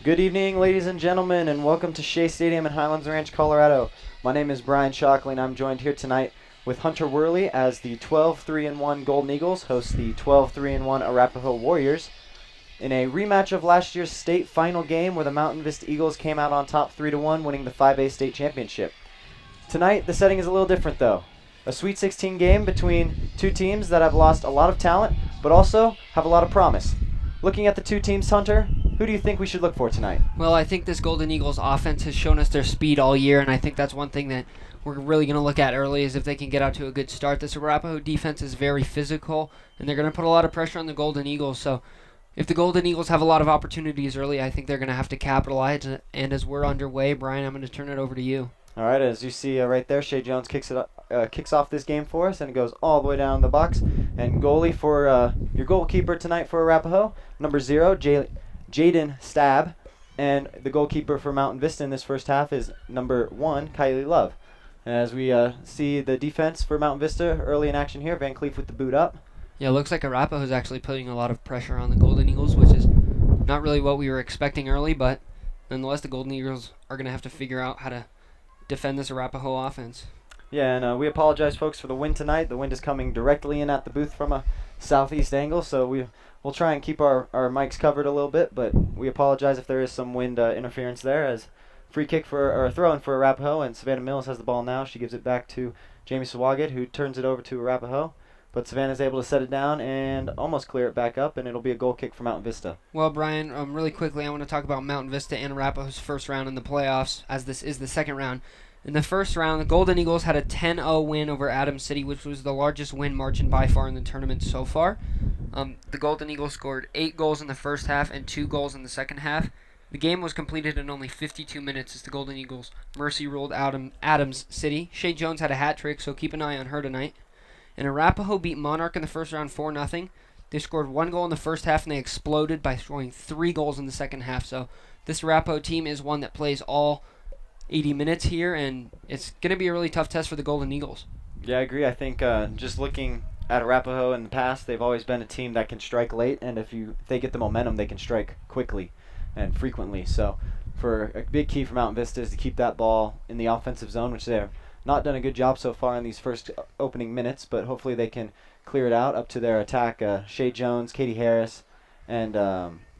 Good evening, ladies and gentlemen, and welcome to Shea Stadium in Highlands Ranch, Colorado. My name is Brian Shockley, and I'm joined here tonight with Hunter Worley as the 12-3-1 Golden Eagles host the 12-3-1 Arapahoe Warriors in a rematch of last year's state final game where the Mountain Vista Eagles came out on top 3-1, winning the 5A state championship. Tonight, the setting is a little different, though. A Sweet 16 game between two teams that have lost a lot of talent, but also have a lot of promise. Looking at the two teams, Hunter, who do you think we should look for tonight? Well, I think this Golden Eagles offense has shown us their speed all year, and I think that's one thing that we're really going to look at early is if they can get out to a good start. This Arapahoe defense is very physical, and they're going to put a lot of pressure on the Golden Eagles. So if the Golden Eagles have a lot of opportunities early, I think they're going to have to capitalize. And as we're underway, Brian, I'm going to turn it over to you. All right, as you see right there, Shea Jones kicks off this game for us, and it goes all the way down the box. And goalie for your goalkeeper tonight for Arapahoe, number 0, Jaden Stab. And the goalkeeper for Mountain Vista in this first half is number 1, Kylie Love. And as we see the defense for Mountain Vista early in action here, Van Cleef with the boot up. Yeah, it looks like Arapahoe is actually putting a lot of pressure on the Golden Eagles, which is not really what we were expecting early, but nonetheless, the Golden Eagles are going to have to figure out how to defend this Arapahoe offense. Yeah, and we apologize, folks, for the wind tonight. The wind is coming directly in at the booth from a southeast angle, so we'll try and keep our mics covered a little bit, but we apologize if there is some wind interference there. As free kick or a throw-in for Arapahoe, and Savannah Mills has the ball now. She gives it back to Jamie Swaggett, who turns it over to Arapahoe. But Savannah's able to set it down and almost clear it back up, and it'll be a goal kick for Mountain Vista. Well, Brian, really quickly, I want to talk about Mountain Vista and Arapahoe's first round in the playoffs, as this is the second round. In the first round, the Golden Eagles had a 10-0 win over Adams City, which was the largest win margin by far in the tournament so far. The Golden Eagles scored 8 goals in the first half and 2 goals in the second half. The game was completed in only 52 minutes as the Golden Eagles mercy ruled Adams City. Shea Jones had a hat trick, so keep an eye on her tonight. And Arapahoe beat Monarch in the first round 4-0. They scored 1 goal in the first half, and they exploded by scoring 3 goals in the second half. So this Arapahoe team is one that plays all 80 minutes here, and it's going to be a really tough test for the Golden Eagles. Yeah, I agree. I think just looking at Arapahoe in the past, they've always been a team that can strike late, and if they get the momentum, they can strike quickly and frequently. So for a big key for Mountain Vista is to keep that ball in the offensive zone, which they've not done a good job so far in these first opening minutes, but hopefully they can clear it out up to their attack. Shea Jones, Katie Harris, and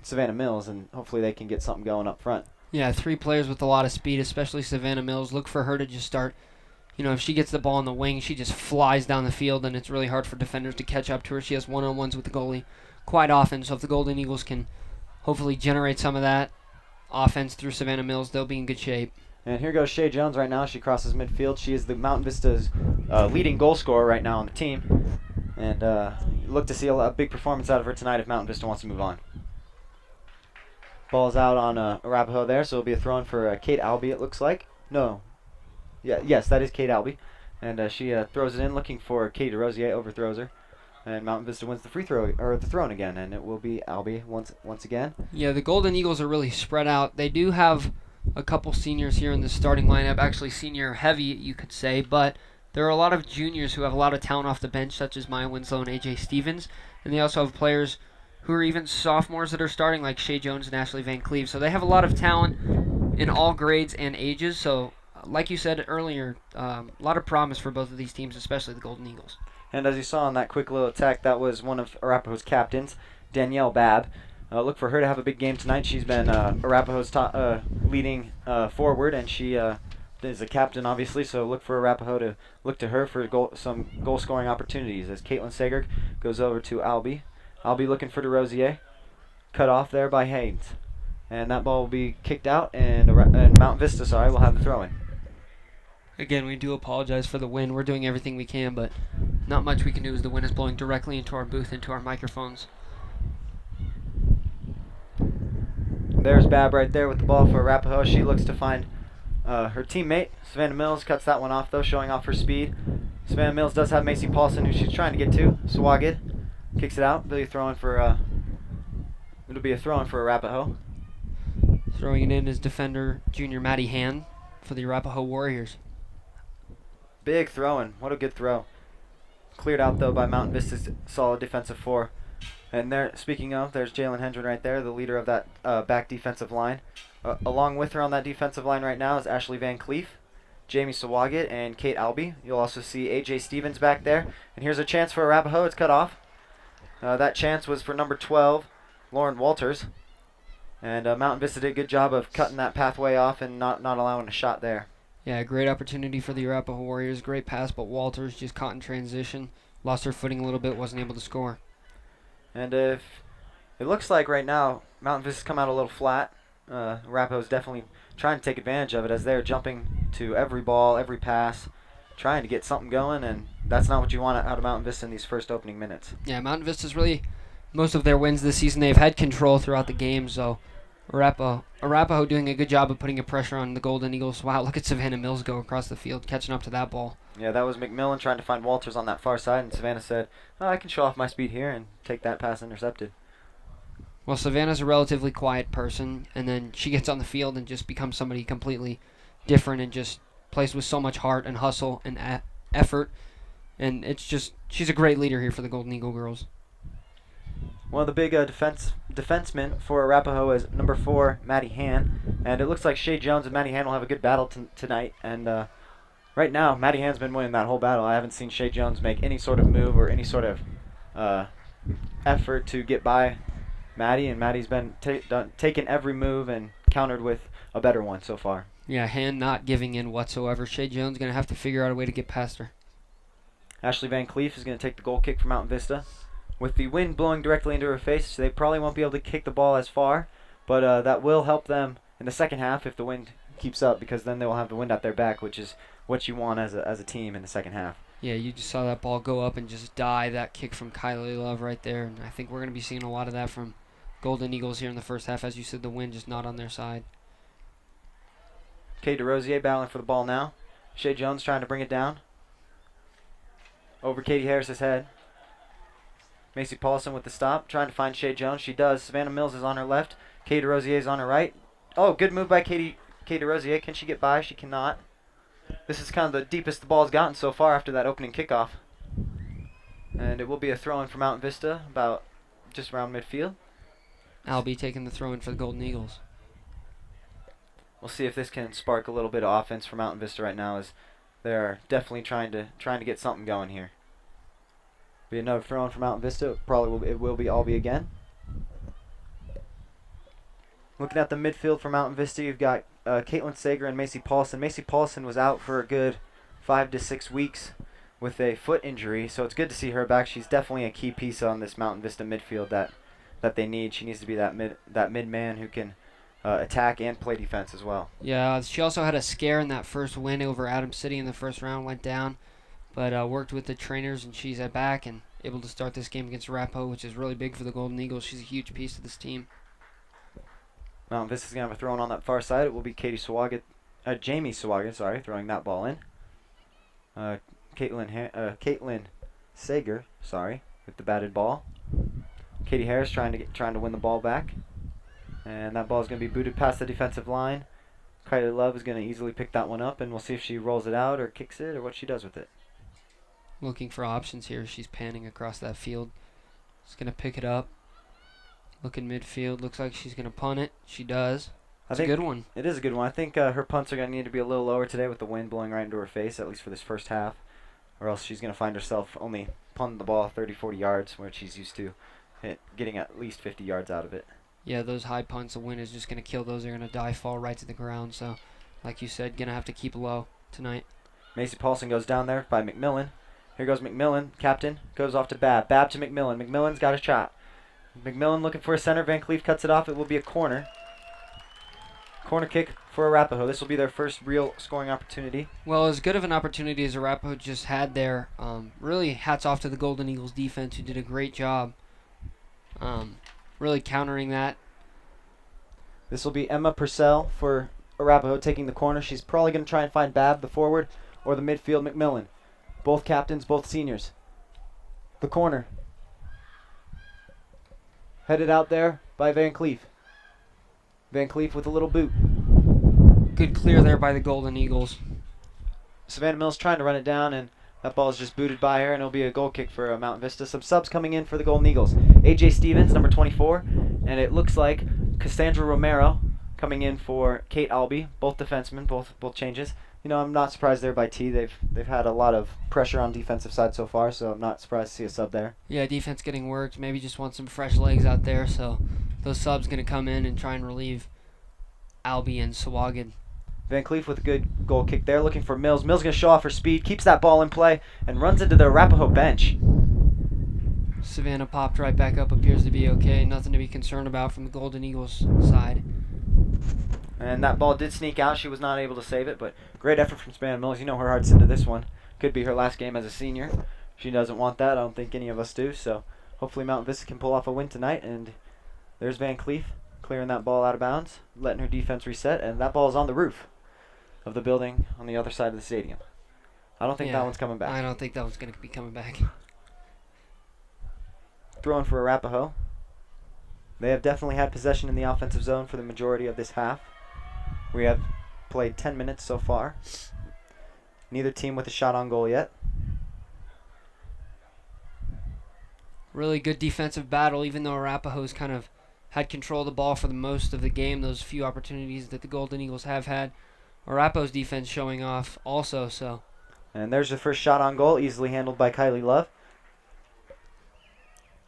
Savannah Mills, and hopefully they can get something going up front. Yeah, 3 players with a lot of speed, especially Savannah Mills. Look for her to just start, if she gets the ball in the wing, she just flies down the field, and it's really hard for defenders to catch up to her. She has one-on-ones with the goalie quite often, so if the Golden Eagles can hopefully generate some of that offense through Savannah Mills, they'll be in good shape. And here goes Shea Jones right now. She crosses midfield. She is the Mountain Vista's leading goal scorer right now on the team. And look to see a big performance out of her tonight if Mountain Vista wants to move on. Ball's out on Arapahoe there, so it'll be a throw-in for Kate Albee, it looks like. No. Yes, that is Kate Albee. And she throws it in, looking for Katie DeRosier, overthrows her. And Mountain Vista wins the free throw, or the throw-in again, and it will be Albee once again. Yeah, the Golden Eagles are really spread out. They do have a couple seniors here in the starting lineup, actually senior heavy, you could say, but there are a lot of juniors who have a lot of talent off the bench, such as Maya Winslow and AJ Stevens, and they also have players who are even sophomores that are starting, like Shea Jones and Ashley Van Cleave. So they have a lot of talent in all grades and ages. So, like you said earlier, a lot of promise for both of these teams, especially the Golden Eagles. And as you saw in that quick little attack, that was one of Arapahoe's captains, Danielle Babb. Look for her to have a big game tonight. She's been Arapahoe's leading forward, and she is a captain, obviously. So look for Arapahoe to look to her for some goal-scoring opportunities as Caitlin Sager goes over to Albee. Albee looking for DeRosier. Cut off there by Haynes. And that ball will be kicked out, and Mountain Vista, will have the throw-in. Again, we do apologize for the wind. We're doing everything we can, but not much we can do as the wind is blowing directly into our booth, into our microphones. There's Babb right there with the ball for Arapahoe. She looks to find her teammate. Savannah Mills cuts that one off, though, showing off her speed. Savannah Mills does have Macy Paulson, who she's trying to get to. Swaggett kicks it out. It'll be a throw-in for Arapahoe. Throwing it in is defender junior Maddie Hand for the Arapahoe Warriors. Big throw-in. What a good throw. Cleared out, though, by Mountain Vista's solid defensive four. And there, speaking of, there's Jalen Hendren right there, the leader of that back defensive line. Along with her on that defensive line right now is Ashley Van Cleef, Jamie Sawagat, and Kate Albee. You'll also see AJ Stevens back there. And here's a chance for Arapahoe. It's cut off. That chance was for number 12, Lauren Walters. And Mountain Vista did a good job of cutting that pathway off and not allowing a shot there. Yeah, great opportunity for the Arapahoe Warriors. Great pass, but Walters just caught in transition. Lost her footing a little bit, wasn't able to score. And if it looks like right now, Mountain Vista's come out a little flat. Arapahoe's definitely trying to take advantage of it as they're jumping to every ball, every pass, trying to get something going, and that's not what you want out of Mountain Vista in these first opening minutes. Yeah, Mountain Vista's really, most of their wins this season, they've had control throughout the game, so Arapahoe doing a good job of putting a pressure on the Golden Eagles. Wow, look at Savannah Mills go across the field, catching up to that ball. Yeah, that was McMillan trying to find Walters on that far side, and Savannah said, oh, I can show off my speed here and take that pass intercepted. Well, Savannah's a relatively quiet person, and then she gets on the field and just becomes somebody completely different and just plays with so much heart and hustle and effort. And it's just, she's a great leader here for the Golden Eagle girls. One of the big defensemen for Arapahoe is number 4, Maddie Han. And it looks like Shay Jones and Maddie Han will have a good battle tonight. And right now, Maddie Han's been winning that whole battle. I haven't seen Shay Jones make any sort of move or any sort of effort to get by Maddie. And Maddie's been taken every move and countered with a better one so far. Yeah, Han not giving in whatsoever. Shay Jones going to have to figure out a way to get past her. Ashley Van Cleef is going to take the goal kick for Mountain Vista. With the wind blowing directly into her face, they probably won't be able to kick the ball as far, but that will help them in the second half if the wind keeps up, because then they will have the wind at their back, which is what you want as a team in the second half. Yeah, you just saw that ball go up and just die, that kick from Kylie Love right there, and I think we're going to be seeing a lot of that from Golden Eagles here in the first half. As you said, the wind just not on their side. Kate DeRosier battling for the ball now. Shay Jones trying to bring it down. Over Katie Harris's head. Macy Paulson with the stop, trying to find Shay Jones. She does. Savannah Mills is on her left. Katie DeRosier is on her right. Oh, good move by Katie DeRosier. Can she get by? She cannot. This is kind of the deepest the ball's gotten so far after that opening kickoff. And it will be a throw-in for Mountain Vista, about just around midfield. Albee taking the throw-in for the Golden Eagles. We'll see if this can spark a little bit of offense for Mountain Vista right now, as they're definitely trying to get something going here. Be another throw-in for Mountain Vista. It will be Albee again. Looking at the midfield for Mountain Vista, you've got Caitlin Sager and Macy Paulson. Macy Paulson was out for a good 5 to 6 weeks with a foot injury, so it's good to see her back. She's definitely a key piece on this Mountain Vista midfield that they need. She needs to be that mid man who can attack and play defense as well. Yeah, she also had a scare in that first win over Adam City in the first round, went down, but worked with the trainers, and she's back and able to start this game against Arapahoe, which is really big for the Golden Eagles. She's a huge piece of this team. Mountain Vista's going to have a throw-in on that far side. It will be Jamie Sawagat, throwing that ball in. Caitlin Sager, with the batted ball. Katie Harris trying to win the ball back. And that ball is going to be booted past the defensive line. Kylie Love is going to easily pick that one up, and we'll see if she rolls it out or kicks it or what she does with it. Looking for options here. She's panning across that field. She's going to pick it up. Looking midfield. Looks like she's going to punt it. She does. It's a good one. It is a good one. I think her punts are going to need to be a little lower today with the wind blowing right into her face, at least for this first half. Or else she's going to find herself only punting the ball 30, 40 yards, where she's used to getting at least 50 yards out of it. Yeah, those high punts, the wind is just going to kill those. They're going to die, fall right to the ground. So, like you said, going to have to keep low tonight. Macy Paulson goes down there by McMillan. Here goes McMillan, captain, goes off to Babb. Babb to McMillan. McMillan's got a shot. McMillan looking for a center. Van Cleef cuts it off. It will be a corner. Corner kick for Arapahoe. This will be their first real scoring opportunity. Well, as good of an opportunity as Arapahoe just had there, really hats off to the Golden Eagles defense, who did a great job really countering that. This will be Emma Purcell for Arapahoe taking the corner. She's probably going to try and find Babb, the forward, or the midfield, McMillan. Both captains, both seniors. The corner. Headed out there by Van Cleef. Van Cleef with a little boot. Good clear there by the Golden Eagles. Savannah Mills trying to run it down, and That ball is just booted by her, and it'll be a goal kick for Mountain Vista. Some subs coming in for the Golden Eagles. AJ Stevens, number 24, and it looks like Cassandra Romero coming in for Kate Albee. Both defensemen, both changes. You know, I'm not surprised there by T. They've had a lot of pressure on defensive side so far, so I'm not surprised to see a sub there. Yeah, defense getting worked. Maybe just want some fresh legs out there, so those subs going to come in and try and relieve Albee and Sawagan. Van Cleef with a good goal kick there, looking for Mills. Mills going to show off her speed, keeps that ball in play, and runs into the Arapahoe bench. Savannah popped right back up, appears to be okay. Nothing to be concerned about from the Golden Eagles side. And that ball did sneak out. She was not able to save it, but great effort from Savannah Mills. You know her heart's into this one. Could be her last game as a senior. She doesn't want that. I don't think any of us do, so hopefully Mountain Vista can pull off a win tonight. And there's Van Cleef clearing that ball out of bounds, letting her defense reset, and that ball is on the roof of the building on the other side of the stadium. I don't think that one's coming back. I don't think that one's going to be coming back. Throwing for Arapahoe. They have definitely had possession in the offensive zone for the majority of this half. We have played 10 minutes so far. Neither team with a shot on goal yet. Really good defensive battle, even though Arapahoe's kind of had control of the ball for the most of the game, those few opportunities that the Golden Eagles have had. Arapahoe's defense showing off also, so. And there's the first shot on goal, easily handled by Kylie Love.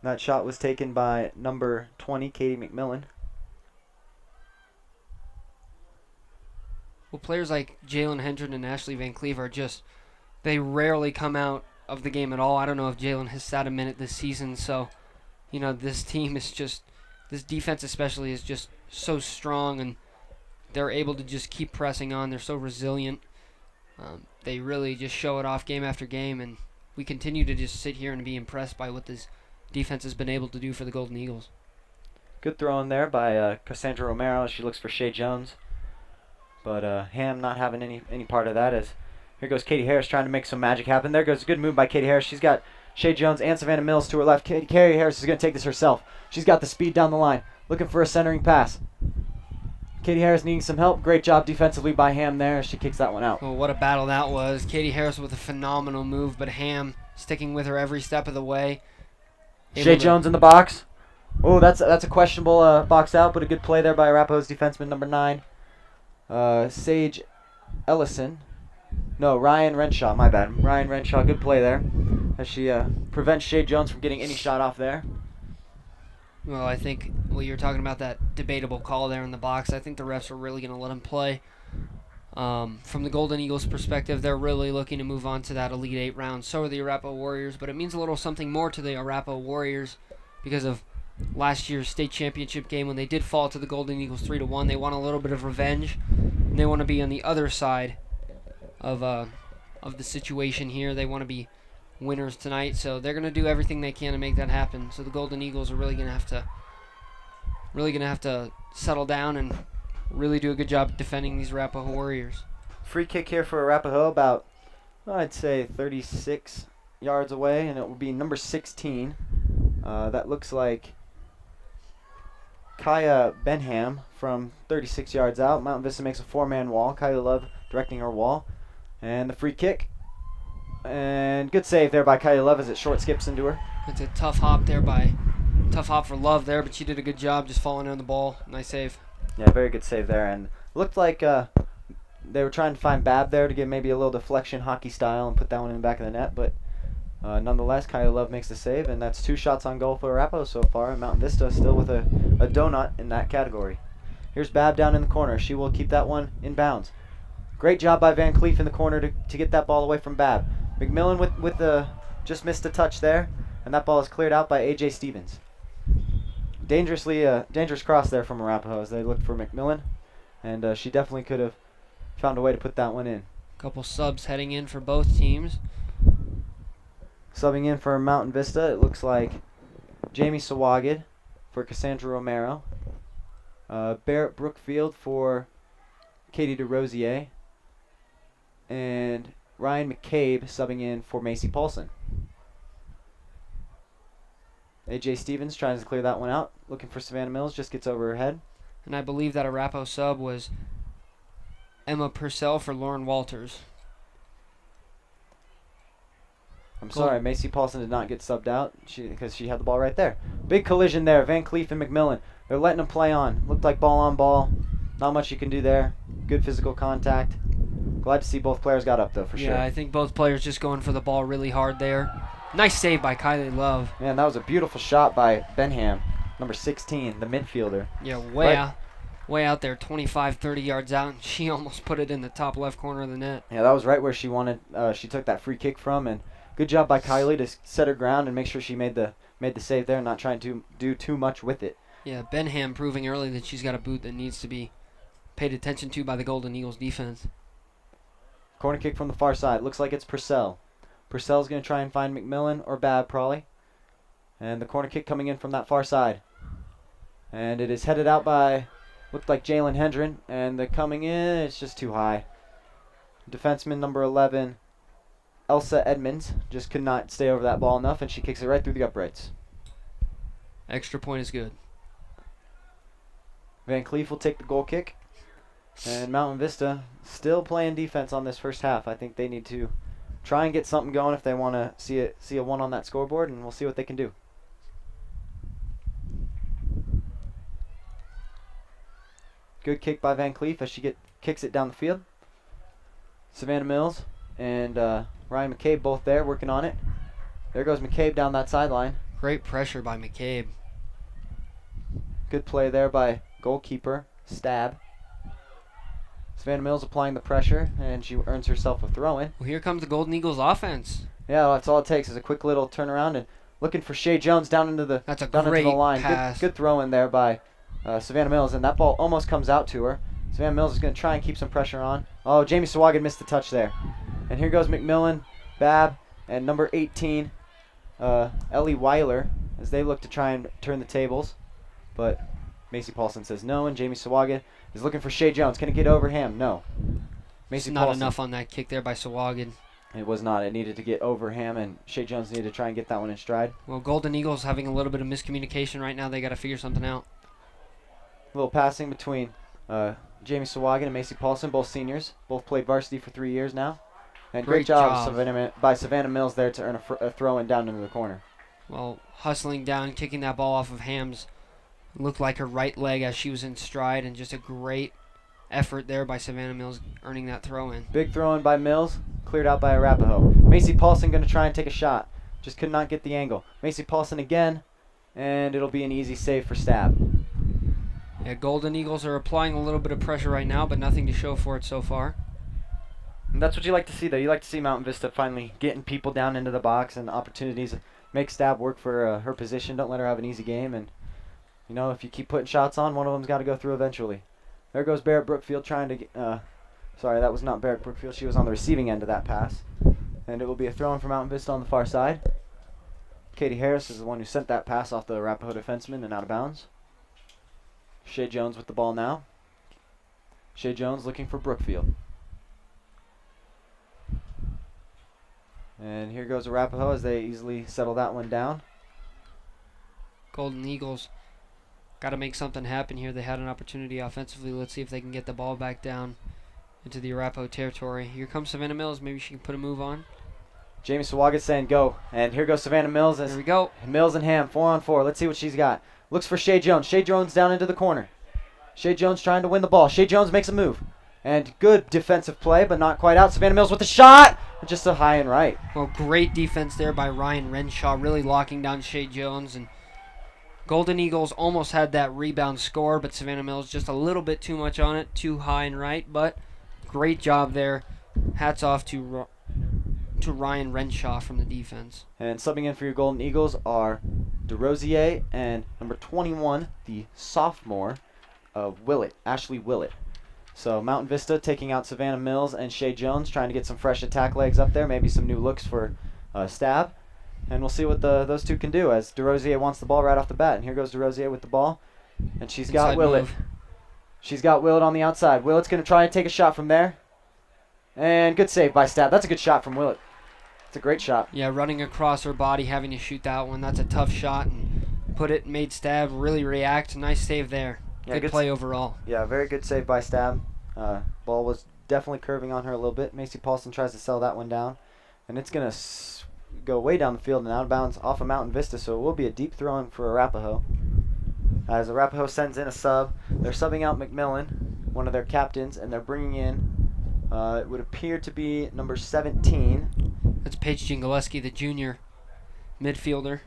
That shot was taken by number 20, Katie McMillan. Well, players like Jalen Hendren and Ashley Van Cleave are just, they rarely come out of the game at all. I don't know if Jalen has sat a minute this season, so, you know, this team is just, this defense especially is just so strong, and they're able to just keep pressing on. They're so resilient. They really just show it off game after game, and we continue to just sit here and be impressed by what this defense has been able to do for the Golden Eagles. Good throw in there by Cassandra Romero as she looks for Shay Jones. But Ham not having any part of that, as here goes Katie Harris trying to make some magic happen. There goes a good move by Katie Harris. She's got Shay Jones and Savannah Mills to her left. Katie Harris is going to take this herself. She's got the speed down the line, looking for a centering pass. Katie Harris needing some help. Great job defensively by Ham there as she kicks that one out. Well, what a battle that was. Katie Harris with a phenomenal move, but Ham sticking with her every step of the way. Shay Jones in the box. Oh, that's a questionable box out, but a good play there by Arapahoe's defenseman number 9. Sage Ellison. No, Ryan Renshaw, my bad. Ryan Renshaw, good play there as she prevents Shay Jones from getting any shot off there. Well, I think you're talking about that debatable call there in the box. I think the refs are really going to let him play. From the Golden Eagles' perspective, they're really looking to move on to that Elite 8 round. So are the Arapahoe Warriors, but it means a little something more to the Arapahoe Warriors because of last year's state championship game when they did fall to the Golden Eagles 3-1. They want a little bit of revenge, and they want to be on the other side of the situation here. They want to be winners tonight, so they're going to do everything they can to make that happen. So the Golden Eagles are really going to have to settle down and really do a good job defending these Arapahoe Warriors. Free kick here for Arapahoe, about, I'd say, 36 yards away, and it will be number 16. That looks like Kaya Benham from 36 yards out. Mountain Vista makes a 4-man wall. Kylie Love directing her wall. And the free kick. And good save there by Kylie Love as it short skips into her. It's a tough hop for Love there, but she did a good job just falling on the ball. Nice save. Yeah, very good save there. And looked like they were trying to find Bab there to get maybe a little deflection hockey style and put that one in the back of the net. But nonetheless, Kylie Love makes the save, and that's 2 shots on goal for Arapahoe so far. And Mountain Vista still with a donut in that category. Here's Bab down in the corner. She will keep that one in bounds. Great job by Van Cleef in the corner to get that ball away from Bab. McMillan with the just missed a touch there, and that ball is cleared out by AJ Stevens. Dangerous cross there from Arapahoe as they looked for McMillan, and she definitely could have found a way to put that one in. Couple subs heading in for both teams. Subbing in for Mountain Vista, it looks like Jamie Sawagid for Cassandra Romero, Barrett Brookfield for Katie DeRosier, and Ryan McCabe subbing in for Macy Paulson. AJ Stevens tries to clear that one out. Looking for Savannah Mills, just gets over her head. And I believe that Arapahoe sub was Emma Purcell for Lauren Walters. I'm sorry, Macy Paulson did not get subbed out because she had the ball right there. Big collision there. Van Cleef and McMillan. They're letting them play on. Looked like ball on ball. Not much you can do there. Good physical contact. Glad to see both players got up, though, for sure. Yeah, I think both players just going for the ball really hard there. Nice save by Kylie Love. Man, that was a beautiful shot by Benham, number 16, the midfielder. Yeah, way out there, 25, 30 yards out, and she almost put it in the top left corner of the net. Yeah, that was right where she wanted. She took that free kick from, and good job by Kylie to set her ground and make sure she made the save there, not trying to do too much with it. Yeah, Benham proving early that she's got a boot that needs to be paid attention to by the Golden Eagles defense. Corner kick from the far side. Looks like it's Purcell. Purcell's going to try and find McMillan or Babb probably. And the corner kick coming in from that far side. And it is headed out by, looked like Jalen Hendren. And the coming in, it's just too high. Defenseman number 11, Elsa Edmonds, just could not stay over that ball enough, and she kicks it right through the uprights. Extra point is good. Van Cleef will take the goal kick. And Mountain Vista still playing defense on this first half. I think they need to try and get something going if they want to see a 1 on that scoreboard, and we'll see what they can do. Good kick by Van Cleef as she kicks it down the field. Savannah Mills and Ryan McCabe both there working on it. There goes McCabe down that sideline. Great pressure by McCabe. Good play there by goalkeeper Stab. Savannah Mills applying the pressure, and she earns herself a throw-in. Well, here comes the Golden Eagles offense. Yeah, that's all it takes is a quick little turnaround and looking for Shea Jones down into the line. Pass. Good throw in there by Savannah Mills, and that ball almost comes out to her. Savannah Mills is going to try and keep some pressure on. Oh, Jamie Sawagan missed the touch there. And here goes McMillan, Babb, and number 18, Ellie Weiler, as they look to try and turn the tables. But Macy Paulson says no, and Jamie Sawagan is looking for Shea Jones. Can it get over him? No. It's not enough on that kick there by Sawagan. It was not. It needed to get over him, and Shea Jones needed to try and get that one in stride. Well, Golden Eagles having a little bit of miscommunication right now. They got to figure something out. A little passing between Jamie Sawagan and Macy Paulson, both seniors. Both played varsity for 3 years now. And great job by Savannah Mills there to earn a throw-in down into the corner. Well, hustling down, kicking that ball off of Ham's. Looked like her right leg as she was in stride, and just a great effort there by Savannah Mills earning that throw-in. Big throw-in by Mills, cleared out by Arapahoe. Macy Paulson going to try and take a shot. Just could not get the angle. Macy Paulson again, and it'll be an easy save for Stab. Yeah, Golden Eagles are applying a little bit of pressure right now, but nothing to show for it so far. And that's what you like to see, though. You like to see Mountain Vista finally getting people down into the box and opportunities. Make Stab work for her position. Don't let her have an easy game. And, you know, if you keep putting shots on, one of them's got to go through eventually. There goes Barrett Brookfield trying to get... sorry, that was not Barrett Brookfield. She was on the receiving end of that pass. And it will be a throw-in for Mountain Vista on the far side. Katie Harris is the one who sent that pass off the Arapahoe defenseman and out of bounds. Shea Jones with the ball now. Shea Jones looking for Brookfield. And here goes Arapahoe as they easily settle that one down. Golden Eagles got to make something happen here. They had an opportunity offensively. Let's see if they can get the ball back down into the Arapahoe territory. Here comes Savannah Mills. Maybe she can put a move on. Jamie Sawaga saying go. And here goes Savannah Mills. Here we go. Mills and Ham, 4-on-4. Let's see what she's got. Looks for Shea Jones. Shea Jones down into the corner. Shea Jones trying to win the ball. Shea Jones makes a move. And good defensive play, but not quite out. Savannah Mills with the shot. Just a high and right. Well, great defense there by Ryan Renshaw, really locking down Shea Jones. And Golden Eagles almost had that rebound score, but Savannah Mills just a little bit too much on it, too high and right. But great job there. Hats off to Ryan Renshaw from the defense. And subbing in for your Golden Eagles are DeRosier and number 21, the sophomore of Willett, Ashley Willett. So Mountain Vista taking out Savannah Mills and Shea Jones, trying to get some fresh attack legs up there, maybe some new looks for Stab. And we'll see what those two can do as DeRosier wants the ball right off the bat. And here goes DeRosier with the ball. And she's got Willett. She's got Willett on the outside. Willett's going to try and take a shot from there. And good save by Stab. That's a good shot from Willett. It's a great shot. Yeah, running across her body, having to shoot that one. That's a tough shot. And made Stab really react. Nice save there. Yeah, good play overall. Yeah, very good save by Stab. Ball was definitely curving on her a little bit. Macy Paulson tries to sell that one down. And it's going to go way down the field and out of bounds off of Mountain Vista, so it will be a deep throw in for Arapahoe. As Arapahoe sends in a sub, they're subbing out McMillan, one of their captains, and they're bringing in, it would appear to be number 17. That's Paige Jingaleski, the junior midfielder.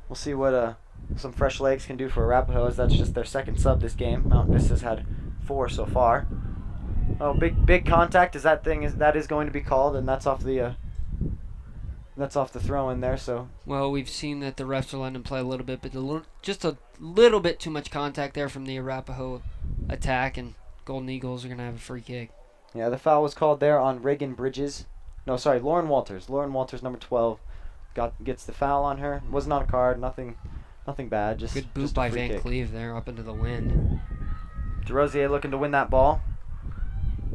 We'll see what some fresh legs can do for Arapahoe, as that's just their second sub this game. Mountain Vista's had 4 so far. Oh, big contact is that is going to be called, and that's off the throw in there. So well, we've seen that the refs are letting him play a little bit, but just a little bit too much contact there from the Arapahoe attack, and Golden Eagles are gonna have a free kick. Yeah, the foul was called there on Reagan Bridges. No, sorry, Lauren Walters. Lauren Walters, number 12, gets the foul on her. Was not a card. Nothing bad. Just good boot just by a free Van kick. Cleve there up into the wind. DeRosier looking to win that ball.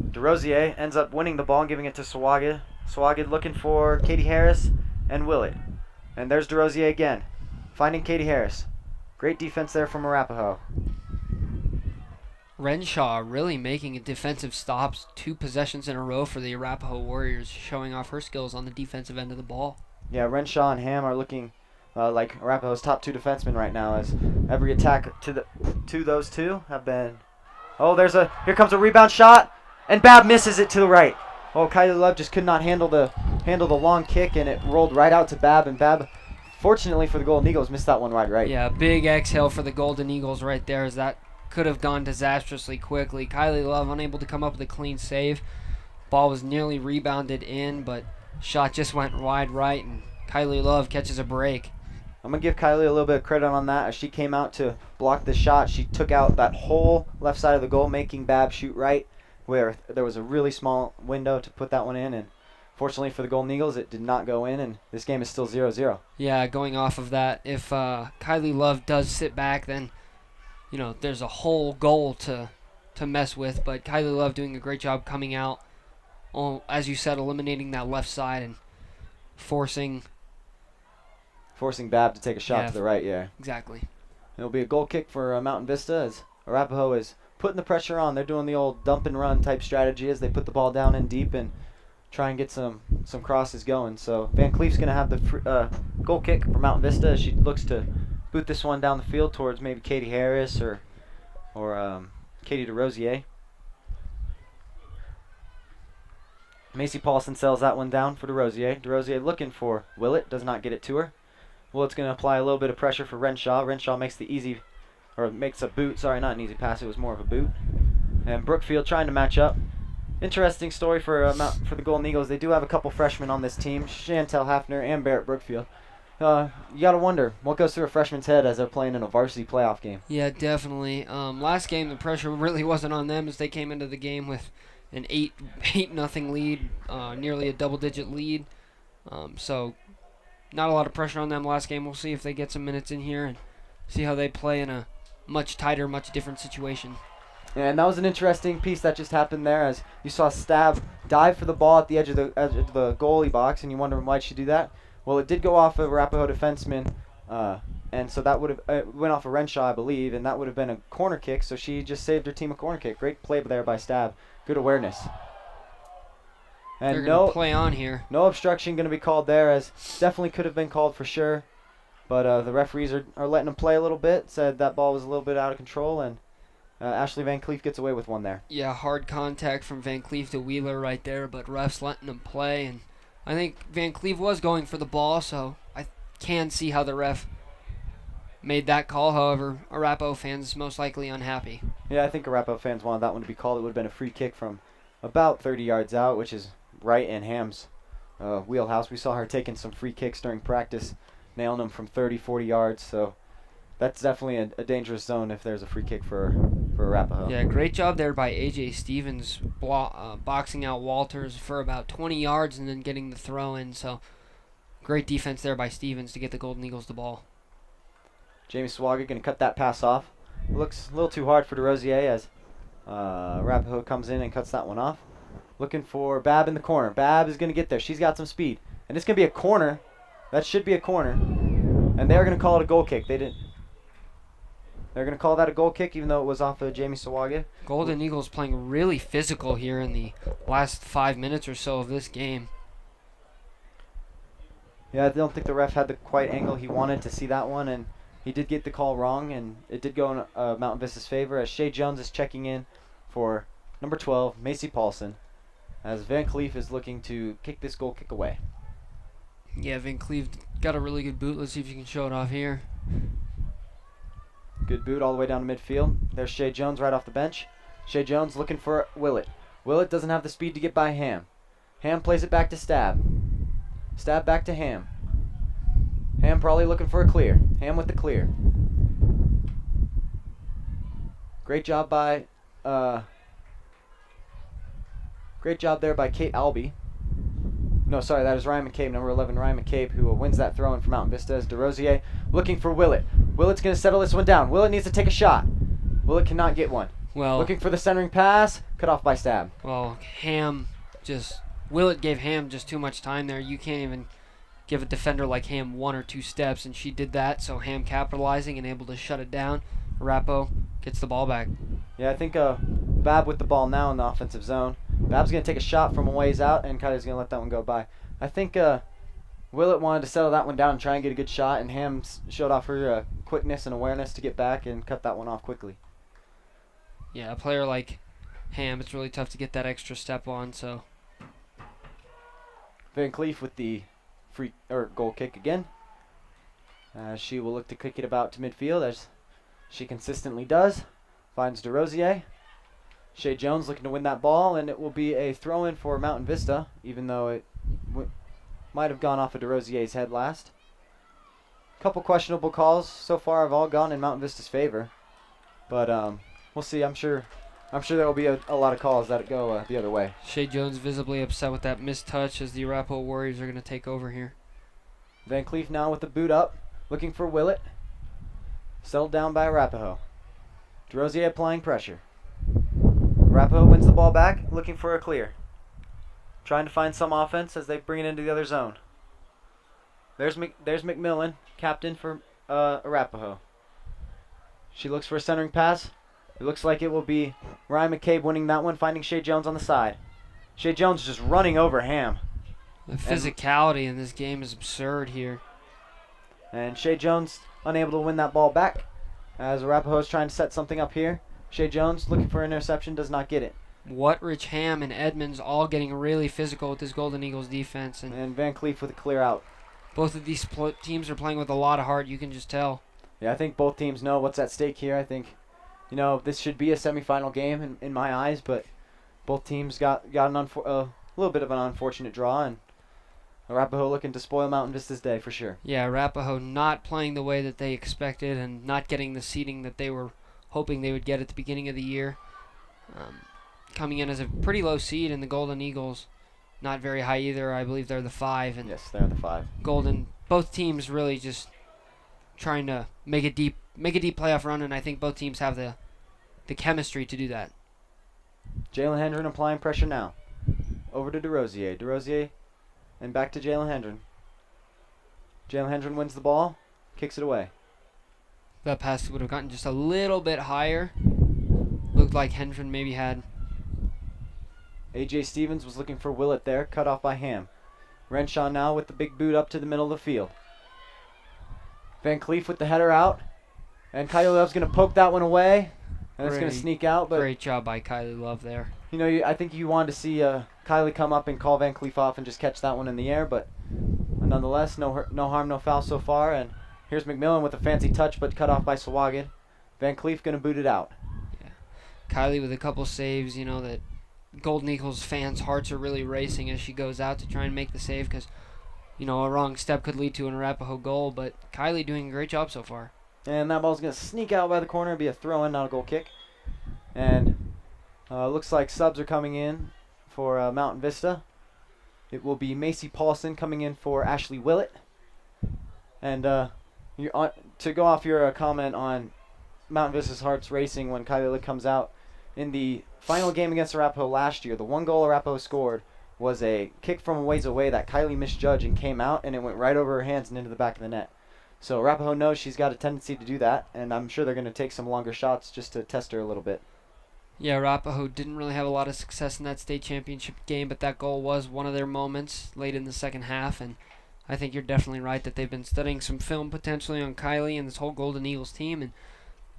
DeRosier ends up winning the ball and giving it to Swagid. Swagid looking for Katie Harris and Willett. And there's DeRosier again, finding Katie Harris. Great defense there from Arapahoe. Renshaw really making defensive stops 2 possessions in a row for the Arapahoe Warriors, showing off her skills on the defensive end of the ball. Yeah, Renshaw and Ham are looking like Arapahoe's top 2 defensemen right now, as every attack to those two have been. Oh, here comes a rebound shot, and Babb misses it to the right. Oh, Kylie Love just could not handle the long kick, and it rolled right out to Babb, and Babb, fortunately for the Golden Eagles, missed that one right. Yeah, big exhale for the Golden Eagles right there, as that could have gone disastrously quickly. Kylie Love unable to come up with a clean save. Ball was nearly rebounded in, but shot just went wide right, and Kylie Love catches a break. I'm going to give Kylie a little bit of credit on that. As she came out to block the shot, she took out that whole left side of the goal, making Babb shoot right, where there was a really small window to put that one in. And fortunately for the Golden Eagles, it did not go in, and this game is still 0-0. Yeah, going off of that, if Kylie Love does sit back, then there's a whole goal to mess with. But Kylie Love doing a great job coming out, as you said, eliminating that left side and forcing Babb to take a shot to the right, yeah. Exactly. It'll be a goal kick for Mountain Vista, as Arapahoe is putting the pressure on. They're doing the old dump and run type strategy as they put the ball down in deep and try and get some crosses going. So Van Cleef's going to have the goal kick for Mountain Vista as she looks to boot this one down the field towards maybe Katie Harris or Katie DeRosier. Macy Paulson sells that one down for DeRosier. DeRosier looking for Willett, does not get it to her. Willett's going to apply a little bit of pressure for Renshaw. Renshaw makes a boot. Sorry, not an easy pass. It was more of a boot. And Brookfield trying to match up. Interesting story for the Golden Eagles. They do have a couple freshmen on this team, Chantel Hafner and Barrett Brookfield. You got to wonder what goes through a freshman's head as they're playing in a varsity playoff game. Yeah, definitely. Last game, the pressure really wasn't on them, as they came into the game with an 8-0 lead, nearly a double-digit lead. So not a lot of pressure on them last game. We'll see if they get some minutes in here and see how they play in a much tighter, much different situation. And that was an interesting piece that just happened there, as you saw Stab dive for the ball at the edge of the goalie box, and you wonder why she do that. Well, it did go off of Arapahoe defenseman, and so that would have went off of Renshaw, I believe, and that would have been a corner kick. So she just saved her team a corner kick. Great play there by Stab. Good awareness. And they're going to play on here. No obstruction going to be called there, as definitely could have been called for sure. But the referees are letting them play a little bit. Said that ball was a little bit out of control, and Ashley Van Cleef gets away with one there. Yeah, hard contact from Van Cleef to Wheeler right there, but refs letting them play. And I think Van Cleef was going for the ball, so I can see how the ref made that call. However, Arapahoe fans most likely unhappy. Yeah, I think Arapahoe fans wanted that one to be called. It would have been a free kick from about 30 yards out, which is right in Ham's wheelhouse. We saw her taking some free kicks during practice, nailing them from 30, 40 yards. So that's definitely a dangerous zone if there's a free kick for Arapahoe. Yeah, great job there by A.J. Stevens boxing out Walters for about 20 yards and then getting the throw in. So great defense there by Stevens to get the Golden Eagles the ball. Jamie Swaga going to cut that pass off. Looks a little too hard for DeRosier as Arapahoe comes in and cuts that one off. Looking for Babb in the corner. Babb is going to get there. She's got some speed. And it's going to be a corner. That should be a corner. And they're going to call it a goal kick. They're going to call that a goal kick, even though it was off of Jamie Swaga. Golden Eagles playing really physical here in the last 5 minutes or so of this game. Yeah, I don't think the ref had the quite angle he wanted to see that one, and he did get the call wrong, and it did go in Mountain Vista's favor as Shea Jones is checking in for number 12, Macy Paulson, as Van Cleef is looking to kick this goal kick away. Yeah, Van Cleef got a really good boot. Let's see if you can show it off here. Good boot all the way down to midfield. There's Shea Jones right off the bench. Shea Jones looking for Willett. Willett doesn't have the speed to get by Ham. Ham plays it back to Stab. Stab back to Ham. Ham probably looking for a clear. Ham with the clear. Great job there by Kate Albee. No, sorry, that is Ryan McCabe, number 11, Ryan McCabe, who wins that throw in from Mountain Vista as DeRosier looking for Willett. Willett's going to settle this one down. Willett needs to take a shot. Willett cannot get one. Well, looking for the centering pass, cut off by Stab. Well, Willett gave Ham just too much time there. You can't even give a defender like Ham 1 or 2 steps, and she did that, so Ham capitalizing and able to shut it down. Arapahoe gets the ball back. Yeah, I think Bab with the ball now in the offensive zone. Bab's going to take a shot from a ways out, and Kylie's going to let that one go by. I think Willett wanted to settle that one down and try and get a good shot, and Ham showed off her quickness and awareness to get back and cut that one off quickly. Yeah, a player like Ham, it's really tough to get that extra step on, so. Van Cleef with the goal kick again. She will look to kick it about to midfield as she consistently does. Finds DeRosier. Shea Jones looking to win that ball, and it will be a throw-in for Mountain Vista, even though it might have gone off of DeRosier's head last. Couple questionable calls so far have all gone in Mountain Vista's favor, but we'll see. I'm sure there will be a lot of calls that go the other way. Shea Jones visibly upset with that missed touch as the Arapahoe Warriors are going to take over here. Van Cleef now with the boot up, looking for Willett. Settled down by Arapahoe. DeRosier applying pressure. Arapahoe wins the ball back, looking for a clear. Trying to find some offense as they bring it into the other zone. There's McMillan, captain for Arapahoe. She looks for a centering pass. It looks like it will be Ryan McCabe winning that one, finding Shea Jones on the side. Shea Jones just running over Ham. The physicality in this game is absurd here. And Shea Jones unable to win that ball back as Arapahoe is trying to set something up here. Shea Jones looking for an interception, does not get it. Rich Ham and Edmonds all getting really physical with this Golden Eagles defense. And Van Cleef with a clear out. Both of these teams are playing with a lot of heart, you can just tell. Yeah, I think both teams know what's at stake here. I think, this should be a semifinal game in my eyes, but both teams got a little bit of an unfortunate draw, and Arapahoe looking to spoil Mountain Vista's day for sure. Yeah, Arapahoe not playing the way that they expected and not getting the seeding that they were hoping they would get at the beginning of the year. Coming in as a pretty low seed, and the Golden Eagles not very high either. I believe they're the 5. And yes, they're the 5. Both teams really just trying to make a deep playoff run, and I think both teams have the chemistry to do that. Jalen Hendren applying pressure now. Over to DeRosier. DeRosier and back to Jalen Hendren. Jalen Hendren wins the ball, kicks it away. That pass would have gotten just a little bit higher. Looked like Hendren maybe had. AJ Stevens was looking for Willett there, cut off by Ham. Renshaw now with the big boot up to the middle of the field. Van Cleef with the header out. And Kylie Love's going to poke that one away. And it's going to sneak out. But great job by Kylie Love there. I think you wanted to see Kylie come up and call Van Cleef off and just catch that one in the air. But nonetheless, no harm, no foul so far. And here's McMillan with a fancy touch, but cut off by Sawagan. Van Cleef going to boot it out. Yeah, Kylie with a couple saves, that Golden Eagles fans' hearts are really racing as she goes out to try and make the save because, a wrong step could lead to an Arapahoe goal. But Kylie doing a great job so far. And that ball's going to sneak out by the corner and be a throw-in, not a goal kick. And looks like subs are coming in for Mountain Vista. It will be Macy Paulson coming in for Ashley Willett. And to go off your comment on Mountain Vista's hearts racing when Kylie Lick comes out, in the final game against Arapahoe last year, the one goal Arapahoe scored was a kick from a ways away that Kylie misjudged and came out, and it went right over her hands and into the back of the net. So Arapahoe knows she's got a tendency to do that, and I'm sure they're going to take some longer shots just to test her a little bit. Yeah, Arapahoe didn't really have a lot of success in that state championship game, but that goal was one of their moments late in the second half, and I think you're definitely right that they've been studying some film potentially on Kylie and this whole Golden Eagles team, and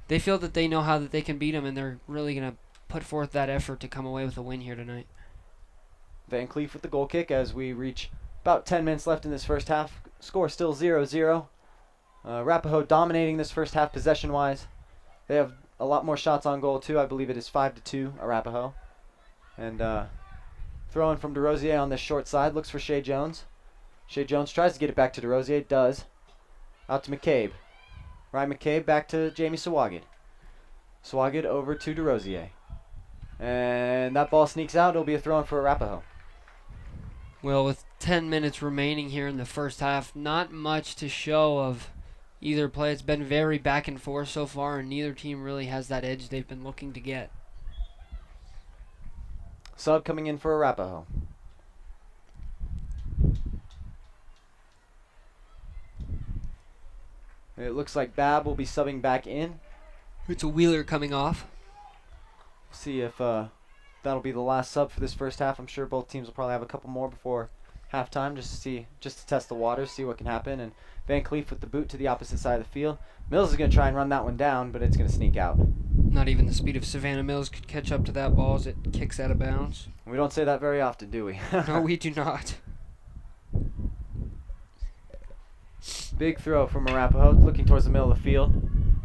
they feel that they know how that they can beat them, and they're really going to put forth that effort to come away with a win here tonight. Van Cleef with the goal kick as we reach about 10 minutes left in this first half. Score still 0-0. Arapahoe dominating this first half possession-wise. They have a lot more shots on goal too. I believe it is 5-2 Arapahoe. And throwing from DeRosier on this short side. Looks for Shea Jones. Shea Jones tries to get it back to DeRosier. Does. Out to McCabe. Ryan McCabe back to Jamie Swagid. Swagid over to DeRosier. And that ball sneaks out. It'll be a throw-in for Arapahoe. Well, with 10 minutes remaining here in the first half, not much to show of either play. It's been very back and forth so far, and neither team really has that edge they've been looking to get. Sub coming in for Arapahoe. It looks like Bab will be subbing back in. It's a Wheeler coming off. See if that'll be the last sub for this first half. I'm sure both teams will probably have a couple more before halftime just to test the waters, see what can happen. And Van Cleef with the boot to the opposite side of the field. Mills is going to try and run that one down, but it's going to sneak out. Not even the speed of Savannah Mills could catch up to that ball as it kicks out of bounds. We don't say that very often, do we? No, we do not. Big throw from Arapahoe, looking towards the middle of the field.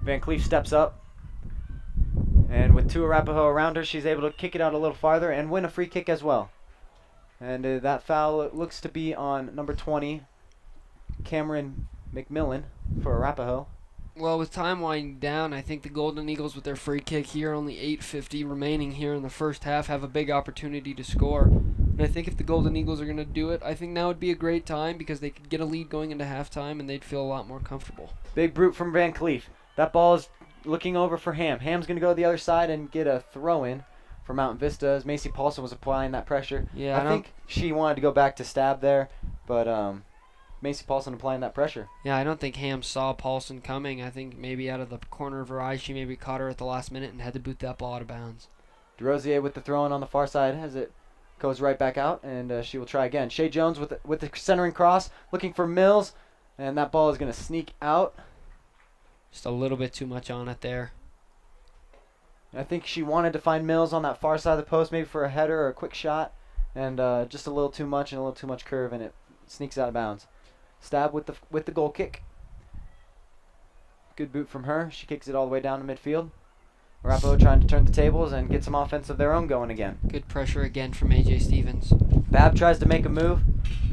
Van Cleef steps up. And with two Arapahoe around her, she's able to kick it out a little farther and win a free kick as well. And that foul looks to be on number 20, Cameron McMillan for Arapahoe. Well, with time winding down, I think the Golden Eagles with their free kick here, only 8:50 remaining here in the first half, have a big opportunity to score. And I think if the Golden Eagles are going to do it, I think now would be a great time because they could get a lead going into halftime and they'd feel a lot more comfortable. Big brute from Van Cleef. That ball is looking over for Ham. Ham's going to go to the other side and get a throw-in for Mountain Vista as Macy Paulson was applying that pressure. Yeah, I think she wanted to go back to stab there, but Macy Paulson applying that pressure. Yeah, I don't think Ham saw Paulson coming. I think maybe out of the corner of her eye, she maybe caught her at the last minute and had to boot that ball out of bounds. DeRosier with the throw-in on the far side as it goes right back out, and she will try again. Shea Jones with the centering cross, looking for Mills, and that ball is going to sneak out. Just a little bit too much on it there. I think she wanted to find Mills on that far side of the post, maybe for a header or a quick shot, and just a little too much and a little too much curve, and it sneaks out of bounds. Stab with the goal kick. Good boot from her. She kicks it all the way down to midfield. Arapahoe trying to turn the tables and get some offense of their own going again. Good pressure again from A.J. Stevens. Bab tries to make a move,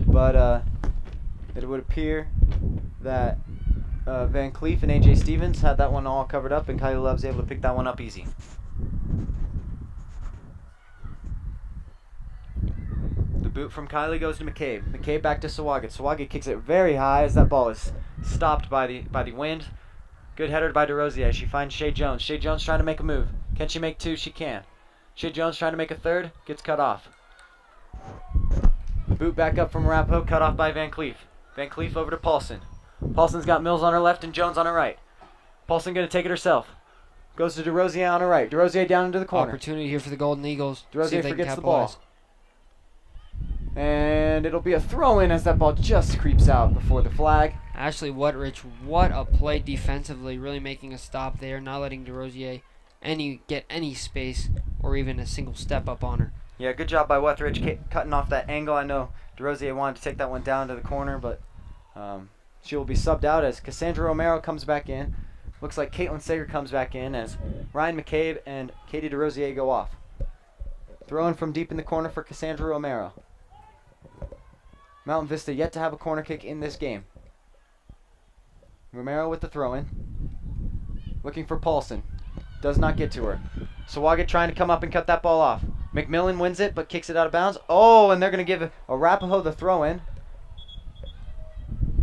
but it would appear that Van Cleef and A.J. Stevens had that one all covered up, and Kylie Love's able to pick that one up easy. The boot from Kylie goes to McCabe. McCabe back to Swagid. Swagid kicks it very high as that ball is stopped by the wind. Good header by DeRosier. She finds Shea Jones. Shea Jones trying to make a move. Can she make two? She can. Shea Jones trying to make a third. Gets cut off. Boot back up from Arapahoe. Cut off by Van Cleef. Van Cleef over to Paulson. Paulson's got Mills on her left and Jones on her right. Paulson going to take it herself. Goes to DeRosier on her right. DeRosier down into the corner. Opportunity here for the Golden Eagles. DeRosier forgets the ball. And it'll be a throw-in as that ball just creeps out before the flag. Ashley Wettrich, what a play defensively, really making a stop there, not letting DeRosier get any space or even a single step up on her. Yeah, good job by Wettrich cutting off that angle. I know DeRosier wanted to take that one down to the corner, but she will be subbed out as Cassandra Romero comes back in. Looks like Caitlin Sager comes back in as Ryan McCabe and Katie DeRosier go off. Throw in from deep in the corner for Cassandra Romero. Mountain Vista yet to have a corner kick in this game. Romero with the throw-in. Looking for Paulson. Does not get to her. Swagit trying to come up and cut that ball off. McMillan wins it but kicks it out of bounds. Oh, and they're going to give Arapahoe the throw-in.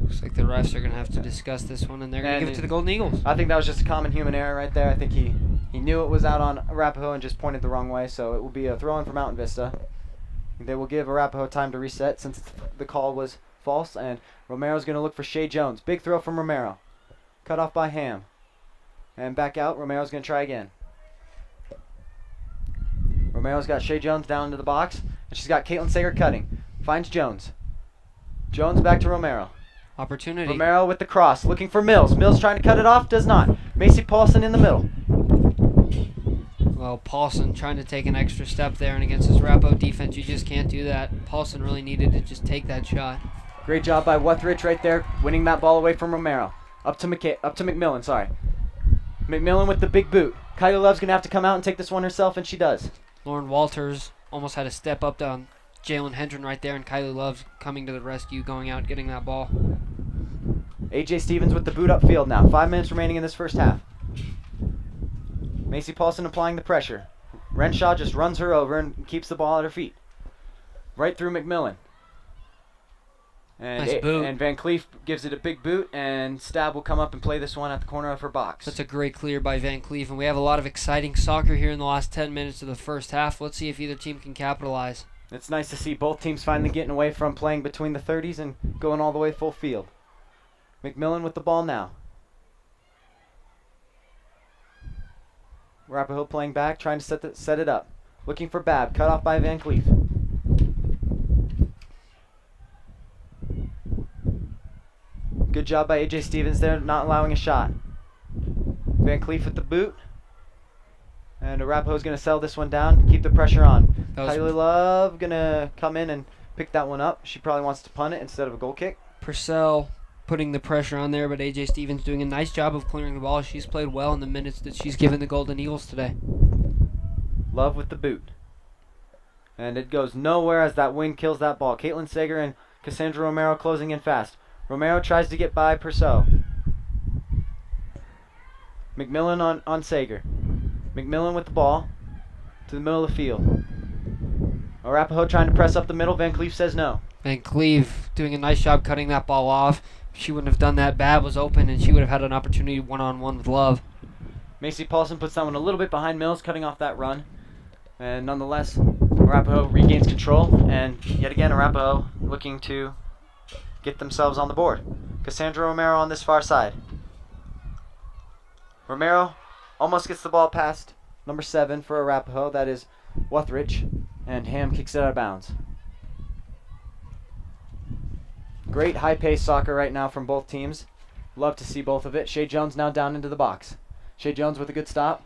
Looks like the refs are going to have to discuss this one, and they're going to give it to the Golden Eagles. I think that was just a common human error right there. I think he knew it was out on Arapahoe and just pointed the wrong way, so it will be a throw-in for Mountain Vista. They will give Arapahoe time to reset since the call was false, and Romero's going to look for Shea Jones. Big throw from Romero. Cut off by Ham. And back out. Romero's going to try again. Romero's got Shea Jones down into the box, and she's got Caitlin Sager cutting. Finds Jones. Jones back to Romero. Opportunity. Romero with the cross, looking for Mills. Mills trying to cut it off, does not. Macy Paulson in the middle. Well, Paulson trying to take an extra step there, and against his Arapahoe defense, you just can't do that. Paulson really needed to just take that shot. Great job by Wuthrich right there, winning that ball away from Romero. Up to McMillan, sorry. McMillan with the big boot. Kylie Love's going to have to come out and take this one herself, and she does. Lauren Walters almost had to step up to Jalen Hendren right there, and Kylie Love's coming to the rescue, going out, getting that ball. AJ Stevens with the boot upfield now. 5 minutes remaining in this first half. Macy Paulson applying the pressure. Renshaw just runs her over and keeps the ball at her feet. Right through McMillan. Nice boot. And Van Cleef gives it a big boot, and Stab will come up and play this one at the corner of her box. That's a great clear by Van Cleef, and we have a lot of exciting soccer here in the last 10 minutes of the first half. Let's see if either team can capitalize. It's nice to see both teams finally getting away from playing between the 30s and going all the way full field. McMillan with the ball now. Arapahoe playing back, trying to set it up. Looking for Babb, cut off by Van Cleef. Good job by AJ Stevens there, not allowing a shot. Van Cleef with the boot. And Arapahoe's going to settle this one down, keep the pressure on. Kylie Love going to come in and pick that one up. She probably wants to punt it instead of a goal kick. Purcell putting the pressure on there, but AJ Stevens doing a nice job of clearing the ball. She's played well in the minutes that she's given the Golden Eagles today. Love with the boot. And it goes nowhere as that wind kills that ball. Caitlin Sager and Cassandra Romero closing in fast. Romero tries to get by Purcell. McMillan on Sager. McMillan with the ball to the middle of the field. Arapahoe trying to press up the middle. Van Cleef says no. Van Cleef doing a nice job cutting that ball off. She wouldn't have done that. Babb was open, and she would have had an opportunity one-on-one with Love. Macy Paulson puts that one a little bit behind Mills, cutting off that run. And nonetheless, Arapahoe regains control. And yet again, Arapahoe looking to get themselves on the board. Cassandra Romero on this far side. Romero almost gets the ball past number 7 for Arapahoe. That is Wuthrich. And Ham kicks it out of bounds. Great high-paced soccer right now from both teams. Love to see both of it. Shea Jones now down into the box. Shea Jones with a good stop.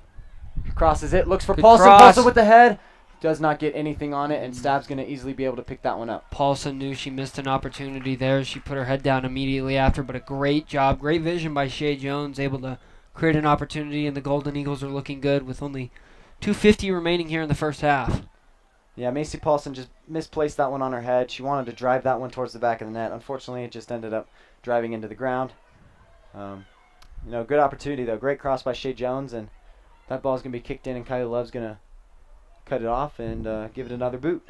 Crosses it. Looks for Good Paulson. cross. Paulson with the head. Does not get anything on it, and Stab's going to easily be able to pick that one up. Paulson knew she missed an opportunity there. She put her head down immediately after, but a great job, great vision by Shea Jones, able to create an opportunity, and the Golden Eagles are looking good with only 2:50 remaining here in the first half. Yeah, Macy Paulson just misplaced that one on her head. She wanted to drive that one towards the back of the net. Unfortunately, it just ended up driving into the ground. Good opportunity, though. Great cross by Shea Jones, and that ball's going to be kicked in, and Kylie Love's going to cut it off and give it another boot.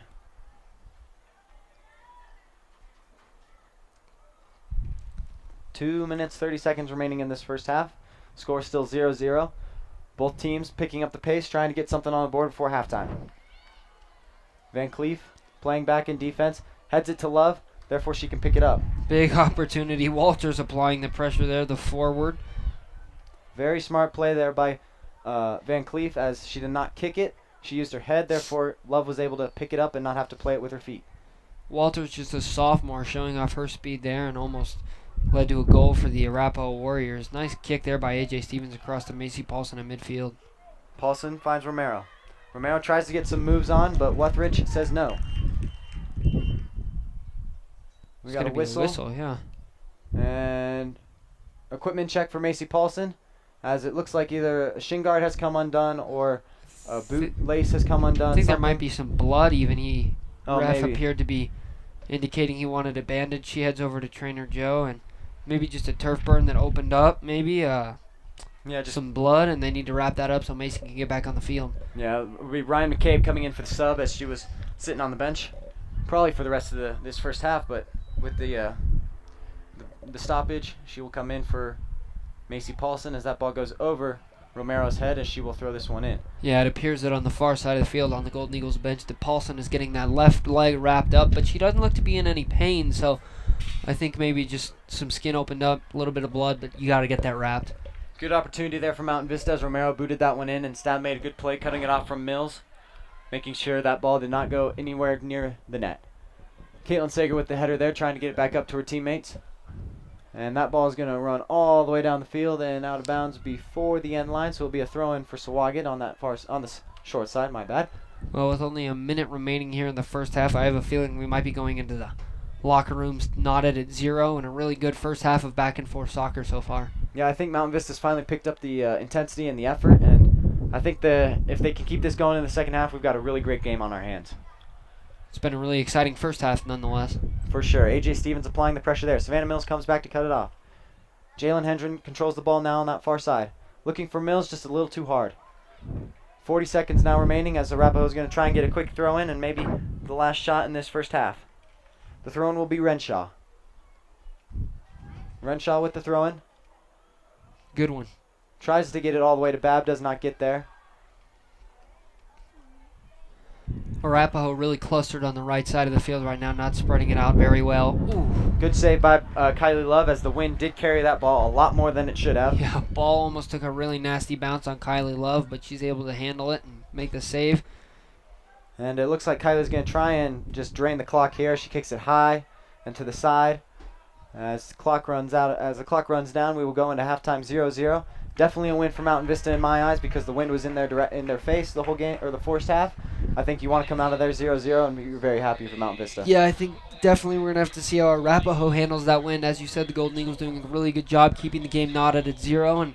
Two minutes, 30 seconds remaining in this first half. Score still 0-0. Both teams picking up the pace, trying to get something on the board before halftime. Van Cleef playing back in defense, heads it to Love, therefore she can pick it up. Big opportunity. Walters applying the pressure there, the forward. Very smart play there by Van Cleef, as she did not kick it. She used her head, therefore Love was able to pick it up and not have to play it with her feet. Walters just a sophomore, showing off her speed there and almost led to a goal for the Arapahoe Warriors. Nice kick there by AJ Stevens across to Macy Paulson in midfield. Paulson finds Romero. Romero tries to get some moves on, but Wuthrich says no. We got a whistle. Yeah. And equipment check for Macy Paulson, as it looks like either a shin guard has come undone or a boot lace has come undone. I think there might be some blood even. Ref maybe. appeared to be indicating he wanted a bandage. She heads over to trainer Joe, and maybe just a turf burn that opened up, maybe just some blood, and they need to wrap that up so Mason can get back on the field. Yeah, it'll be Ryan McCabe coming in for the sub, as she was sitting on the bench, probably for the rest of this first half. But with the stoppage, she will come in for Macy Paulson as that ball goes over Romero's head, as she will throw this one in. Yeah, it appears that on the far side of the field on the Golden Eagles bench that Paulson is getting that left leg wrapped up, but she doesn't look to be in any pain, so I think maybe just some skin opened up, a little bit of blood, but you got to get that wrapped. Good opportunity there for Mountain Vista as Romero booted that one in, and Stab made a good play cutting it off from Mills, making sure that ball did not go anywhere near the net. Caitlin Sager with the header there, trying to get it back up to her teammates. And that ball is going to run all the way down the field and out of bounds before the end line. So it'll be a throw-in for Sawagat on the short side. My bad. Well, with only a minute remaining here in the first half, I have a feeling we might be going into the locker rooms knotted at 0 and a really good first half of back-and-forth soccer so far. Yeah, I think Mountain Vista's finally picked up the intensity and the effort, and I think if they can keep this going in the second half, we've got a really great game on our hands. It's been a really exciting first half nonetheless. For sure. AJ Stevens applying the pressure there. Savannah Mills comes back to cut it off. Jalen Hendren controls the ball now on that far side. Looking for Mills, just a little too hard. 40 seconds now remaining as Arapahoe is going to try and get a quick throw in and maybe the last shot in this first half. The throw in will be Renshaw. Renshaw with the throw in. Good one. Tries to get it all the way to Bab, does not get there. Arapahoe really clustered on the right side of the field right now, not spreading it out very well. Ooh. Good save by Kylie Love as the wind did carry that ball a lot more than it should have. Yeah, ball almost took a really nasty bounce on Kylie Love, but she's able to handle it and make the save. And it looks like Kylie's going to try and just drain the clock here. She kicks it high and to the side. As the clock runs down, we will go into halftime 0-0. Definitely a win for Mountain Vista in my eyes because the wind was in their face the whole game, or the first half. I think you want to come out of there 0-0 and you're very happy for Mountain Vista. Yeah, I think definitely we're going to have to see how Arapahoe handles that wind. As you said, the Golden Eagles doing a really good job keeping the game knotted at 0. And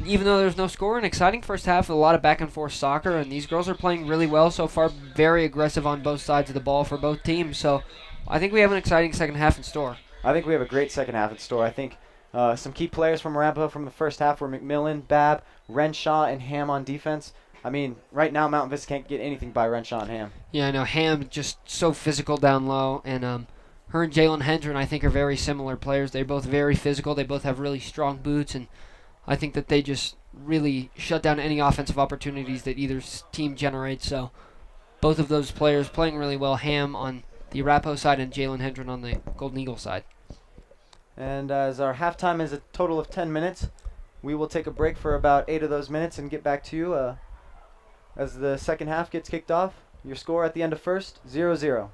even though there's no score, an exciting first half with a lot of back-and-forth soccer. And these girls are playing really well so far, very aggressive on both sides of the ball for both teams. So I think we have an exciting second half in store. I think we have a great second half in store. I think some key players from Arapahoe from the first half were McMillan, Babb, Renshaw, and Ham on defense. I mean, right now Mountain Vista can't get anything by Renshaw and Ham. Yeah, I know. Ham just so physical down low, and her and Jalen Hendren, I think, are very similar players. They're both very physical. They both have really strong boots, and I think that they just really shut down any offensive opportunities that either team generates. So both of those players playing really well. Ham on the Arapahoe side and Jalen Hendren on the Golden Eagle side. And as our halftime is a total of 10 minutes, we will take a break for about 8 of those minutes and get back to you as the second half gets kicked off. Your score at the end of first, 0-0.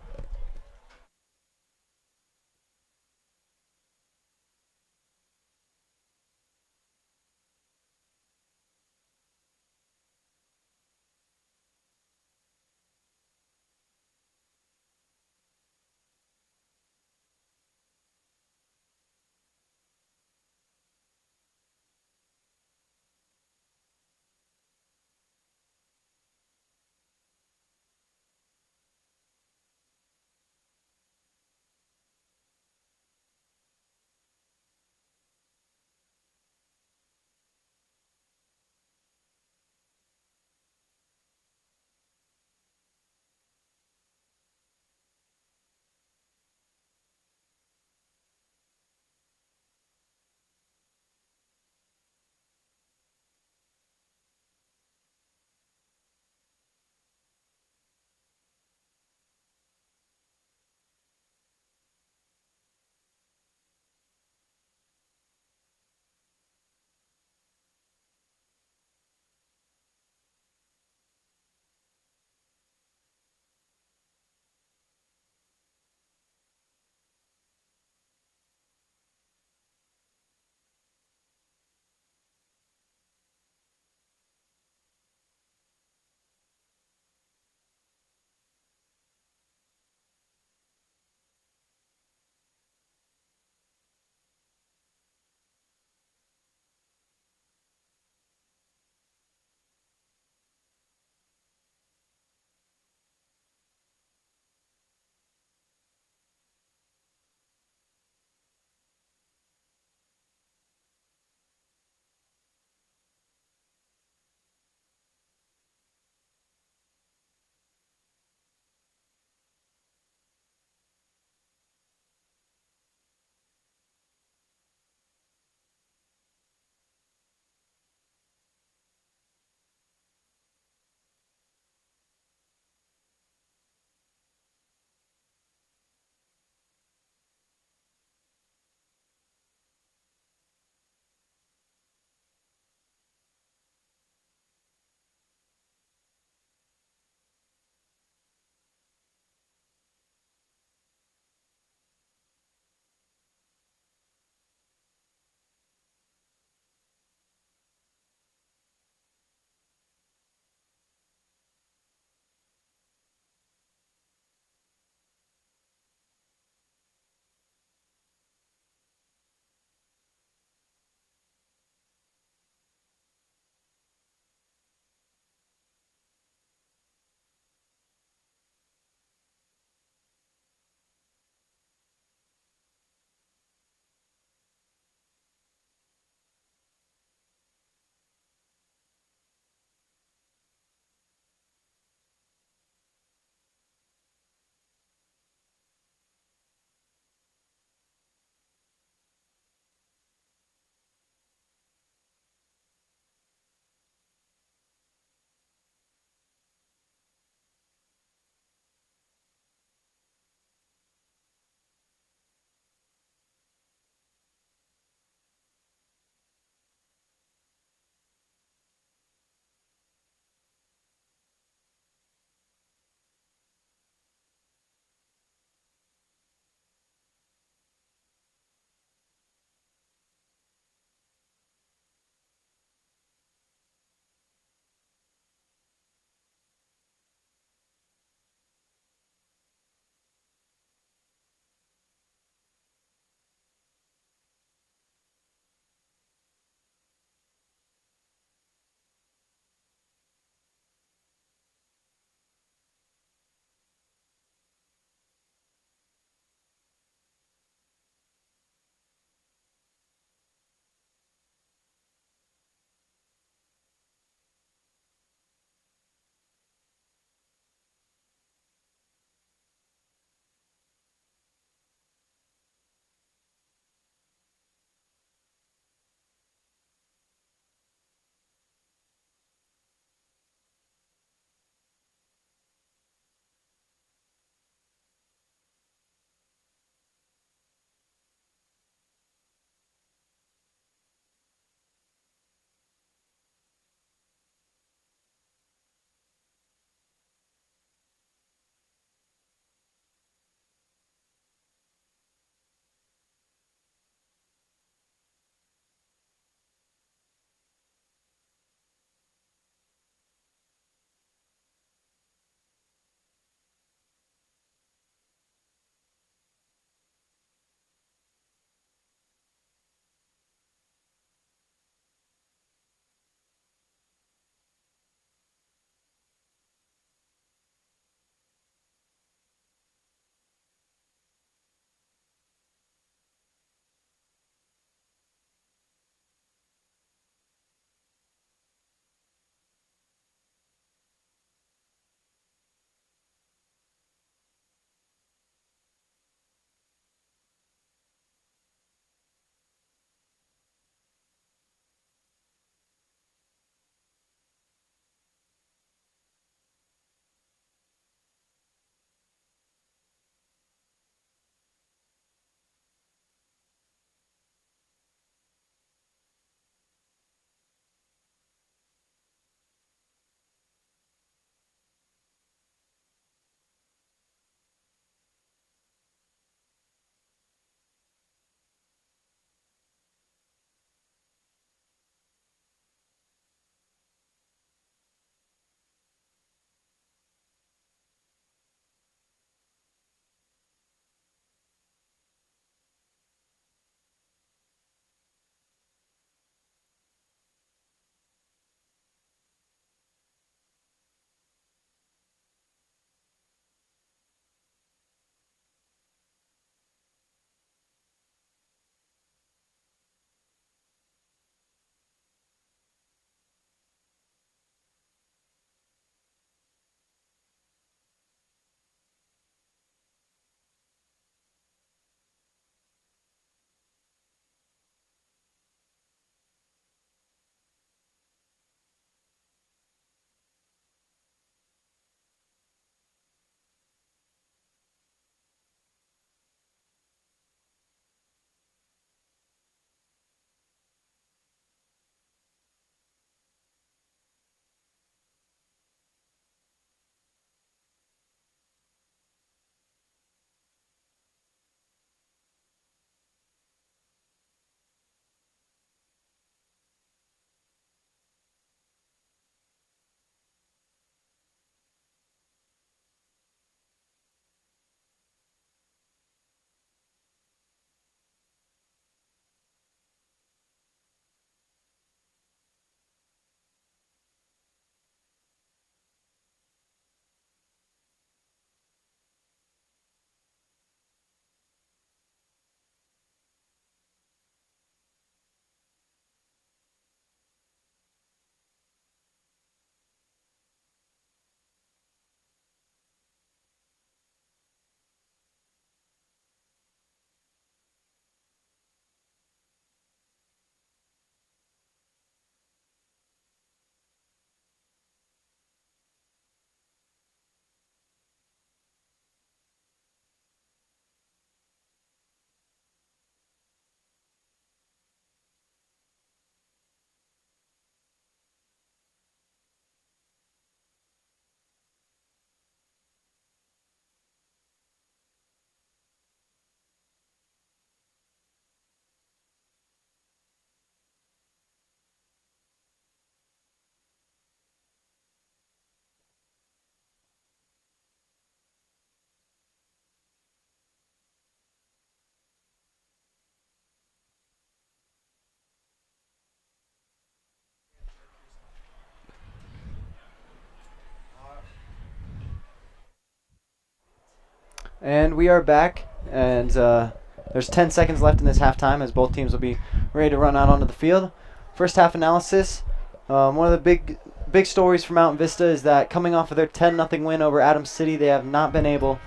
And we are back, and there's 10 seconds left in this halftime as both teams will be ready to run out onto the field. First half analysis. One of the big stories for Mountain Vista is that coming off of their 10-0 win over Adams City, they have not been able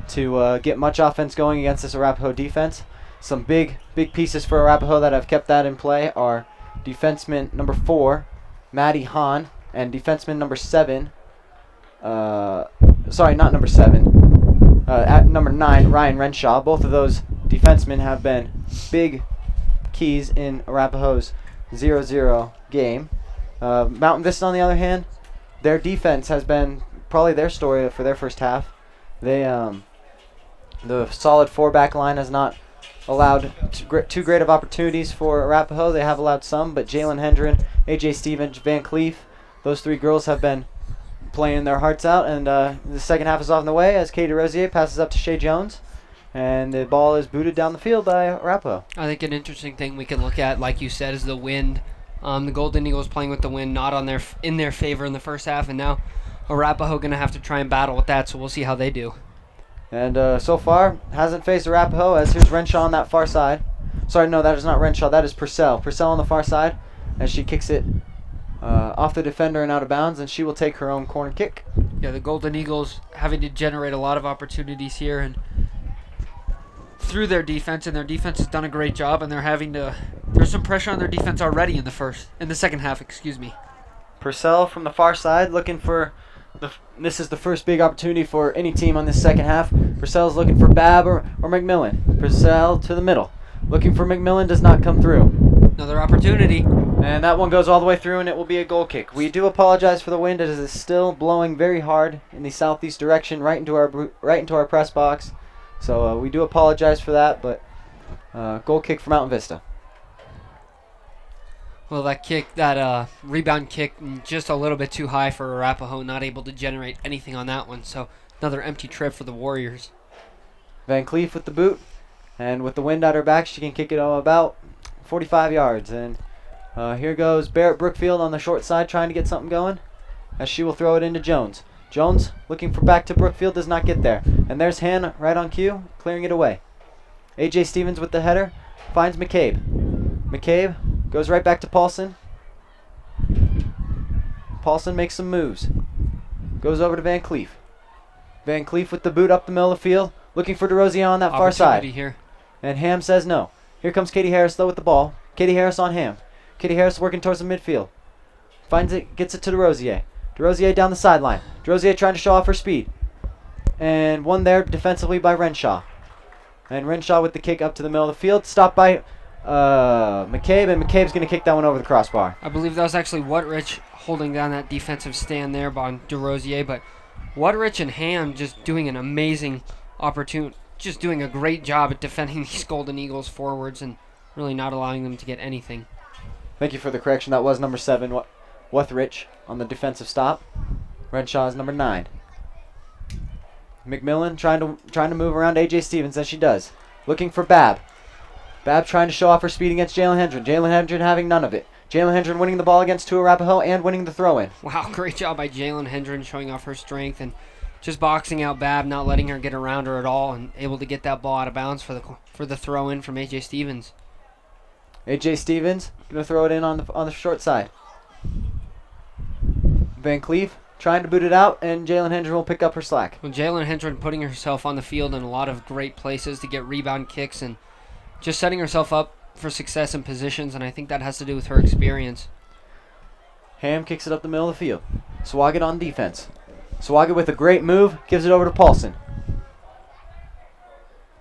to get much offense going against this Arapahoe defense. Some big pieces for Arapahoe that have kept that in play are defenseman number 4, Maddie Hahn, and defenseman number 7, sorry, not number 7, at number 9, Ryan Renshaw. Both of those defensemen have been big keys in Arapahoe's 0-0 game. Mountain Vista, on the other hand, their defense has been probably their story for their first half. They the solid 4-back line has not allowed too great of opportunities for Arapahoe. They have allowed some, but Jalen Hendren, AJ Stevens, Van Cleef, those 3 girls have been playing their hearts out. And the second half is on the way as Katie Rosier passes up to Shay Jones, and the ball is booted down the field by Arapahoe. I think an interesting thing we can look at, like you said, is the wind. The Golden Eagles playing with the wind not in their favor in the first half, and now Arapahoe going to have to try and battle with that, so we'll see how they do. And so far, hasn't faced Arapahoe, as here's Renshaw on that far side. Sorry, no, that is not Renshaw, that is Purcell. Purcell on the far side, as she kicks it off the defender and out of bounds, and she will take her own corner kick. Yeah, the Golden Eagles having to generate a lot of opportunities here, and through their defense, and their defense has done a great job, and there's some pressure on their defense already in the second half, excuse me. Purcell from the far side looking for this is the first big opportunity for any team on this second half. Purcell's looking for Babb or McMillan. Purcell to the middle. Looking for McMillan, does not come through. Another opportunity. And that one goes all the way through, and it will be a goal kick. We do apologize for the wind. It is still blowing very hard in the southeast direction, right into our press box. So we do apologize for that, but goal kick for Mountain Vista. Well, that rebound kick, just a little bit too high for Arapahoe, not able to generate anything on that one. So another empty trip for the Warriors. Van Cleef with the boot, and with the wind at her back, she can kick it about 45 yards. And here goes Barrett Brookfield on the short side trying to get something going, as she will throw it into Jones. Jones looking for back to Brookfield, does not get there. And there's Han right on cue, clearing it away. AJ Stevens with the header, finds McCabe. McCabe goes right back to Paulson. Paulson makes some moves. Goes over to Van Cleef. Van Cleef with the boot up the middle of the field, looking for DeRosier on that far side. Here. And Ham says no. Here comes Katie Harris though with the ball. Katie Harris on Ham. Katie Harris working towards the midfield. Finds it, gets it to DeRosier. DeRosier down the sideline. DeRosier trying to show off her speed. And one there defensively by Renshaw. And Renshaw with the kick up to the middle of the field. Stopped by McCabe, and McCabe's going to kick that one over the crossbar. I believe that was actually Whatrich holding down that defensive stand there by DeRosier, but Whatrich and Ham just doing an amazing just doing a great job at defending these Golden Eagles forwards and really not allowing them to get anything. Thank you for the correction. That was number 7, Wethrich on the defensive stop. Renshaw is number 9. McMillan trying to move around AJ Stevens as she does. Looking for Babb. Babb trying to show off her speed against Jalen Hendren. Jalen Hendren having none of it. Jalen Hendren winning the ball against two Arapahoe and winning the throw-in. Wow, great job by Jalen Hendren showing off her strength and just boxing out Babb, not letting her get around her at all, and able to get that ball out of bounds for the throw-in from AJ Stevens. AJ Stevens gonna throw it in on the short side. Van Cleef trying to boot it out, and Jalen Hendren will pick up her slack. Well, Jalen Hendren putting herself on the field in a lot of great places to get rebound kicks and just setting herself up for success in positions, and I think that has to do with her experience. Ham kicks it up the middle of the field. Swaggart on defense. Swaggart with a great move, gives it over to Paulson.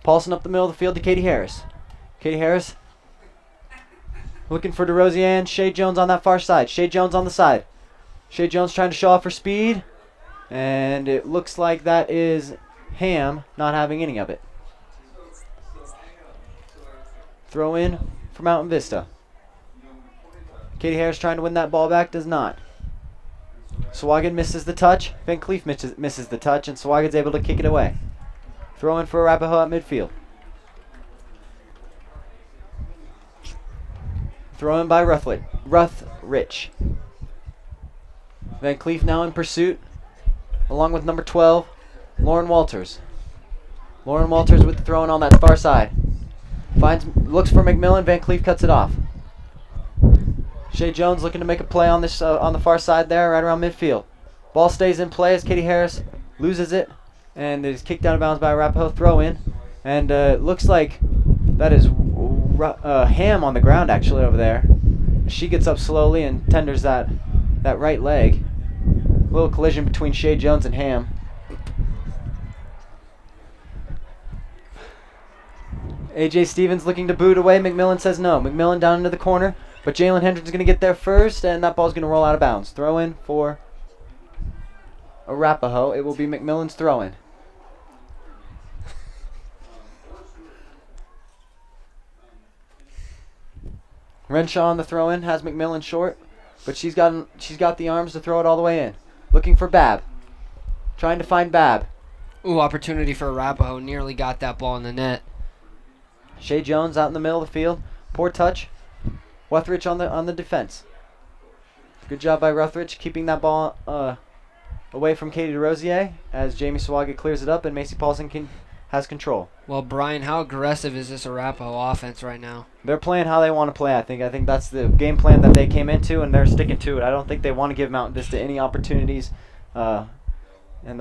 Paulson up the middle of the field to Katie Harris. Katie Harris looking for DeRosier and Shay Jones on that far side. Shay Jones on the side. Shay Jones trying to show off her speed, and it looks like that is Ham not having any of it. Throw in for Mountain Vista. Katie Harris trying to win that ball back, does not. Swaggart misses the touch. Van Cleef misses the touch, and Swaggart's able to kick it away. Throw in for Arapahoe at midfield. Throw in by Ruthrich. Van Cleef now in pursuit, along with number 12, Lauren Walters. Lauren Walters with the throw-in on that far side. Looks for McMillan. Van Cleef cuts it off. Shea Jones looking to make a play on this on the far side there, right around midfield. Ball stays in play as Katie Harris loses it, and it is kicked out of bounds by Arapahoe. Throw-in, and it looks like that is Ham on the ground actually over there. She gets up slowly and tenders that right leg. A little collision between Shea Jones and Ham. AJ Stevens looking to boot away. McMillan says no. McMillan down into the corner, but Jalen Hendricks is going to get there first, and that ball's going to roll out of bounds. Throw in for Arapahoe. It will be McMillan's throw in. Renshaw on the throw in has McMillan short, but she's got the arms to throw it all the way in. Looking for Babb. Trying to find Babb. Ooh, opportunity for Arapahoe. Nearly got that ball in the net. Shea Jones out in the middle of the field. Poor touch. Wethrich on the defense. Good job by Wethrich keeping that ball away from Katie DeRosier as Jamie Swaga clears it up and Macy Paulson has control. Well, Brian, how aggressive is this Arapahoe offense right now? They're playing how they want to play, I think. I think that's the game plan that they came into, and they're sticking to it. I don't think they want to give Mountain Vista any opportunities, and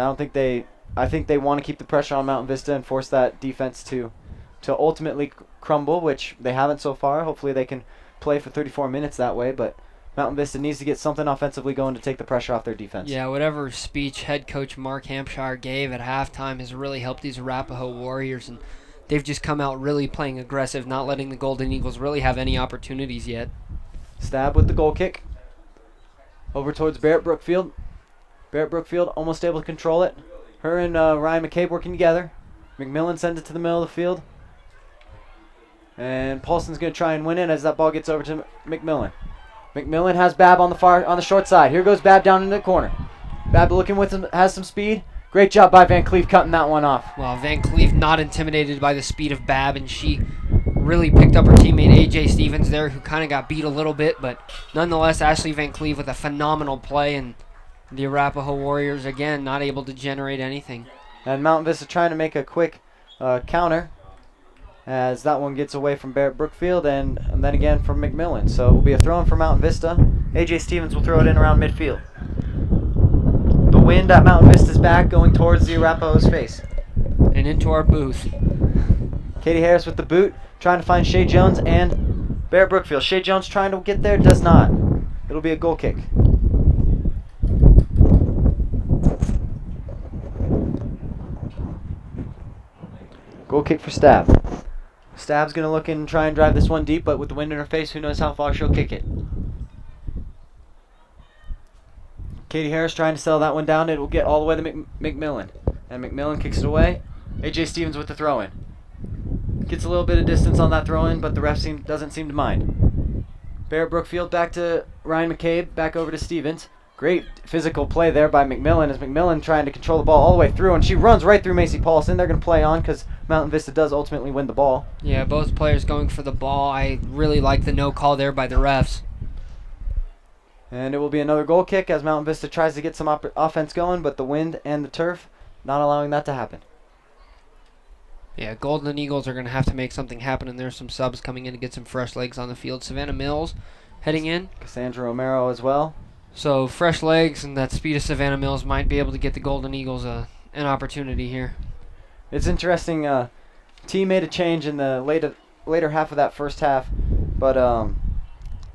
I think they want to keep the pressure on Mountain Vista and force that defense to ultimately crumble, which they haven't so far. Hopefully they can play for 34 minutes that way, but Mountain Vista needs to get something offensively going to take the pressure off their defense. Yeah, whatever speech head coach Mark Hampshire gave at halftime has really helped these Arapahoe Warriors, and they've just come out really playing aggressive, not letting the Golden Eagles really have any opportunities yet. Stab with the goal kick. Over towards Barrett Brookfield. Barrett Brookfield almost able to control it. Her and Ryan McCabe working together. McMillan sends it to the middle of the field. And Paulson's going to try and win it as that ball gets over to McMillan. McMillan has Babb on the short side. Here goes Babb down in the corner. Babb looking has some speed. Great job by Van Cleef cutting that one off. Well, Van Cleef not intimidated by the speed of Babb, and she really picked up her teammate AJ Stevens there, who kind of got beat a little bit, but nonetheless, Ashley Van Cleef with a phenomenal play, and the Arapahoe Warriors again not able to generate anything. And Mountain Vista trying to make a quick counter as that one gets away from Barrett Brookfield and then again from McMillan. So it will be a throw-in for Mountain Vista. AJ Stevens will throw it in around midfield. The wind at Mountain Vista's back going towards the Arapahoe's face. And into our booth. Katie Harris with the boot, trying to find Shea Jones and Barrett Brookfield. Shea Jones trying to get there, does not. It'll be a goal kick. Goal kick for Stab. Stab's going to look in and try and drive this one deep, but with the wind in her face, who knows how far she'll kick it. Katie Harris trying to settle that one down. It will get all the way to McMillan. And McMillan kicks it away. AJ Stevens with the throw-in. Gets a little bit of distance on that throw-in, but the ref doesn't seem to mind. Barrett Brookfield back to Ryan McCabe, back over to Stevens. Great physical play there by McMillan as McMillan trying to control the ball all the way through, and she runs right through Macy Paulson. They're going to play on because Mountain Vista does ultimately win the ball. Yeah, both players going for the ball. I really like the no call there by the refs. And it will be another goal kick as Mountain Vista tries to get some offense going, but the wind and the turf not allowing that to happen. Yeah, Golden Eagles are going to have to make something happen, and there's some subs coming in to get some fresh legs on the field. Savannah Mills heading in. Cassandra Romero as well. So fresh legs and that speed of Savannah Mills might be able to get the Golden Eagles an opportunity here. It's interesting. T made a change in the later half of that first half, but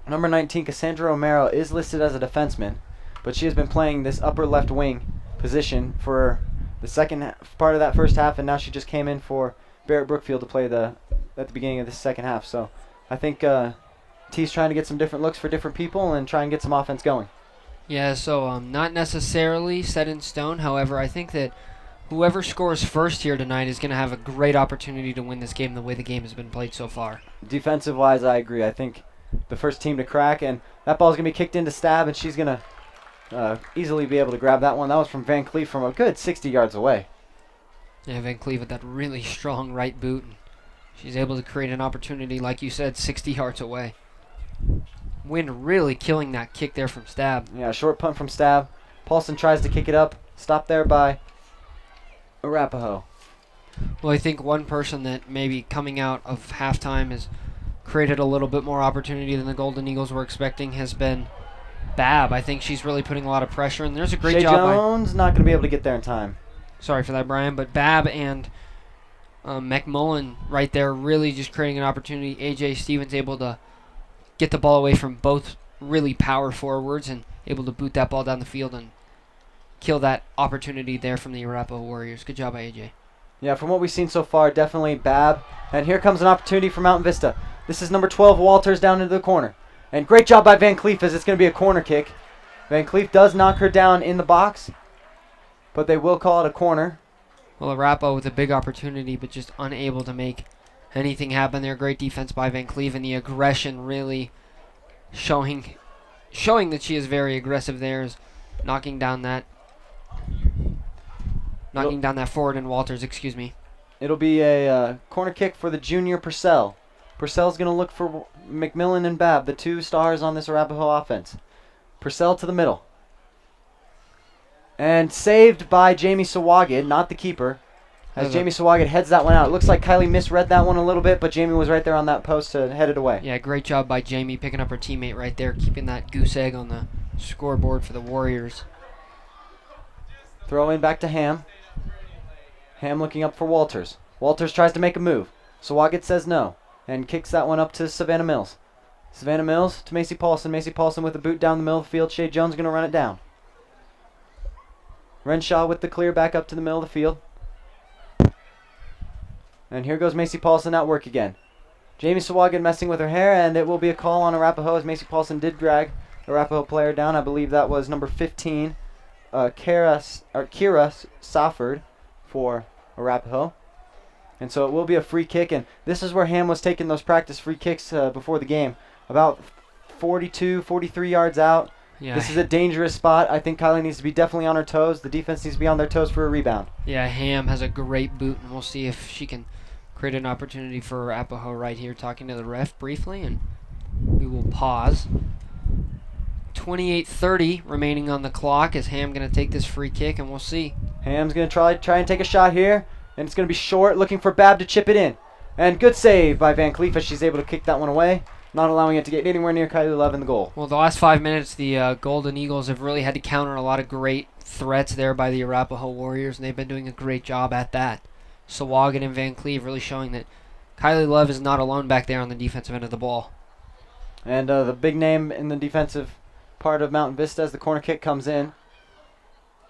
number 19, Cassandra Romero, is listed as a defenseman, but she has been playing this upper left wing position for the second part of that first half, and now she just came in for Barrett Brookfield to play at the beginning of the second half. So I think T's trying to get some different looks for different people and try and get some offense going. Yeah, so not necessarily set in stone. However, I think that whoever scores first here tonight is going to have a great opportunity to win this game the way the game has been played so far. Defensive-wise, I agree. I think the first team to crack, and that ball's going to be kicked into Stab, and she's going to easily be able to grab that one. That was from Van Cleef from a good 60 yards away. Yeah, Van Cleef with that really strong right boot. She's able to create an opportunity, like you said, 60 yards away. Wind really killing that kick there from Stab. Yeah, short punt from Stab. Paulson tries to kick it up. Stopped there by Arapahoe. Well, I think one person that maybe coming out of halftime has created a little bit more opportunity than the Golden Eagles were expecting has been Bab. I think she's really putting a lot of pressure, and there's a great Shea job Jones not going to be able to get there in time. Sorry for that, Brian, but Bab and McMullen right there really just creating an opportunity. AJ Stevens able to get the ball away from both really power forwards and able to boot that ball down the field and kill that opportunity there from the Arapahoe Warriors. Good job by AJ. Yeah, from what we've seen so far, definitely Bab. And here comes an opportunity for Mountain Vista. This is number 12, Walters, down into the corner. And great job by Van Cleef as it's going to be a corner kick. Van Cleef does knock her down in the box, but they will call it a corner. Well, Arapahoe with a big opportunity, but just unable to make anything happen there. Great defense by Van Cleef, and the aggression really showing that she is very aggressive there, is knocking down that forward and Walters, excuse me. It'll be a corner kick for the junior Purcell. Purcell's going to look for McMillan and Bab, the two stars on this Arapahoe offense. Purcell to the middle. And saved by Jamie Sawagid, not the keeper. As Jamie Sawagid heads that one out. It looks like Kylie misread that one a little bit, but Jamie was right there on that post to head it away. Yeah, great job by Jamie picking up her teammate right there, keeping that goose egg on the scoreboard for the Warriors. Throw in back to Ham. Ham looking up for Walters. Walters tries to make a move. Sawagid says no and kicks that one up to Savannah Mills. Savannah Mills to Macy Paulson. Macy Paulson with a boot down the middle of the field. Shea Jones going to run it down. Renshaw with the clear back up to the middle of the field. And here goes Macy Paulson at work again. Jamie Sawagid messing with her hair, and it will be a call on Arapahoe as Macy Paulson did drag the Arapahoe player down. I believe that was number 15, Kira Safford for Arapahoe. And so it will be a free kick, and this is where Ham was taking those practice free kicks before the game. About 42, 43 yards out. Yeah. This is a dangerous spot. I think Kylie needs to be definitely on her toes. The defense needs to be on their toes for a rebound. Yeah, Ham has a great boot, and we'll see if she can create an opportunity for Arapahoe right here. Talking to the ref briefly, and we will pause. 28:30 remaining on the clock. Is Ham going to take this free kick, and we'll see. Ham's going to try and take a shot here, and it's going to be short, looking for Bab to chip it in. And good save by Van Cleef as she's able to kick that one away, not allowing it to get anywhere near Kylie Love in the goal. Well, the last 5 minutes, the Golden Eagles have really had to counter a lot of great threats there by the Arapahoe Warriors, and they've been doing a great job at that. Sawagid and Van Cleef really showing that Kylie Love is not alone back there on the defensive end of the ball. And the big name in the defensive part of Mountain Vista as the corner kick comes in.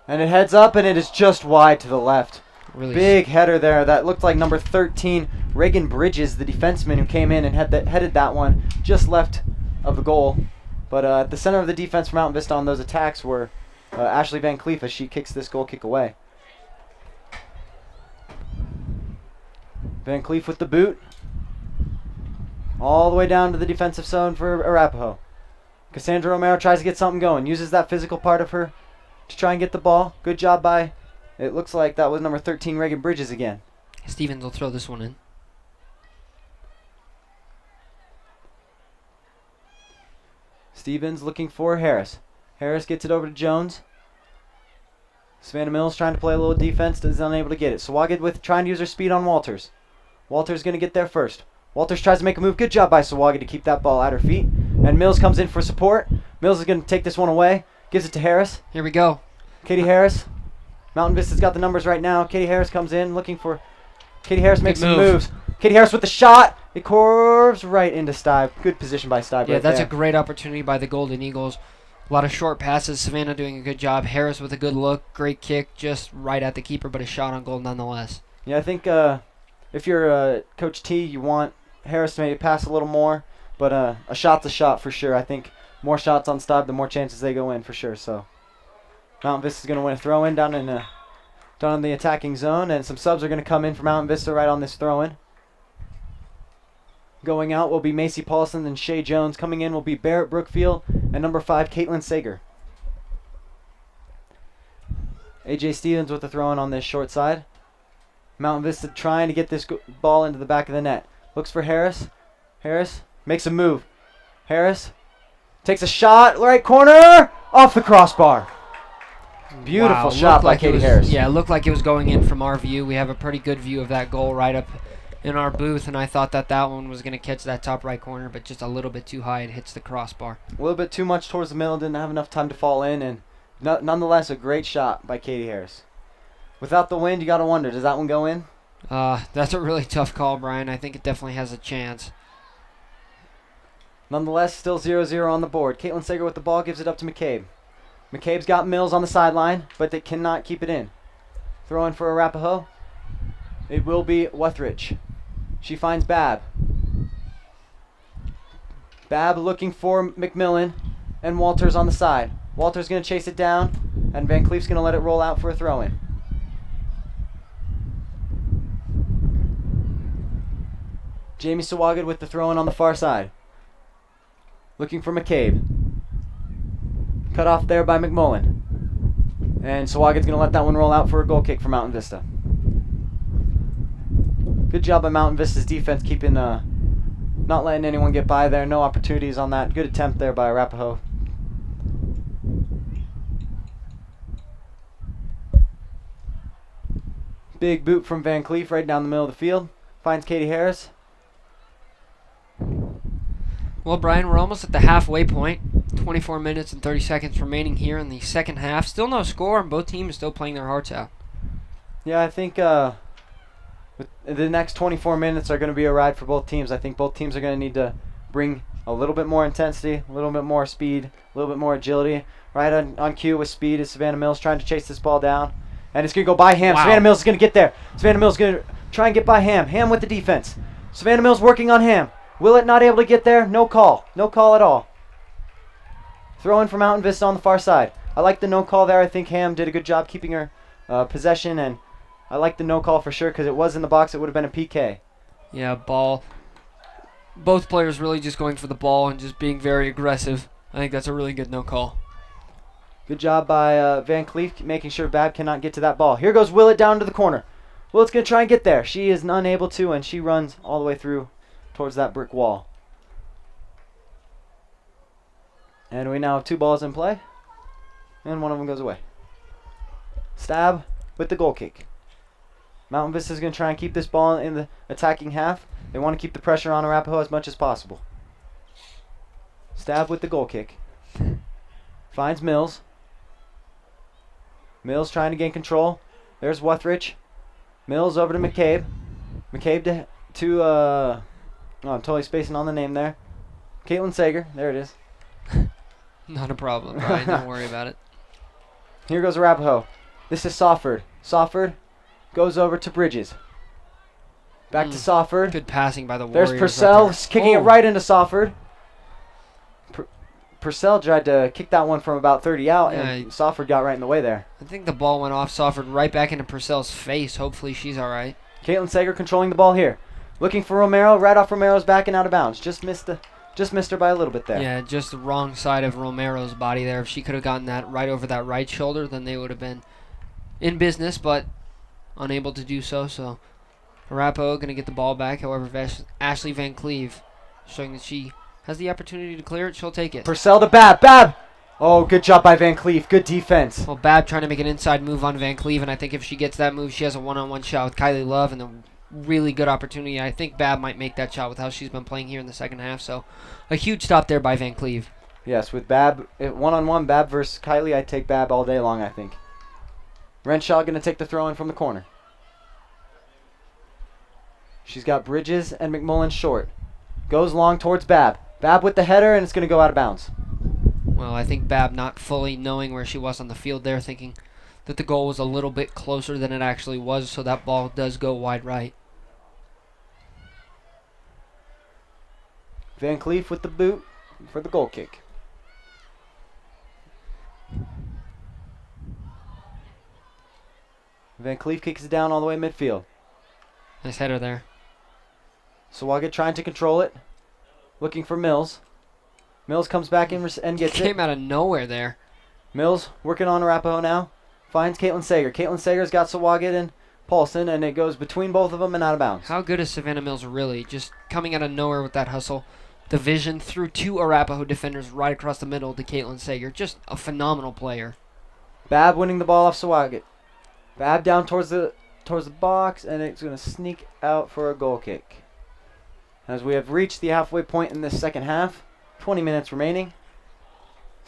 And it heads up, and it is just wide to the left. Really big header there. That looked like number 13, Reagan Bridges, the defenseman who came in and headed that one just left of the goal. But at the center of the defense for Mountain Vista on those attacks were Ashley Van Cleef as she kicks this goal kick away. Van Cleef with the boot. All the way down to the defensive zone for Arapahoe. Cassandra Romero tries to get something going. Uses that physical part of her to try and get the ball. Good job by, it looks like that was number 13, Reagan Bridges again. Stevens will throw this one in. Stevens looking for Harris. Harris gets it over to Jones. Savannah Mills trying to play a little defense, is unable to get it. Sawagid with trying to use her speed on Walters. Walters going to get there first. Walters tries to make a move. Good job by Sawagid to keep that ball at her feet. And Mills comes in for support. Mills is going to take this one away. Gives it to Harris. Here we go. Katie Harris. Mountain Vista's got the numbers right now. Katie Harris comes in looking for... Katie Harris makes some moves. Katie Harris with the shot. It curves right into Stibe. Good position by Stibe. Yeah, right that's there. a great opportunity by the Golden Eagles. A lot of short passes. Savannah doing a good job. Harris with a good look. Great kick. Just right at the keeper, but a shot on goal nonetheless. Yeah, I think if you're Coach T, you want Harris to maybe pass a little more. But a shot's a shot for sure. I think more shots on Stibe, the more chances they go in for sure. So Mountain Vista's going to win a throw-in down in the attacking zone. And some subs are going to come in for Mountain Vista right on this throw-in. Going out will be Macy Paulson and Shea Jones. Coming in will be Barrett Brookfield and number 5, Caitlin Sager. AJ Stevens with the throw-in on this short side. Mountain Vista trying to get this ball into the back of the net. Looks for Harris. Harris makes a move. Harris takes a shot, right corner, off the crossbar. Beautiful Wow, shot looked by like it Katie was- Harris. Yeah, it looked like it was going in from our view. We have a pretty good view of that goal right up in our booth, and I thought that one was going to catch that top right corner, but just a little bit too high. It hits the crossbar. A little bit too much towards the middle. Didn't have enough time to fall in, and nonetheless, a great shot by Katie Harris. Without the wind, you got to wonder, does that one go in? That's a really tough call, Brian. I think it definitely has a chance. Nonetheless, still 0-0 on the board. Caitlin Sager with the ball gives it up to McCabe. McCabe's got Mills on the sideline, but they cannot keep it in. Throw in for Arapahoe. It will be Wethridge. She finds Babb. Babb looking for McMillan, and Walters on the side. Walters going to chase it down, and Van Cleef's going to let it roll out for a throw-in. Jamie Sawagid with the throw-in on the far side. Looking for McCabe. Cut off there by McMullen. And Sawagid's going to let that one roll out for a goal kick for Mountain Vista. Good job by Mountain Vista's defense keeping, not letting anyone get by there. No opportunities on that. Good attempt there by Arapahoe. Big boot from Van Cleef right down the middle of the field. Finds Katie Harris. Well, Brian, we're almost at the halfway point. 24 minutes and 30 seconds remaining here in the second half. Still no score, and both teams still playing their hearts out. Yeah, I think the next 24 minutes are going to be a ride for both teams. I think both teams are going to need to bring a little bit more intensity, a little bit more speed, a little bit more agility. Right on cue with speed is Savannah Mills trying to chase this ball down. And it's going to go by Ham. Wow. Savannah Mills is going to get there. Savannah Mills is going to try and get by Ham. Ham with the defense. Savannah Mills working on Ham. Willett not able to get there. No call. No call at all. Throw in for Mountain Vista on the far side. I like the no call there. I think Ham did a good job keeping her possession, and I like the no call for sure because it was in the box. It would have been a PK. Yeah, ball. Both players really just going for the ball and just being very aggressive. I think that's a really good no call. Good job by Van Cleef making sure Babb cannot get to that ball. Here goes Willett down to the corner. Willett's going to try and get there. She is unable to, and she runs all the way through towards that brick wall. And we now have two balls in play, and one of them goes away. Stab with the goal kick. Mountain Vista is going to try and keep this ball in the attacking half. They want to keep the pressure on Arapahoe as much as possible. Stab with the goal kick. Finds Mills. Mills trying to gain control. There's Wethridge. Mills over to McCabe. McCabe to oh, I'm totally spacing on the name there. Caitlin Sager. There it is. Not a problem, Brian. Don't worry about it. Here goes Arapahoe. This is Sawford. Sawford goes over to Bridges. Back to Sawford. Good passing by the Warriors. There's Purcell kicking it Oh. right into Sawford. Purcell tried to kick that one from about 30 out, and Sawford got right in the way there. I think the ball went off Sawford right back into Purcell's face. Hopefully she's all right. Caitlin Sager controlling the ball here. Looking for Romero, right off Romero's back and out of bounds. Just missed her by a little bit there. Yeah, just the wrong side of Romero's body there. If she could have gotten that right over that right shoulder, then they would have been in business, but unable to do so. So Arapahoe going to get the ball back. However, Ashley Van Cleve showing that she has the opportunity to clear it. She'll take it. Purcell to Babb. Babb! Oh, good job by Van Cleef. Good defense. Well, Babb trying to make an inside move on Van Cleve, and I think if she gets that move, she has a one-on-one shot with Kylie Love, and a really good opportunity. I think Babb might make that shot with how she's been playing here in the second half. So a huge stop there by Van Cleve. Yes, with Babb, one-on-one, Babb versus Kylie, I'd take Babb all day long, I think. Renshaw going to take the throw in from the corner. She's got Bridges and McMullen short. Goes long towards Babb. Babb with the header, and it's going to go out of bounds. Well, I think Babb not fully knowing where she was on the field there, thinking that the goal was a little bit closer than it actually was, so that ball does go wide right. Van Cleef with the boot for the goal kick. Van Cleef kicks it down all the way midfield. Nice header there. Sawagid trying to control it. Looking for Mills. Mills comes back in and gets it. Came out of nowhere there. Mills working on Arapahoe now. Finds Caitlin Sager. Caitlin Sager's got Sawagid and Paulson, and it goes between both of them and out of bounds. How good is Savannah Mills really? Just coming out of nowhere with that hustle. The vision through two Arapahoe defenders right across the middle to Caitlin Sager. Just a phenomenal player. Bab winning the ball off Sawagat. Bab down towards the box, and it's going to sneak out for a goal kick. As we have reached the halfway point in this second half, 20 minutes remaining.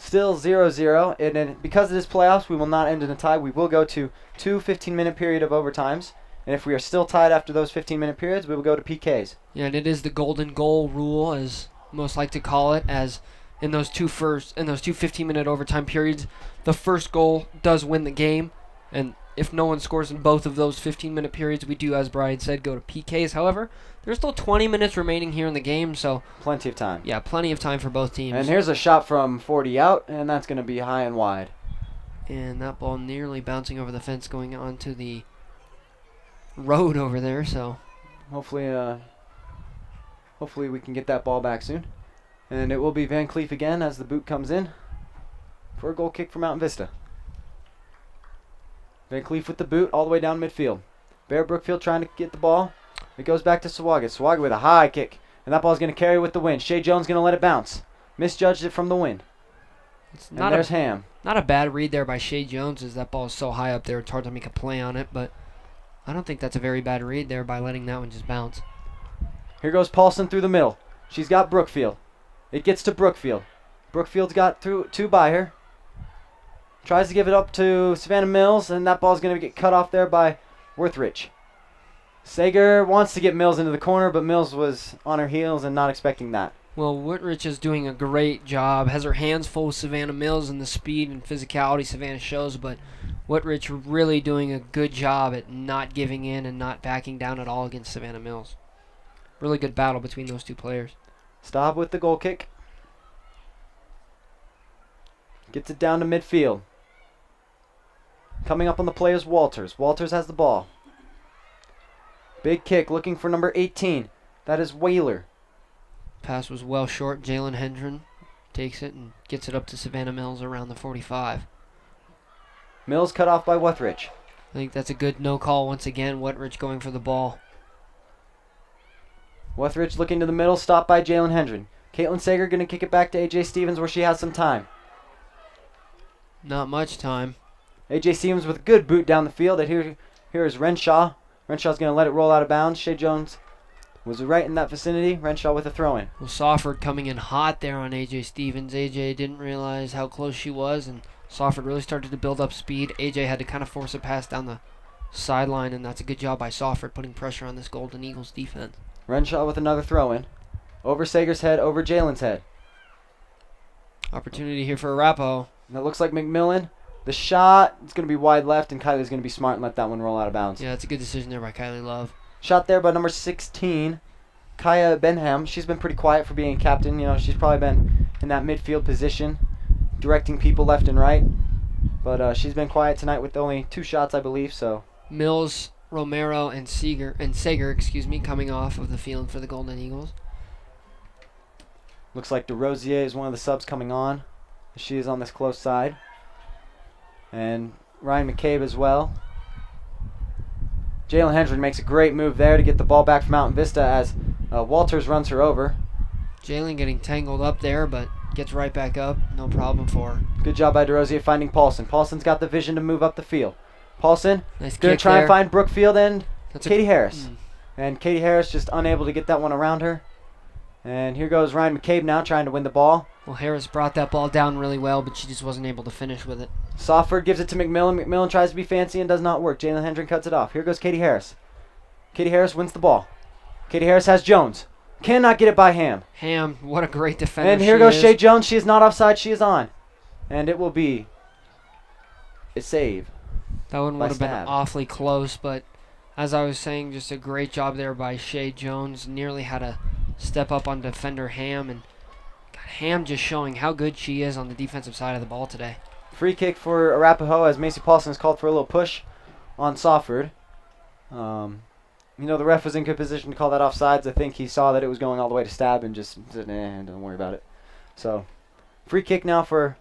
Still 0-0, and then because it is playoffs, we will not end in a tie. We will go to two 15-minute period of overtimes, and if we are still tied after those 15-minute periods, we will go to PKs. Yeah, and it is the golden goal rule, as most like to call it, as in those two 15-minute overtime periods, the first goal does win the game, and if no one scores in both of those 15-minute periods, we do, as Brian said, go to PKs. However, there's still 20 minutes remaining here in the game, so plenty of time. Yeah, plenty of time for both teams. And here's a shot from 40 out, and that's going to be high and wide. And that ball nearly bouncing over the fence, going onto the road over there. So hopefully we can get that ball back soon. And it will be Van Cleef again as the boot comes in for a goal kick for Mountain Vista. Van Cleef with the boot all the way down midfield. Bear Brookfield trying to get the ball. It goes back to Sawagat. Sawagat with a high kick. And that ball's going to carry with the wind. Shea Jones going to let it bounce. Misjudged it from the wind. And there's Ham. Not a bad read there by Shea Jones, as that ball is so high up there it's hard to make a play on it. But I don't think that's a very bad read there by letting that one just bounce. Here goes Paulson through the middle. She's got Brookfield. It gets to Brookfield. Brookfield's got two by her. Tries to give it up to Savannah Mills, and that ball's going to get cut off there by Worthrich. Sager wants to get Mills into the corner, but Mills was on her heels and not expecting that. Well, Worthrich is doing a great job. Has her hands full with Savannah Mills and the speed and physicality Savannah shows, but Worthrich really doing a good job at not giving in and not backing down at all against Savannah Mills. Really good battle between those two players. Staub with the goal kick. Gets it down to midfield. Coming up on the play is Walters. Walters has the ball. Big kick looking for number 18. That is Whaler. Pass was well short. Jalen Hendren takes it and gets it up to Savannah Mills around the 45. Mills cut off by Wethrich. I think that's a good no call once again. Wethrich going for the ball. Wethrich looking to the middle, stopped by Jalen Hendren. Caitlin Sager going to kick it back to AJ Stevens where she has some time. Not much time. AJ Stevens with a good boot down the field. And here is Renshaw. Renshaw's going to let it roll out of bounds. Shea Jones was right in that vicinity. Renshaw with a throw-in. Well, Sauford coming in hot there on AJ Stevens. AJ didn't realize how close she was, and Sauford really started to build up speed. AJ had to kind of force a pass down the sideline, and that's a good job by Sauford putting pressure on this Golden Eagles defense. Renshaw with another throw-in. Over Sager's head, over Jalen's head. Opportunity here for Arapahoe. And it looks like McMillan. The shot is going to be wide left, and Kylie's going to be smart and let that one roll out of bounds. Yeah, it's a good decision there by Kylie Love. Shot there by number 16, Kaya Benham. She's been pretty quiet for being a captain. You know, she's probably been in that midfield position, directing people left and right. But she's been quiet tonight with only 2 shots, I believe. So Mills, Romero, and Sager, coming off of the field for the Golden Eagles. Looks like DeRosier is one of the subs coming on. She is on this close side. And Ryan McCabe as well. Jalen Hendren makes a great move there to get the ball back from Mountain Vista as Walters runs her over. Jalen getting tangled up there, but gets right back up. No problem for her. Good job by DeRosier finding Paulson. Paulson's got the vision to move up the field. Paulson Nice going to kick try there. and find Brookfield and Katie Harris. Mm. And Katie Harris just unable to get that one around her. And here goes Ryan McCabe now trying to win the ball. Well, Harris brought that ball down really well, but she just wasn't able to finish with it. Sauford gives it to McMillan. McMillan tries to be fancy and does not work. Jalen Hendren cuts it off. Here goes Katie Harris. Katie Harris wins the ball. Katie Harris has Jones. Cannot get it by Ham. Ham, what a great defender. And here goes Shea Jones. She is not offside. She is on. And it will be a save. That one by would have been Stab. awfully close, but as I was saying, just a great job there by Shea Jones. Nearly had to step up on defender Ham, and Ham just showing how good she is on the defensive side of the ball today. Free kick for Arapahoe as Macy Paulson is called for a little push on Sauford. You know, the ref was in good position to call that offsides. I think he saw that it was going all the way to Stab and just said, don't worry about it. So, free kick now for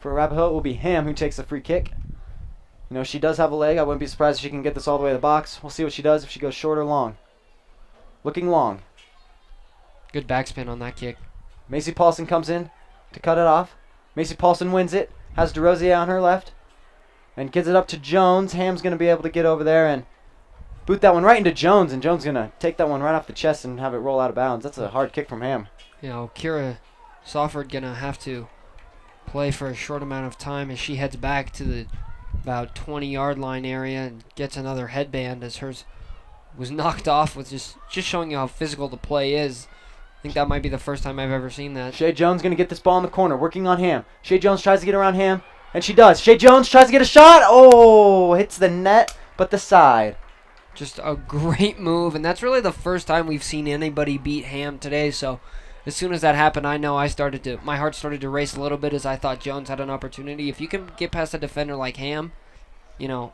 Arapahoe. It will be Ham who takes the free kick. You know, she does have a leg. I wouldn't be surprised if she can get this all the way to the box. We'll see what she does, if she goes short or long. Looking long. Good backspin on that kick. Macy Paulson comes in to cut it off. Macy Paulson wins it. Has DeRosier on her left. and gives it up to Jones. Ham's going to be able to get over there and boot that one right into Jones, and Jones going to take that one right off the chest and have it roll out of bounds. That's a hard kick from Ham. You know, Kira Sawford going to have to play for a short amount of time as she heads back to the about 20-yard line area and gets another headband as hers was knocked off, with just showing you how physical the play is. I think that might be the first time I've ever seen that. Shea Jones going to get this ball in the corner, working on Ham. Shea Jones tries to get around Ham, and she does. Shea Jones tries to get a shot. Oh, hits the net, but the side. Just a great move, and that's really the first time we've seen anybody beat Ham today. So as soon as that happened, I know my heart started to race a little bit as I thought Jones had an opportunity. If you can get past a defender like Ham, you know,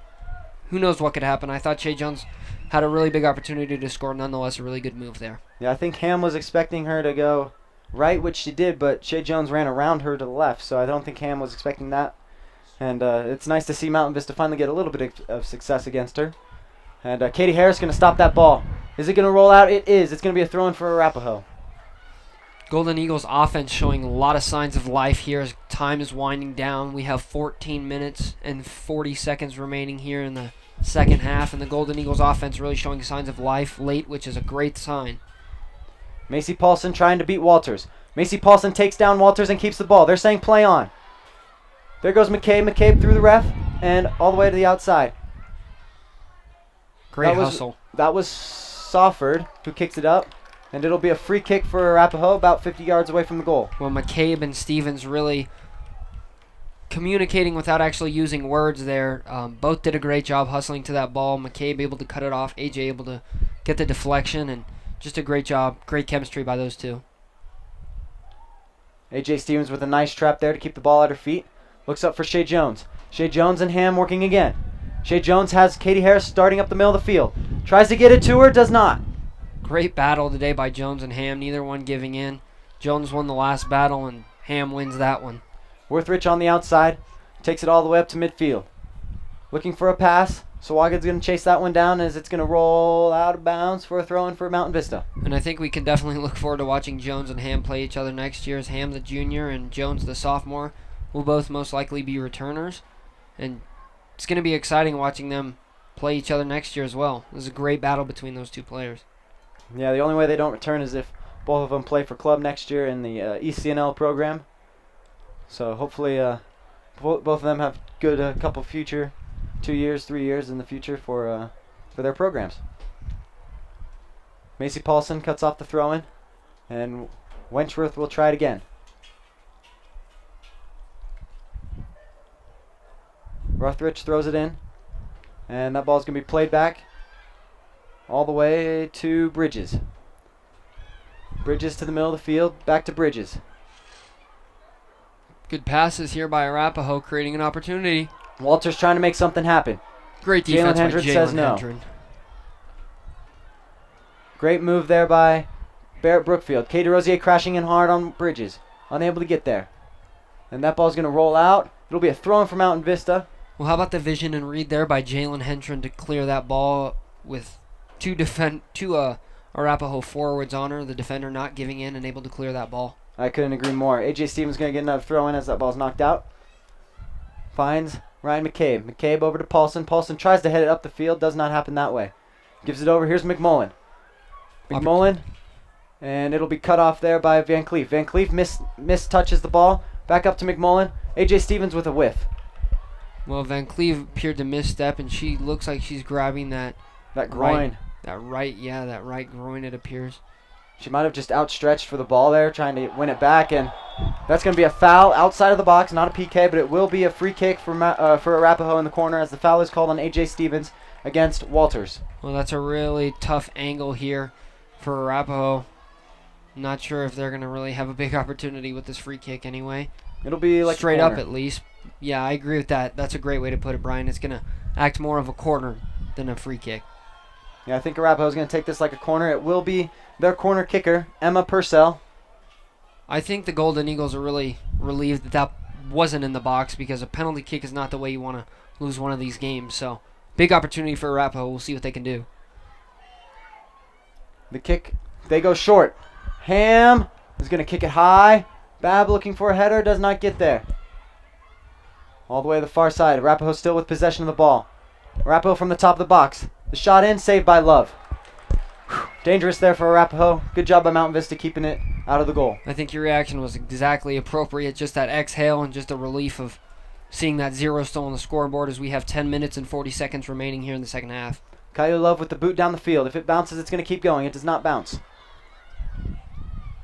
who knows what could happen. I thought Shea Jones had a really big opportunity to score. Nonetheless, a really good move there. Yeah, I think Ham was expecting her to go right, which she did, but Shea Jones ran around her to the left, so I don't think Ham was expecting that. And it's nice to see Mountain Vista finally get a little bit of success against her. And Katie Harris going to stop that ball. Is it going to roll out? It is. It's going to be a throw-in for Arapahoe. Golden Eagles offense showing a lot of signs of life here as time is winding down. We have 14 minutes and 40 seconds remaining here in the second half, and the Golden Eagles offense really showing signs of life late, which is a great sign. Macy Paulson trying to beat Walters. Macy Paulson takes down Walters and keeps the ball. They're saying play on. There goes McCabe. McCabe through the ref and all the way to the outside. Great hustle. That was Sawford who kicks it up, and it'll be a free kick for Arapahoe about 50 yards away from the goal. Well, McCabe and Stevens really communicating without actually using words there. Both did a great job hustling to that ball. McCabe able to cut it off. AJ able to get the deflection, and just a great job. Great chemistry by those two. AJ Stevens with a nice trap there to keep the ball at her feet. Looks up for Shea Jones. Shea Jones and Ham working again. Shea Jones has Katie Harris starting up the middle of the field. Tries to get it to her, does not. Great battle today by Jones and Ham, neither one giving in. Jones won the last battle, and Ham wins that one. Worthrich on the outside. Takes it all the way up to midfield. Looking for a pass. Sawaga's going to chase that one down as it's going to roll out of bounds for a throw-in for Mountain Vista. And I think we can definitely look forward to watching Jones and Ham play each other next year, as Ham, the junior, and Jones, the sophomore, will both most likely be returners. And it's going to be exciting watching them play each other next year as well. This is a great battle between those two players. Yeah, the only way they don't return is if both of them play for club next year in the ECNL program. So hopefully both of them have good couple future 2 years, 3 years in the future for their programs. Macy Paulson cuts off the throw-in, and Wenchworth will try it again. Ruthrich throws it in, and that ball's going to be played back all the way to Bridges. Bridges to the middle of the field, back to Bridges. Good passes here by Arapahoe, creating an opportunity. Walters trying to make something happen. Great defense by Hendren says Jalen no. Hendren. Great move there by Barrett Brookfield. Katie Rosier crashing in hard on Bridges. Unable to get there. And that ball's going to roll out. It'll be a throw-in for Mountain Vista. Well, how about the vision and read there by Jalen Hendren to clear that ball with two Arapahoe forwards on her. The defender not giving in and able to clear that ball. I couldn't agree more. AJ Stevens going to get another throw-in as that ball's knocked out. Finds Ryan McCabe. McCabe over to Paulson. Paulson tries to head it up the field. Does not happen that way. Gives it over. Here's McMullen. McMullen. And it'll be cut off there by Van Cleef. Van Cleef mistouches the ball. Back up to McMullen. AJ Stevens with a whiff. Well, Van Cleef appeared to misstep, and she looks like she's grabbing that groin. That right groin, it appears. She might have just outstretched for the ball there, trying to win it back, and that's going to be a foul outside of the box, not a PK, but it will be a free kick for Arapahoe in the corner as the foul is called on AJ Stevens against Walters. Well, that's a really tough angle here for Arapahoe. Not sure if they're going to really have a big opportunity with this free kick anyway. It'll be like straight up at least. Yeah, I agree with that. That's a great way to put it, Brian. It's going to act more of a corner than a free kick. Yeah, I think Arapahoe's going to take this like a corner. It will be their corner kicker, Emma Purcell. I think the Golden Eagles are really relieved that that wasn't in the box, because a penalty kick is not the way you want to lose one of these games. So, big opportunity for Arapahoe. We'll see what they can do. The kick, they go short. Ham is going to kick it high. Bab looking for a header, does not get there. All the way to the far side. Arapahoe still with possession of the ball. Arapahoe from the top of the box. The shot in, saved by Love. Whew. Dangerous there for Arapahoe. Good job by Mountain Vista keeping it out of the goal. I think your reaction was exactly appropriate. Just that exhale and just a relief of seeing that 0 still on the scoreboard as we have 10 minutes and 40 seconds remaining here in the second half. Caillou Love with the boot down the field. If it bounces, it's going to keep going. It does not bounce.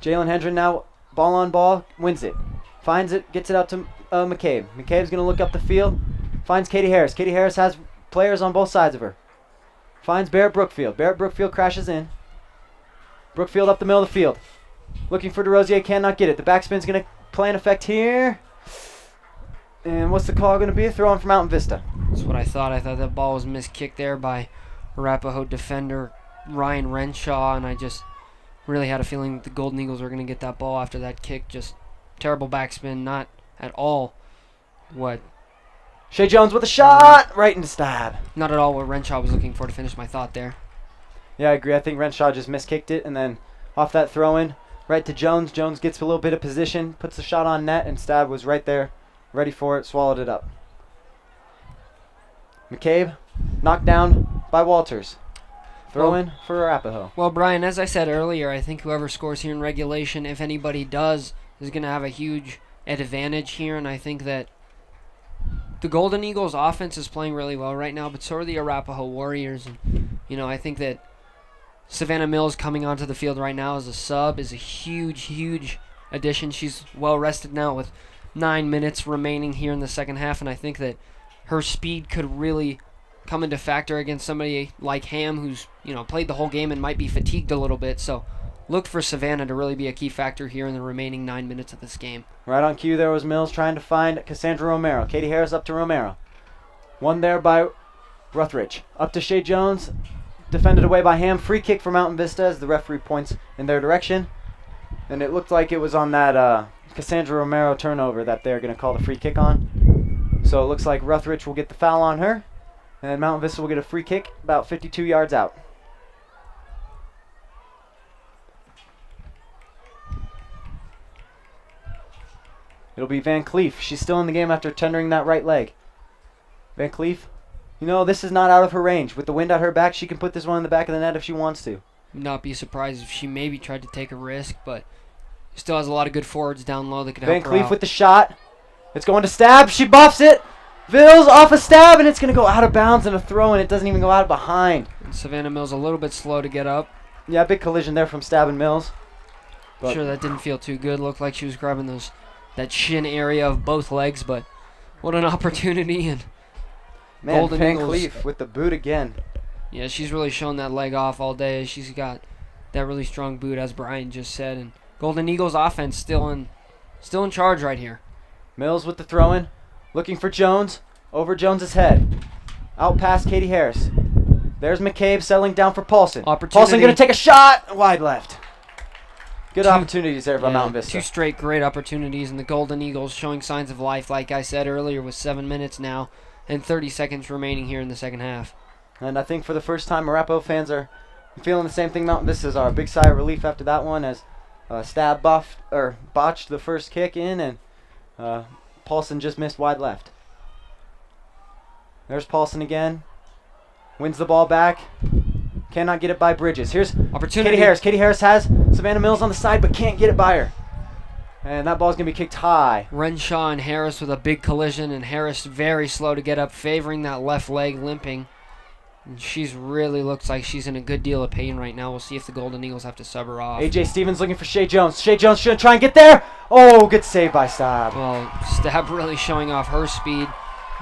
Jalen Hendren now ball on ball, wins it. Finds it, gets it out to McCabe. McCabe's going to look up the field. Finds Katie Harris. Katie Harris has players on both sides of her. Finds Barrett Brookfield. Barrett Brookfield crashes in. Brookfield up the middle of the field. Looking for DeRosier, cannot get it. The backspin's going to play an effect here. And what's the call going to be? A throw in for Mountain Vista. That's what I thought. I thought that ball was miskicked there by Arapahoe defender Ryan Renshaw, and I just really had a feeling that the Golden Eagles were going to get that ball after that kick. Just terrible backspin, not at all what... Shea Jones with a shot! Right in the stab. Not at all what Renshaw was looking for to finish my thought there. Yeah, I agree. I think Renshaw just miskicked it, and then off that throw-in, right to Jones. Jones gets a little bit of position, puts the shot on net, and Stab was right there, ready for it, swallowed it up. McCabe, knocked down by Walters. Throw-in for Arapahoe. Well, Brian, as I said earlier, I think whoever scores here in regulation, if anybody does, is going to have a huge advantage here, and I think that the Golden Eagles offense is playing really well right now, but so are the Arapahoe Warriors. And, I think that Savannah Mills coming onto the field right now as a sub is a huge, huge addition. She's well rested now with 9 minutes remaining here in the second half, and I think that her speed could really come into factor against somebody like Ham, who's played the whole game and might be fatigued a little bit. So look for Savannah to really be a key factor here in the remaining 9 minutes of this game. Right on cue there was Mills trying to find Cassandra Romero. Katie Harris up to Romero. One there by Ruthridge. Up to Shea Jones. Defended away by Ham. Free kick for Mountain Vista as the referee points in their direction. And it looked like it was on that Cassandra Romero turnover that they're going to call the free kick on. So it looks like Ruthridge will get the foul on her. And Mountain Vista will get a free kick about 52 yards out. It'll be Van Cleef. She's still in the game after tendering that right leg. Van Cleef, this is not out of her range. With the wind at her back, she can put this one in the back of the net if she wants to. Not be surprised if she maybe tried to take a risk, but still has a lot of good forwards down low that could help her out. Van Cleef with the shot. It's going to Stab. She buffs it. Vils off a Stab, and it's going to go out of bounds and a throw, and it doesn't even go out behind. And Savannah Mills a little bit slow to get up. Yeah, big collision there from Stab and Mills. Sure, that didn't feel too good. Looked like she was grabbing that shin area of both legs, but what an opportunity. And man, Golden Van Eagles, Cleef with the boot again. Yeah, she's really shown that leg off all day. She's got that really strong boot, as Brian just said. And Golden Eagles offense still in charge right here. Mills with the throw-in. Looking for Jones. Over Jones's head. Out past Katie Harris. There's McCabe settling down for Paulson. Paulson going to take a shot. Wide left. Good opportunities there by Mountain Vista. 2 straight great opportunities, and the Golden Eagles showing signs of life, like I said earlier, with 7 minutes now and 30 seconds remaining here in the second half. And I think for the first time, Arapahoe fans are feeling the same thing Mountain Vistas are. A big sigh of relief after that one as Stab botched the first kick in, and Paulson just missed wide left. There's Paulson again. Wins the ball back. Cannot get it by Bridges. Here's opportunity. Katie Harris. Katie Harris has Savannah Mills on the side, but can't get it by her. And that ball's going to be kicked high. Renshaw and Harris with a big collision, and Harris very slow to get up, favoring that left leg, limping. And she's really looks like she's in a good deal of pain right now. We'll see if the Golden Eagles have to sub her off. AJ Stevens looking for Shea Jones. Shea Jones should try and get there. Oh, good save by Stab. Well, Stab really showing off her speed.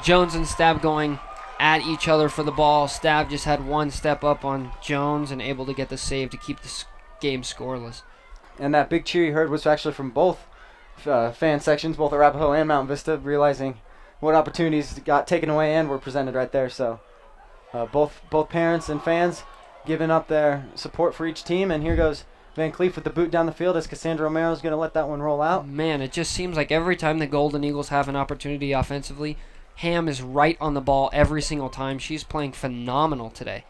Jones and Stab going at each other for the ball. Stab just had one step up on Jones and able to get the save to keep the game scoreless. And that big cheer you heard was actually from both fan sections, both Arapahoe and Mountain Vista, realizing what opportunities got taken away and were presented right there. So both parents and fans giving up their support for each team. And here goes Van Cleef with the boot down the field as Cassandra Romero is going to let that one roll out. Man, it just seems like every time the Golden Eagles have an opportunity offensively, Ham is right on the ball every single time. She's playing phenomenal today.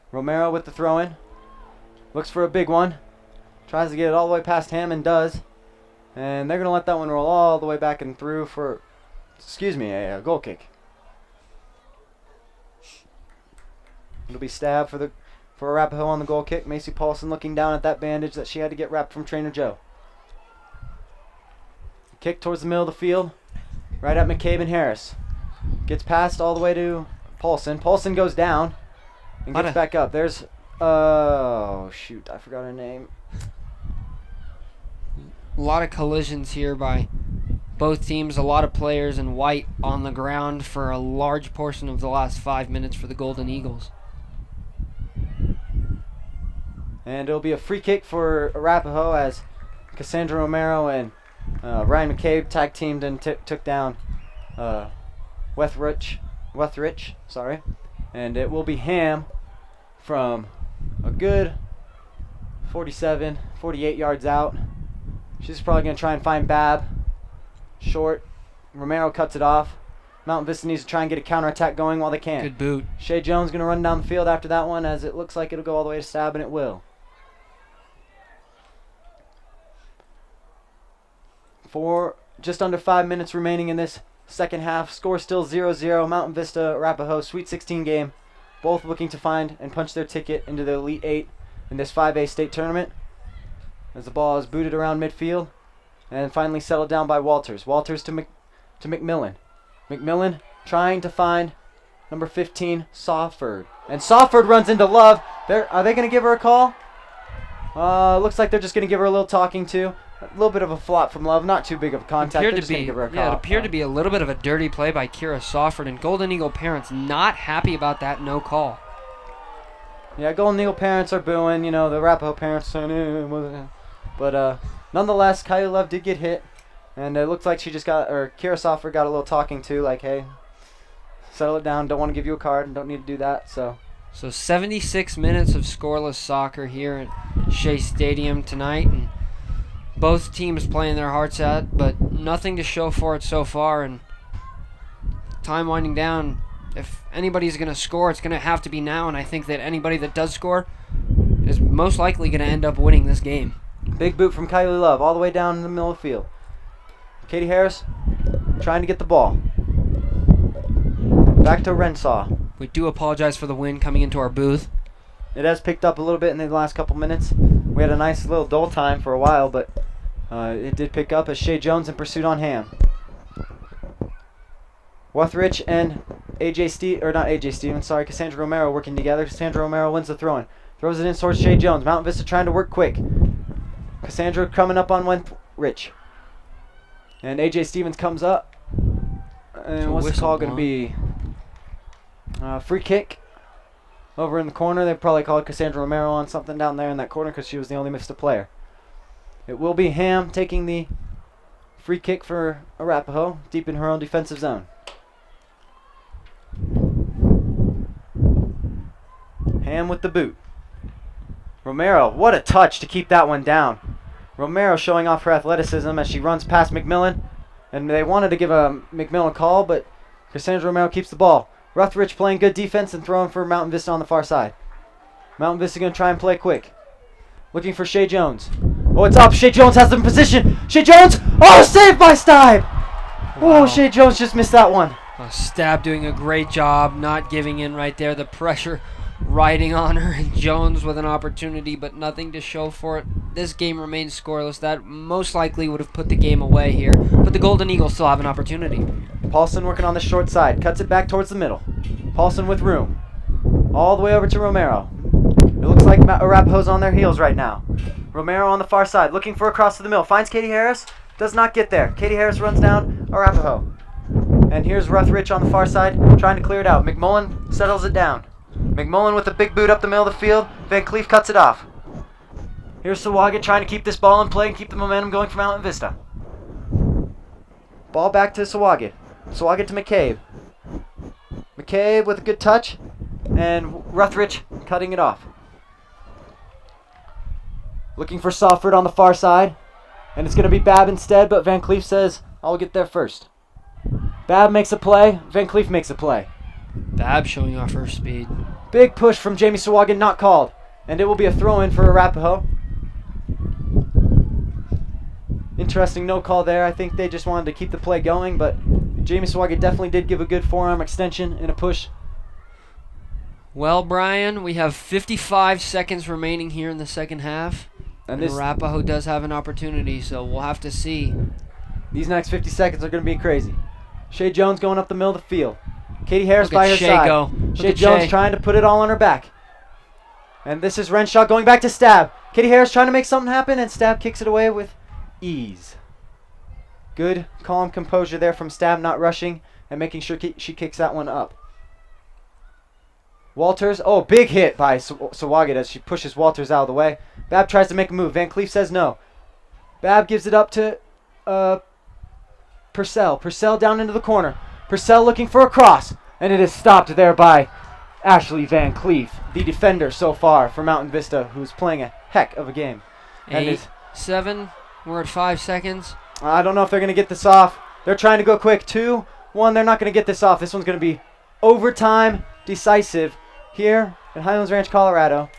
Romero with the throw-in. Looks for a big one. Tries to get it all the way past Ham and does. And they're going to let that one roll all the way back and through for excuse me, a goal kick. It'll be stabbed for Arapahoe on the goal kick. Macy Paulson looking down at that bandage that she had to get wrapped from Trainer Joe. Kick towards the middle of the field, right at McCabe and Harris. Gets passed all the way to Paulson. Paulson goes down and gets back up. There's, oh shoot, I forgot her name. A lot of collisions here by both teams. A lot of players in white on the ground for a large portion of the last 5 minutes for the Golden Eagles. And it'll be a free kick for Arapahoe as Cassandra Romero and Ryan McCabe tag teamed and took down Wethrich, sorry. And it will be Ham from a good 47, 48 yards out. She's probably going to try and find Bab. Short. Romero cuts it off. Mountain Vista needs to try and get a counterattack going while they can. Good boot. Shea Jones going to run down the field after that one, as it looks like it'll go all the way to Stab, and it will. For just under 5 minutes remaining in this second half. Score still 0-0. Mountain Vista, Arapahoe, Sweet 16 game. Both looking to find and punch their ticket into the Elite 8 in this 5A state tournament. As the ball is booted around midfield and finally settled down by Walters. Walters to McMillan. McMillan trying to find number 15, Sawford. And Sawford runs into Love. Are they going to give her a call? Looks like they're just going to give her a little talking to. A little bit of a flop from Love. Not too big of a contact. They're just going to give her a call. Yeah, it appeared to be a little bit of a dirty play by Kira Sawford. And Golden Eagle parents not happy about that no call. Yeah, Golden Eagle parents are booing. You know, the Arapahoe parents saying, but nonetheless, Kylie Love did get hit. And it looks like she just got, or Kira Sawford got a little talking to, like, hey, settle it down. Don't want to give you a card and don't need to do that. So 76 minutes of scoreless soccer here at Shea Stadium tonight. And both teams playing their hearts out, but nothing to show for it so far. And time winding down. If anybody's going to score, it's going to have to be now. And I think that anybody that does score is most likely going to end up winning this game. Big boot from Kylie Love all the way down in the middle of the field. Katie Harris trying to get the ball. Back to Rensaw. We do apologize for the wind coming into our booth. It has picked up a little bit in the last couple minutes. We had a nice little dull time for a while, but it did pick up as Shea Jones in pursuit on Ham. Wethrich and Cassandra Romero working together. Cassandra Romero wins the throw-in. Throws it in towards Shea Jones. Mountain Vista trying to work quick. Cassandra coming up on Wethrich. And AJ Stevens comes up. And what's the call going to be? Free kick. Over in the corner. They probably called Cassandra Romero on something down there in that corner because she was the only Vista player. It will be Ham taking the free kick for Arapahoe deep in her own defensive zone. Ham with the boot. Romero, what a touch to keep that one down. Romero showing off her athleticism as she runs past McMillan. And they wanted to give a McMillan a call, but Cassandra Romero keeps the ball. Rutherich playing good defense and throwing for Mountain Vista on the far side. Mountain Vista going to try and play quick. Looking for Shea Jones. Oh, it's up. Shea Jones has them in position. Shea Jones. Oh, saved by Stibe. Wow. Oh, Shea Jones just missed that one. Stab doing a great job, not giving in right there. The pressure riding on her, and Jones with an opportunity, but nothing to show for it. This game remains scoreless. That most likely would have put the game away here, but the Golden Eagles still have an opportunity. Paulson working on the short side. Cuts it back towards the middle. Paulson with room. All the way over to Romero. It looks like Arapahoe's on their heels right now. Romero on the far side, looking for a cross to the middle. Finds Katie Harris. Does not get there. Katie Harris runs down Arapahoe. And here's Rutherich on the far side, trying to clear it out. McMullen settles it down. McMullen with a big boot up the middle of the field. Van Cleef cuts it off. Here's Sawaga trying to keep this ball in play and keep the momentum going for Mountain Vista. Ball back to Sawaga. Sawaga to McCabe. McCabe with a good touch. And Rutherich cutting it off. Looking for Sawford on the far side. And it's going to be Babb instead, but Van Cleef says, I'll get there first. Babb makes a play. Van Cleef makes a play. Babb showing off her speed. Big push from Jamie Sawagan, not called. And it will be a throw-in for Arapahoe. Interesting no call there. I think they just wanted to keep the play going, but Jamie Swaggart definitely did give a good forearm extension and a push. Well, Brian, we have 55 seconds remaining here in the second half. And Arapahoe does have an opportunity, so we'll have to see. These next 50 seconds are going to be crazy. Shay Jones going up the middle of the field. Katie Harris Look by at her Shay side. go. Shay Jones trying to put it all on her back. And this is Renshaw going back to Stab. Katie Harris trying to make something happen, and Stab kicks it away with ease. Good, calm composure there from Stab, not rushing and making sure she kicks that one up. Walters, big hit by Swaggart as she pushes Walters out of the way. Babb tries to make a move. Van Cleef says no. Babb gives it up to Purcell. Purcell down into the corner. Purcell looking for a cross, and it is stopped there by Ashley Van Cleef, the defender so far for Mountain Vista, who's playing a heck of a game. 8, 7, we're at 5 seconds. I don't know if they're going to get this off. They're trying to go quick. 2, 1, they're not going to get this off. This one's going to be overtime decisive here in Highlands Ranch, Colorado.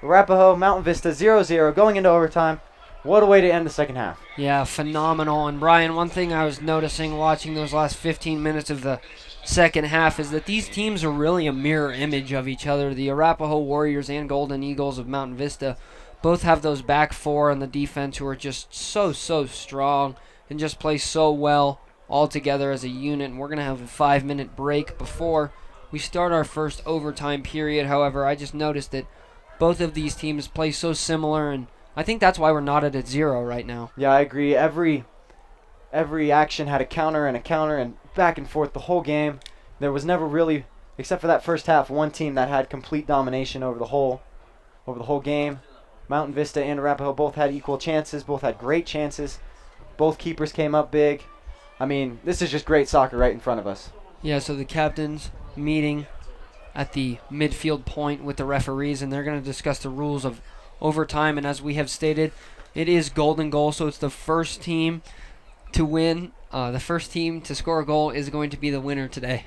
Arapahoe, Mountain Vista, 0-0 going into overtime. What a way to end the second half. Yeah, phenomenal. And Brian, one thing I was noticing watching those last 15 minutes of the second half is that these teams are really a mirror image of each other. The Arapahoe Warriors and Golden Eagles of Mountain Vista both have those back four on the defense who are just so strong and just play so well all together as a unit. And we're going to have a 5-minute break before we start our first overtime period. However, I just noticed that both of these teams play so similar, and I think that's why we're not at 0 right now. Yeah, I agree. Every action had a counter and back and forth the whole game. There was never really, except for that first half, one team that had complete domination over the whole game. Mountain Vista and Arapahoe both had equal chances, both had great chances. Both keepers came up big. I mean, this is just great soccer right in front of us. Yeah, so the captains meeting at the midfield point with the referees, and they're going to discuss the rules of overtime. And as we have stated, it is golden goal, so it's the first team to win. The first team to score a goal is going to be the winner today.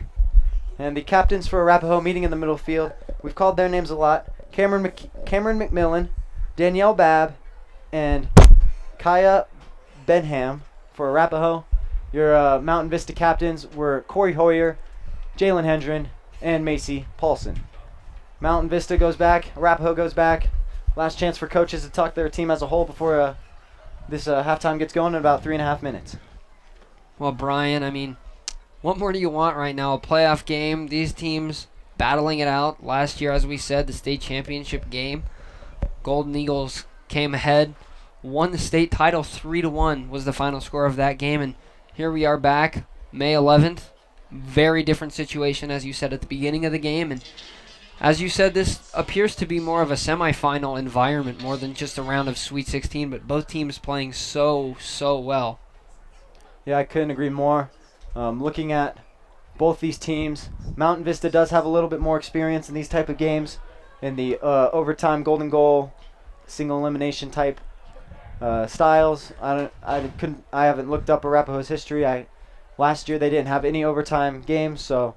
And the captains for Arapahoe meeting in the middle field. We've called their names a lot. Cameron McMillan, Danielle Babb, and Kaya Benham for Arapahoe. Your Mountain Vista captains were Corey Hoyer, Jalen Hendren, and Macy Paulson. Mountain Vista goes back. Arapahoe goes back. Last chance for coaches to talk their team as a whole before this halftime gets going in about 3.5 minutes. Well, Brian, I mean, what more do you want right now? A playoff game. These teams battling it out. Last year, as we said, the state championship game. Golden Eagles came ahead, won the state title 3-1 was the final score of that game. And here we are back, May 11th. Very different situation, as you said at the beginning of the game. And as you said, this appears to be more of a semifinal environment more than just a round of Sweet 16, but both teams playing so well. Yeah, I couldn't agree more. Looking at both these teams, Mountain Vista does have a little bit more experience in these type of games, in the overtime golden goal, single elimination type styles. I haven't looked up Arapahoe's history. Last year they didn't have any overtime games, so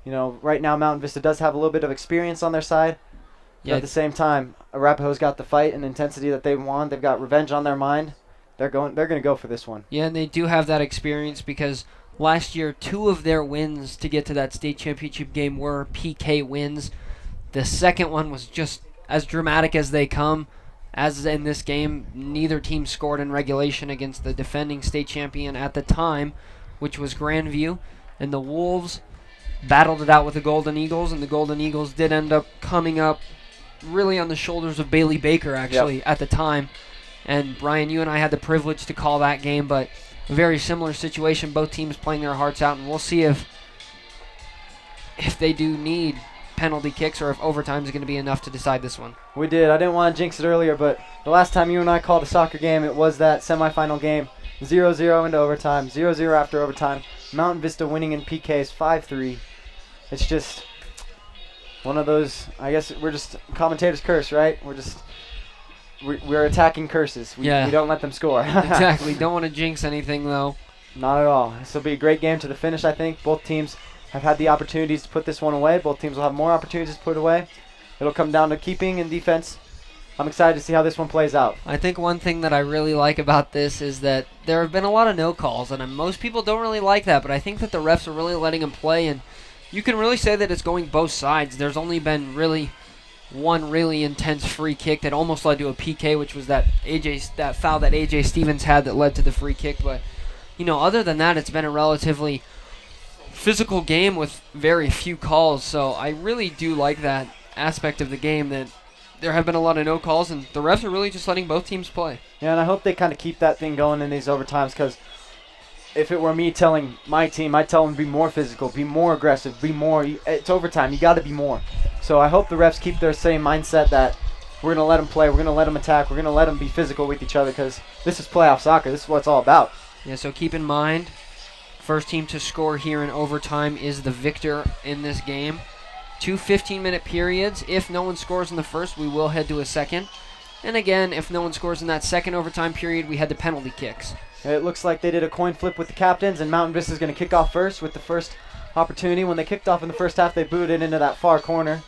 right now Mountain Vista does have a little bit of experience on their side. Yeah. At the same time, Arapahoe's got the fight and intensity that they want. They've got revenge on their mind. They're going to go for this one. Yeah, and they do have that experience because last year 2 of their wins to get to that state championship game were PK wins. The second one was just as dramatic as they come. As in this game, neither team scored in regulation against the defending state champion at the time, which was Grandview. And the Wolves battled it out with the Golden Eagles, and the Golden Eagles did end up coming up really on the shoulders of Bailey Baker, actually, at the time. And Brian, you and I had the privilege to call that game, but a very similar situation, both teams playing their hearts out, and we'll see if they do need penalty kicks or if overtime is going to be enough to decide this one. We did. I didn't want to jinx it earlier, but the last time you and I called a soccer game, it was that semifinal game. 0-0 into overtime, 0-0 after overtime. Mountain Vista winning in PKs 5-3. It's just one of those, I guess we're just commentator's curse, right? We're attacking curses. We don't let them score. Exactly. Don't want to jinx anything, though. Not at all. This will be a great game to the finish, I think. Both teams have had the opportunities to put this one away. Both teams will have more opportunities to put it away. It'll come down to keeping and defense. I'm excited to see how this one plays out. I think one thing that I really like about this is that there have been a lot of no calls, and most people don't really like that, but I think that the refs are really letting them play, and you can really say that it's going both sides. There's only been really one really intense free kick that almost led to a PK, which was that foul that AJ Stevens had that led to the free kick, but other than that, it's been a relatively physical game with very few calls, so I really do like that aspect of the game, that there have been a lot of no calls, and the refs are really just letting both teams play. Yeah, and I hope they kind of keep that thing going in these overtimes, because if it were me telling my team, I'd tell them to be more physical, be more aggressive, be more. It's overtime. You got to be more. So I hope the refs keep their same mindset that we're going to let them play, we're going to let them attack, we're going to let them be physical with each other, because this is playoff soccer. This is what it's all about. Yeah, so keep in mind, first team to score here in overtime is the victor in this game. 2 15-minute periods. If no one scores in the first, we will head to a second. And again, if no one scores in that second overtime period, we head to penalty kicks. It looks like they did a coin flip with the captains, and Mountain Vista is going to kick off first with the first opportunity. When they kicked off in the first half, they booted it into that far corner.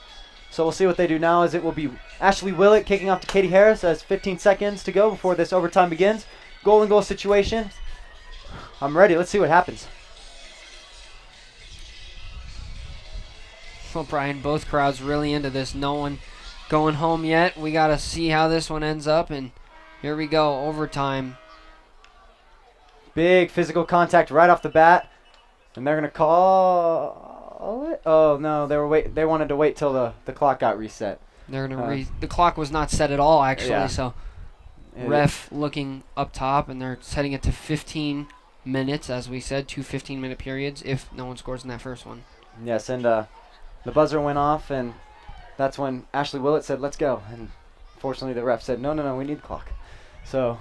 So we'll see what they do now, as it will be Ashley Willett kicking off to Katie Harris as 15 seconds to go before this overtime begins. Goal and goal situation. I'm ready. Let's see what happens. Well, Brian, both crowds really into this. No one going home yet. We got to see how this one ends up, and here we go, overtime. Big physical contact right off the bat, and they're going to call it. Oh, no, they wanted to wait till the clock got reset. They're going to the clock was not set at all, actually, yeah. So ref looking up top, and they're setting it to 15 minutes, as we said, 2 15-minute periods if no one scores in that first one. Yes, and the buzzer went off, and that's when Ashley Willett said, let's go. And fortunately, the ref said, no, we need the clock. So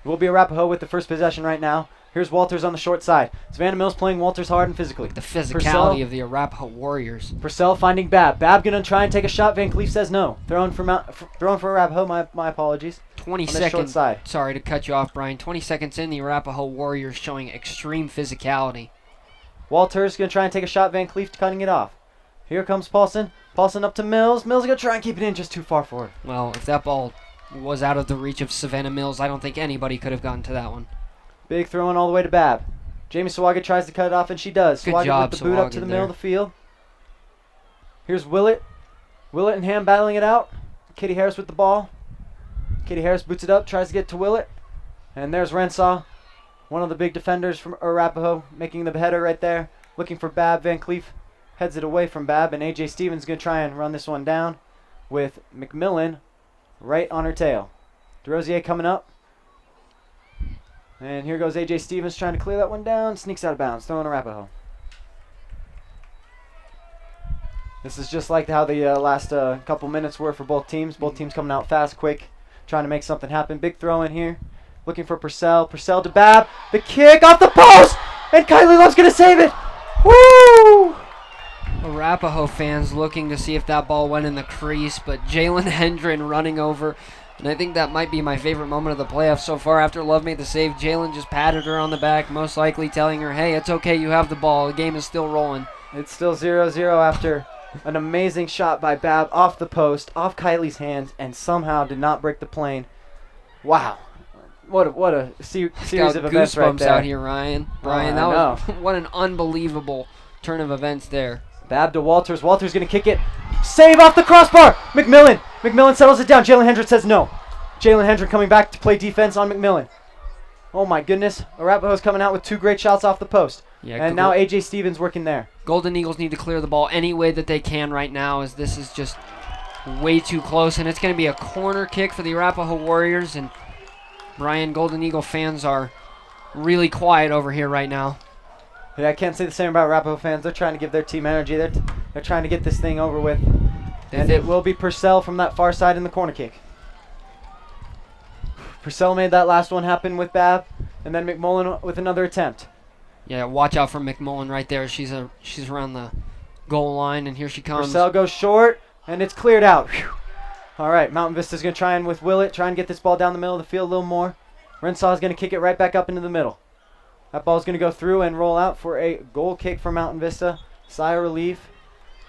we'll be Arapahoe with the first possession right now. Here's Walters on the short side. Savannah Mills playing Walters hard and physically. The physicality of the Arapahoe Warriors. Purcell finding Babb. Babb going to try and take a shot. Van Cleef says no. Throwing for Arapahoe, my apologies. 20 on the short seconds. side. Sorry to cut you off, Brian. 20 seconds in, the Arapahoe Warriors showing extreme physicality. Walters going to try and take a shot. Van Cleef cutting it off. Here comes Paulson. Paulson up to Mills. Mills going to try and keep it in, just too far forward. Well, if that ball was out of the reach of Savannah Mills, I don't think anybody could have gotten to that one. Big throw in all the way to Babb. Jamie Sawaga tries to cut it off, and she does. Good Sawaga job, with the boot up Sawaga to the there. middle of the field. Here's Willett. Willett and Ham battling it out. Katie Harris with the ball. Katie Harris boots it up, tries to get to Willett. And there's Rensaw, one of the big defenders from Arapahoe, making the header right there. Looking for Babb. Van Cleef heads it away from Babb, and AJ Stevens going to try and run this one down with McMillan right on her tail. DeRosier coming up. And here goes AJ Stevens trying to clear that one down. Sneaks out of bounds. Throwing Arapahoe. This is just like how the last couple minutes were for both teams. Both teams coming out fast, quick, trying to make something happen. Big throw in here. Looking for Purcell. Purcell to Babb. The kick off the post! And Kylie Love's going to save it! Woo! Arapahoe fans looking to see if that ball went in the crease, but Jalen Hendren running over. And I think that might be my favorite moment of the playoffs so far. After Love made the save, Jalen just patted her on the back, most likely telling her, hey, it's okay, you have the ball. The game is still rolling. It's still 0-0 after an amazing shot by Babb off the post, off Kylie's hands, and somehow did not break the plane. Wow. What a series of events right there. Out here, Ryan. Brian, that was what an unbelievable turn of events there. Babb to Walters. Walters going to kick it. Save off the crossbar. McMillan. McMillan settles it down. Jalen Hendren says no. Jalen Hendren coming back to play defense on McMillan. Oh my goodness. Arapahoe's coming out with 2 great shots off the post. Yeah, and now AJ Stevens working there. Golden Eagles need to clear the ball any way that they can right now, as this is just way too close. And it's going to be a corner kick for the Arapahoe Warriors. And Brian, Golden Eagle fans are really quiet over here right now. Yeah, I can't say the same about Arapahoe fans. They're trying to give their team energy. They're trying to get this thing over with. And it will be Purcell from that far side in the corner kick. Purcell made that last one happen with Babb, and then McMullen with another attempt. Yeah, watch out for McMullen right there. She's around the goal line, and here she comes. Purcell goes short, and it's cleared out. Whew. All right, Mountain Vista's going to try and with Willett, try and get this ball down the middle of the field a little more. Rensaw's going to kick it right back up into the middle. That ball's going to go through and roll out for a goal kick for Mountain Vista. Sigh of relief.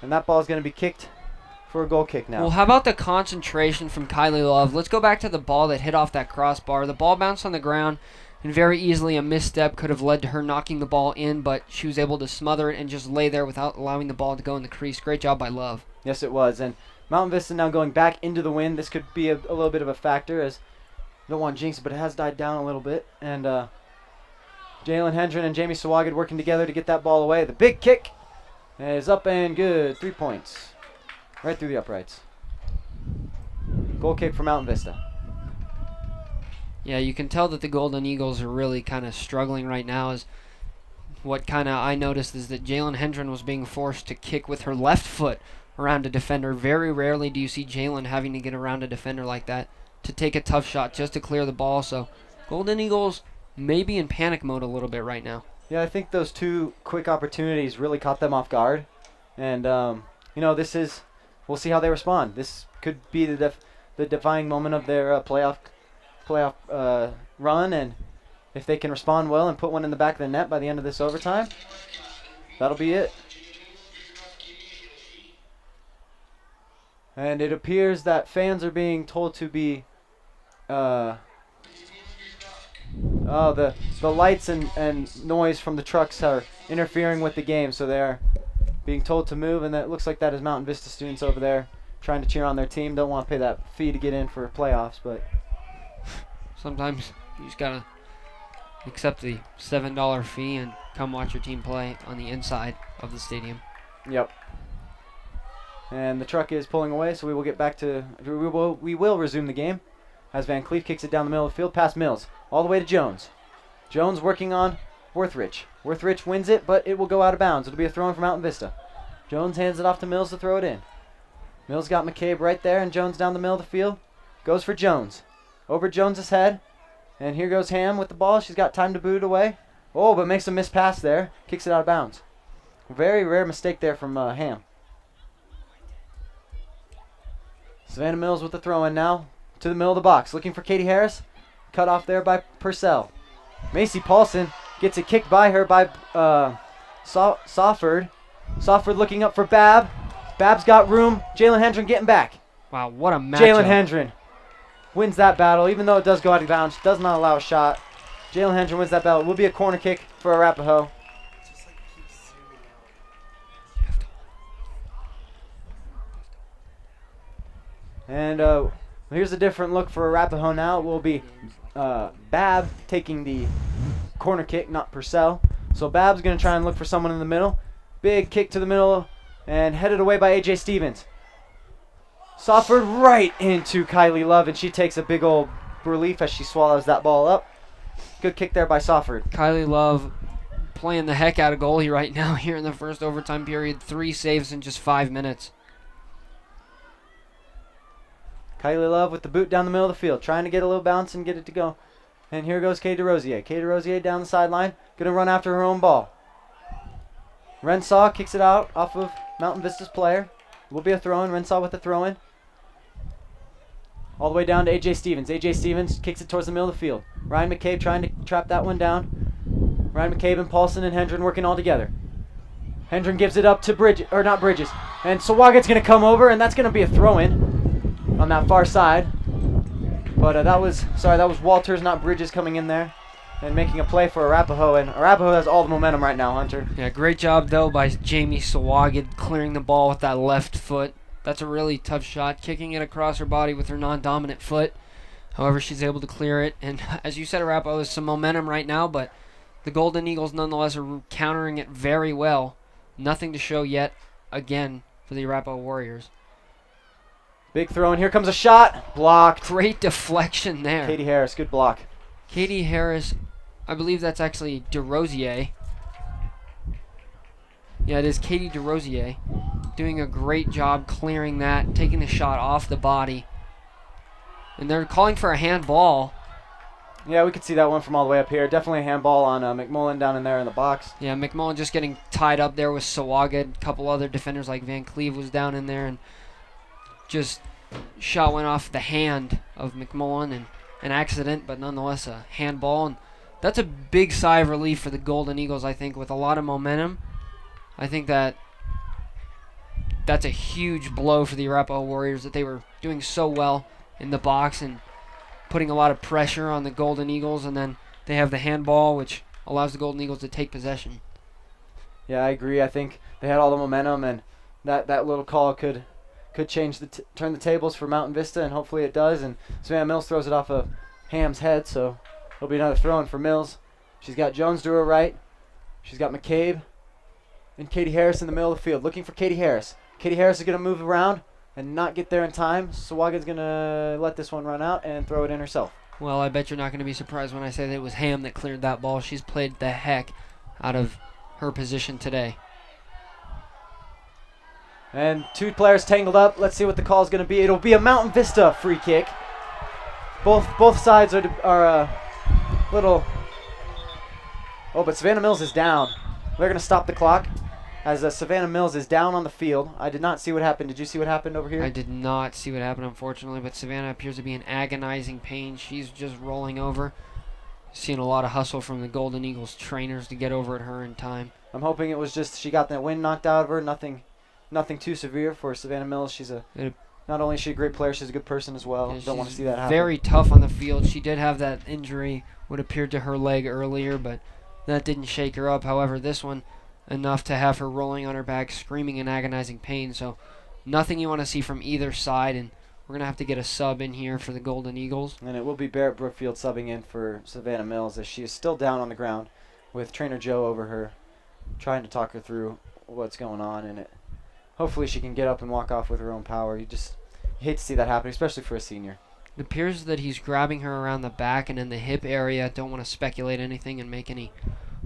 And that ball's going to be kicked for a goal kick now. Well, how about the concentration from Kylie Love? Let's go back to the ball that hit off that crossbar. The ball bounced on the ground, and very easily a misstep could have led to her knocking the ball in, but she was able to smother it and just lay there without allowing the ball to go in the crease. Great job by Love. Yes, it was. And Mountain Vista now going back into the wind. This could be a little bit of a factor, as I don't want to jinx it, but it has died down a little bit. And Jalen Hendren and Jamie Sawagid working together to get that ball away. The big kick is up and good. 3 points. Right through the uprights. Goal kick for Mountain Vista. Yeah, you can tell that the Golden Eagles are really kind of struggling right now. As what kind of I noticed is that Jalen Hendren was being forced to kick with her left foot around a defender. Very rarely do you see Jalen having to get around a defender like that to take a tough shot just to clear the ball. So Golden Eagles may be in panic mode a little bit right now. Yeah, I think those two quick opportunities really caught them off guard. And, this is, we'll see how they respond. This could be the defining moment of their playoff run. And if they can respond well and put one in the back of the net by the end of this overtime, that'll be it. And it appears that fans are being told to be the lights and noise from the trucks are interfering with the game, so they're being told to move, and that looks like that is Mountain Vista students over there trying to cheer on their team. Don't want to pay that fee to get in for playoffs, but sometimes you just gotta accept the $7 fee and come watch your team play on the inside of the stadium. Yep. And the truck is pulling away, so we will get back to we will resume the game as Van Cleef kicks it down the middle of the field past Mills all the way to Jones. Jones working on Worthrich. Worthrich wins it, but it will go out of bounds. It'll be a throw-in from Mountain Vista. Jones hands it off to Mills to throw it in. Mills got McCabe right there, and Jones down the middle of the field. Goes for Jones. Over Jones's head. And here goes Ham with the ball. She's got time to boot it away. Oh, but makes a missed pass there. Kicks it out of bounds. Very rare mistake there from Ham. Savannah Mills with the throw-in now. To the middle of the box. Looking for Katie Harris. Cut off there by Purcell. Macy Paulson gets it kicked by her by Sawford. Sawford looking up for Bab. Bab's got room. Jalen Hendren getting back. Wow, what a matchup. Jalen Hendren wins that battle, even though it does go out of bounds. Does not allow a shot. Jalen Hendren wins that battle. It will be a corner kick for Arapahoe. And here's a different look for Arapahoe now. It will be Bab taking the corner kick, not Purcell. So Bab's going to try and look for someone in the middle. Big kick to the middle and headed away by A.J. Stevens. Sawford right into Kylie Love, and she takes a big old relief as she swallows that ball up. Good kick there by Sawford. Kylie Love playing the heck out of goalie right now here in the first overtime period. 3 saves in just 5 minutes. Kylie Love with the boot down the middle of the field, trying to get a little bounce and get it to go. And here goes Kay DeRosier. Kay DeRosier down the sideline, going to run after her own ball. Rensaw kicks it out off of Mountain Vista's player. It will be a throw-in. Rensaw with the throw-in. All the way down to A.J. Stevens. A.J. Stevens kicks it towards the middle of the field. Ryan McCabe trying to trap that one down. Ryan McCabe and Paulson and Hendren working all together. Hendren gives it up to Bridges, or not Bridges. And Sawagat's going to come over, and that's going to be a throw-in on that far side. But that was Walters, not Bridges, coming in there and making a play for Arapahoe. And Arapahoe has all the momentum right now, Hunter. Yeah, great job, though, by Jamie Sawagid clearing the ball with that left foot. That's a really tough shot, kicking it across her body with her non-dominant foot. However, she's able to clear it. And as you said, Arapahoe has some momentum right now, but the Golden Eagles nonetheless are countering it very well. Nothing to show yet, again, for the Arapahoe Warriors. Big throw, and here comes a shot. Blocked. Great deflection there. Katie Harris, good block. Katie Harris, I believe that's actually DeRosier. Yeah, it is Katie DeRosier. Doing a great job clearing that, taking the shot off the body. And they're calling for a handball. Yeah, we could see that one from all the way up here. Definitely a handball on McMullen down in there in the box. Yeah, McMullen just getting tied up there with Sawagid. A couple other defenders like Van Cleve was down in there, and just shot went off the hand of McMullen, and an accident, but nonetheless a handball. And that's a big sigh of relief for the Golden Eagles, I think, with a lot of momentum. I think that that's a huge blow for the Arapahoe Warriors that they were doing so well in the box and putting a lot of pressure on the Golden Eagles, and then they have the handball, which allows the Golden Eagles to take possession. Yeah, I agree. I think they had all the momentum, and that little call could change turn the tables for Mountain Vista, and hopefully it does. And Savannah Mills throws it off of Ham's head, so it'll be another throw-in for Mills. She's got Jones to her right. She's got McCabe and Katie Harris in the middle of the field, looking for Katie Harris. Katie Harris is going to move around and not get there in time. Sawaga's going to let this one run out and throw it in herself. Well, I bet you're not going to be surprised when I say that it was Ham that cleared that ball. She's played the heck out of her position today. And two players tangled up. Let's see what the call is going to be. It'll be a Mountain Vista free kick. Both sides are little. Oh, but Savannah Mills is down. They're going to stop the clock as Savannah Mills is down on the field. I did not see what happened. Did you see what happened over here? I did not see what happened, unfortunately, but Savannah appears to be in agonizing pain. She's just rolling over. Seeing a lot of hustle from the Golden Eagles trainers to get over at her in time. I'm hoping it was just she got that wind knocked out of her. Nothing too severe for Savannah Mills. She's not only is she a great player, she's a good person as well. Yeah, don't want to see that happen. Very tough on the field. She did have that injury, what appeared to her leg earlier, but that didn't shake her up. However, this one, enough to have her rolling on her back, screaming in agonizing pain. So nothing you want to see from either side, and we're going to have to get a sub in here for the Golden Eagles. And it will be Barrett Brookfield subbing in for Savannah Mills as she is still down on the ground with trainer Joe over her, trying to talk her through what's going on in it. Hopefully she can get up and walk off with her own power. You hate to see that happen, especially for a senior. It appears that he's grabbing her around the back and in the hip area. Don't want to speculate anything and make any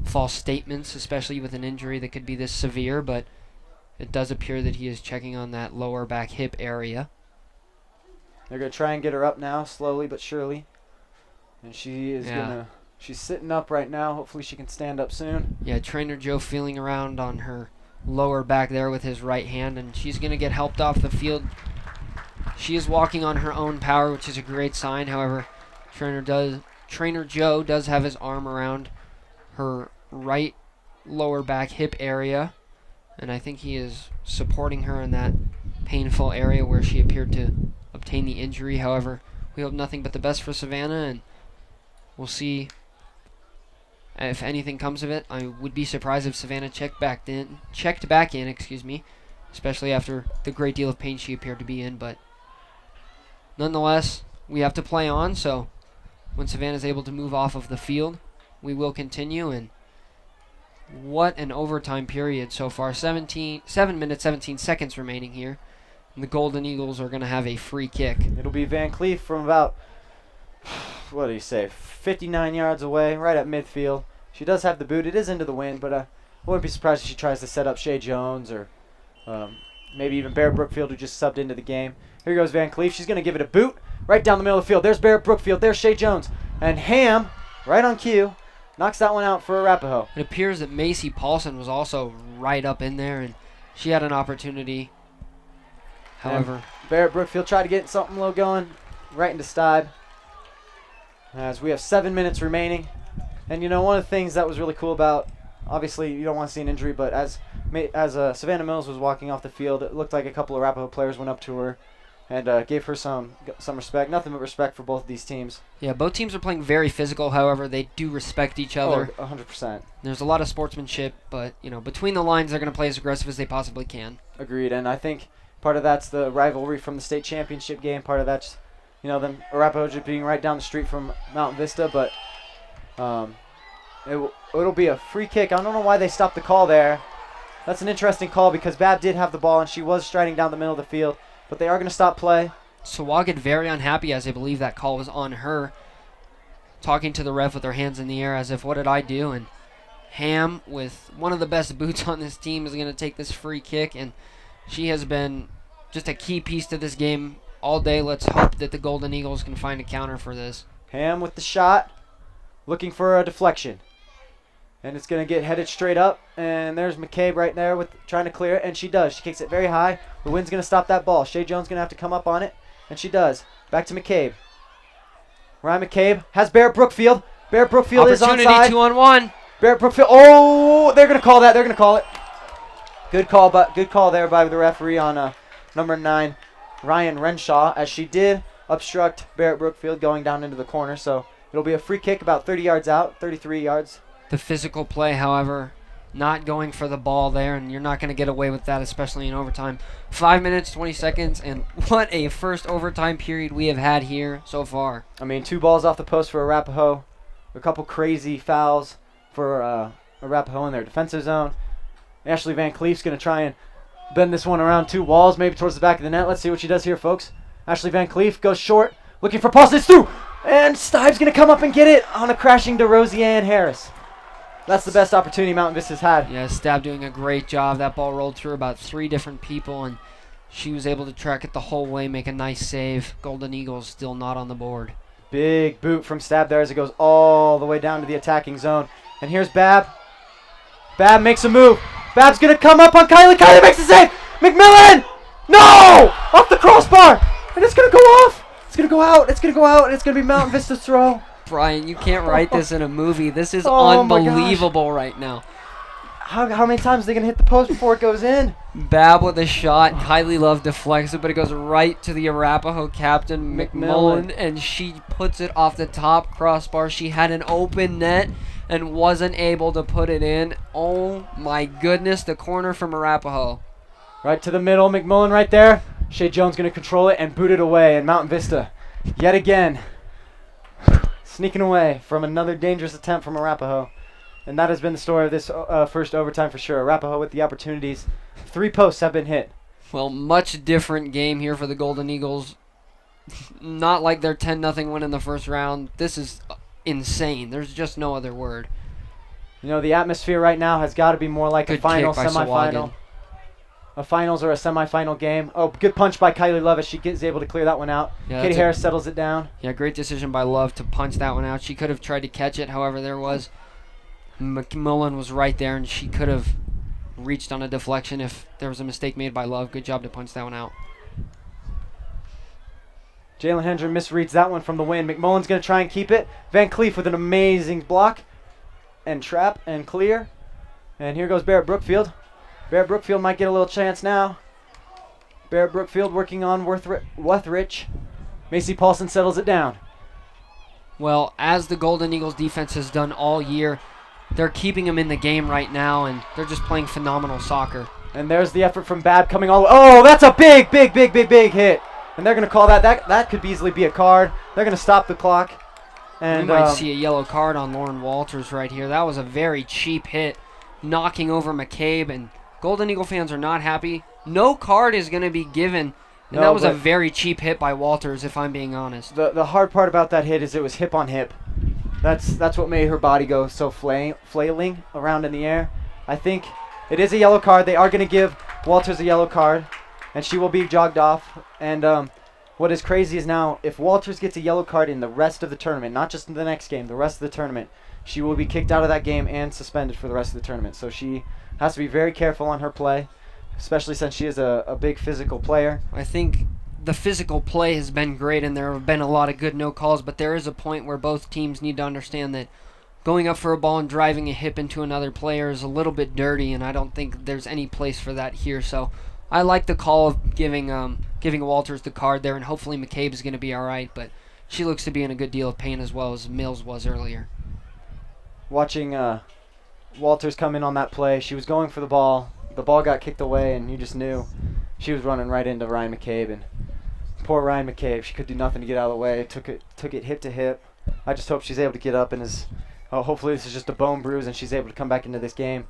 false statements, especially with an injury that could be this severe, but it does appear that he is checking on that lower back hip area. They're going to try and get her up now, slowly but surely. And she is she's sitting up right now. Hopefully she can stand up soon. Yeah, trainer Joe feeling around on her lower back there with his right hand, and she's going to get helped off the field. She is walking on her own power, which is a great sign. However, trainer Joe does have his arm around her right lower back hip area, and I think he is supporting her in that painful area where she appeared to obtain the injury. However, we hope nothing but the best for Savannah, and we'll see if anything comes of it. I would be surprised if Savannah checked back in, especially after the great deal of pain she appeared to be in. But nonetheless, we have to play on, so when Savannah is able to move off of the field, we will continue. And what an overtime period so far. 7 minutes, 17 seconds remaining here. And the Golden Eagles are going to have a free kick. It'll be Van Cleef from about, 59 yards away, right at midfield. She does have the boot. It is into the wind, but I wouldn't be surprised if she tries to set up Shay Jones or maybe even Barrett Brookfield, who just subbed into the game. Here goes Van Cleef. She's going to give it a boot right down the middle of the field. There's Barrett Brookfield. There's Shay Jones. And Ham, right on cue, knocks that one out for Arapahoe. It appears that Macy Paulson was also right up in there, and she had an opportunity. However, Barrett Brookfield tried to get something low going right into Stibe. As we have 7 minutes remaining. And one of the things that was really cool about, obviously you don't want to see an injury, but as Savannah Mills was walking off the field, it looked like a couple of Arapahoe players went up to her and gave her some respect. Nothing but respect for both of these teams. Yeah, both teams are playing very physical. However, they do respect each other. 100%. There's a lot of sportsmanship, but between the lines, they're going to play as aggressive as they possibly can. Agreed, and I think part of that's the rivalry from the state championship game. Part of that's them Arapahoe just being right down the street from Mountain Vista, but it'll be a free kick. I don't know why they stopped the call there. That's an interesting call because Bab did have the ball and she was striding down the middle of the field, but they are going to stop play. Sawagan very unhappy as I believe that call was on her, talking to the ref with her hands in the air as if, what did I do? And Ham, with one of the best boots on this team, is going to take this free kick, and she has been just a key piece to this game all day. Let's hope that the Golden Eagles can find a counter for this. Ham with the shot, looking for a deflection. And it's going to get headed straight up. And there's McCabe right there trying to clear it. And she does. She kicks it very high. The wind's going to stop that ball. Shay Jones going to have to come up on it. And she does. Back to McCabe. Ryan McCabe has Barrett Brookfield. Barrett Brookfield is onside. Opportunity 2-on-1. Barrett Brookfield. Oh, they're going to call that. They're going to call it. Good call there by the referee on number 9, Ryan Renshaw, as she did obstruct Barrett Brookfield going down into the corner. So it'll be a free kick about 30 yards out, 33 yards. The physical play, however, not going for the ball there, and you're not going to get away with that, especially in overtime. 5 minutes, 20 seconds, and what a first overtime period we have had here so far. I mean, 2 balls off the post for Arapahoe, a couple crazy fouls for Arapahoe in their defensive zone. Ashley Van Cleef's going to try and bend this one around 2 walls, maybe towards the back of the net. Let's see what she does here, folks. Ashley Van Cleef goes short, looking for Paulson. It's through! And Stive's going to come up and get it on a crashing to Rosie-Ann Harris. That's the best opportunity Mountain Vista's had. Yeah, Stab doing a great job. That ball rolled through about 3 different people, and she was able to track it the whole way, make a nice save. Golden Eagles still not on the board. Big boot from Stab there as it goes all the way down to the attacking zone. And here's Bab. Bab makes a move. Bab's going to come up on Kylie. Kylie makes the save. McMillan! No! Off the crossbar! And it's going to go off. It's going to go out. It's going to go out. And it's going to be Mountain Vista's throw. Brian, you can't write this in a movie. This is Oh unbelievable right now. How many times are they going to hit the post before it goes in? Bab with a shot. Kylie Love deflects it, but it goes right to the Arapahoe captain, McMillan, and she puts it off the top crossbar. She had an open net and wasn't able to put it in. Oh, my goodness, the corner from Arapahoe. Right to the middle. McMillan right there. Shea Jones going to control it and boot it away. And Mountain Vista, yet again, sneaking away from another dangerous attempt from Arapahoe. And that has been the story of this first overtime for sure. Arapahoe with the opportunities. 3 posts have been hit. Well, much different game here for the Golden Eagles. Not like their 10-0 win in the first round. This is insane. There's just no other word. You know, the atmosphere right now has got to be more like Good a final, kick by semifinal. Sawagan. A finals or a semifinal game. Oh, good punch by Kylie Love as she is able to clear that one out. Yeah, Katie Harris settles it down. Yeah, great decision by Love to punch that one out. She could have tried to catch it, however, there was. McMillan was right there, and she could have reached on a deflection if there was a mistake made by Love. Good job to punch that one out. Jalen Hendren misreads that one from the win. McMullen's going to try and keep it. Van Cleef with an amazing block and trap and clear. And here goes Barrett Brookfield. Barrett Brookfield might get a little chance now. Barrett Brookfield working on Wethrich. Macy Paulson settles it down. Well, as the Golden Eagles defense has done all year, they're keeping them in the game right now, and they're just playing phenomenal soccer. And there's the effort from Bab coming all the way. Oh, that's a big hit. And they're going to call that. That could easily be a card. They're going to stop the clock. And we might see a yellow card on Lauren Walters right here. That was a very cheap hit, knocking over McCabe, and Golden Eagle fans are not happy. No card is going to be given, and that was a very cheap hit by Walters, if I'm being honest. The hard part about that hit is it was hip on hip. That's what made her body go so flailing around in the air. I think it is a yellow card. They are going to give Walters a yellow card, and she will be jogged off. And what is crazy is now if Walters gets a yellow card in the rest of the tournament, not just in the next game, the rest of the tournament, she will be kicked out of that game and suspended for the rest of the tournament. So she has to be very careful on her play, especially since she is a big physical player. I think the physical play has been great, and there have been a lot of good no calls, but there is a point where both teams need to understand that going up for a ball and driving a hip into another player is a little bit dirty, and I don't think there's any place for that here. So I like the call of giving Walters the card there, and hopefully McCabe is going to be all right, but she looks to be in a good deal of pain as well as Mills was earlier. Watching Walters come in on that play, she was going for the ball. The ball got kicked away, and you just knew she was running right into Ryan McCabe. And poor Ryan McCabe, she could do nothing to get out of the way. Took it hip to hip. I just hope she's able to get up and hopefully this is just a bone bruise and she's able to come back into this game.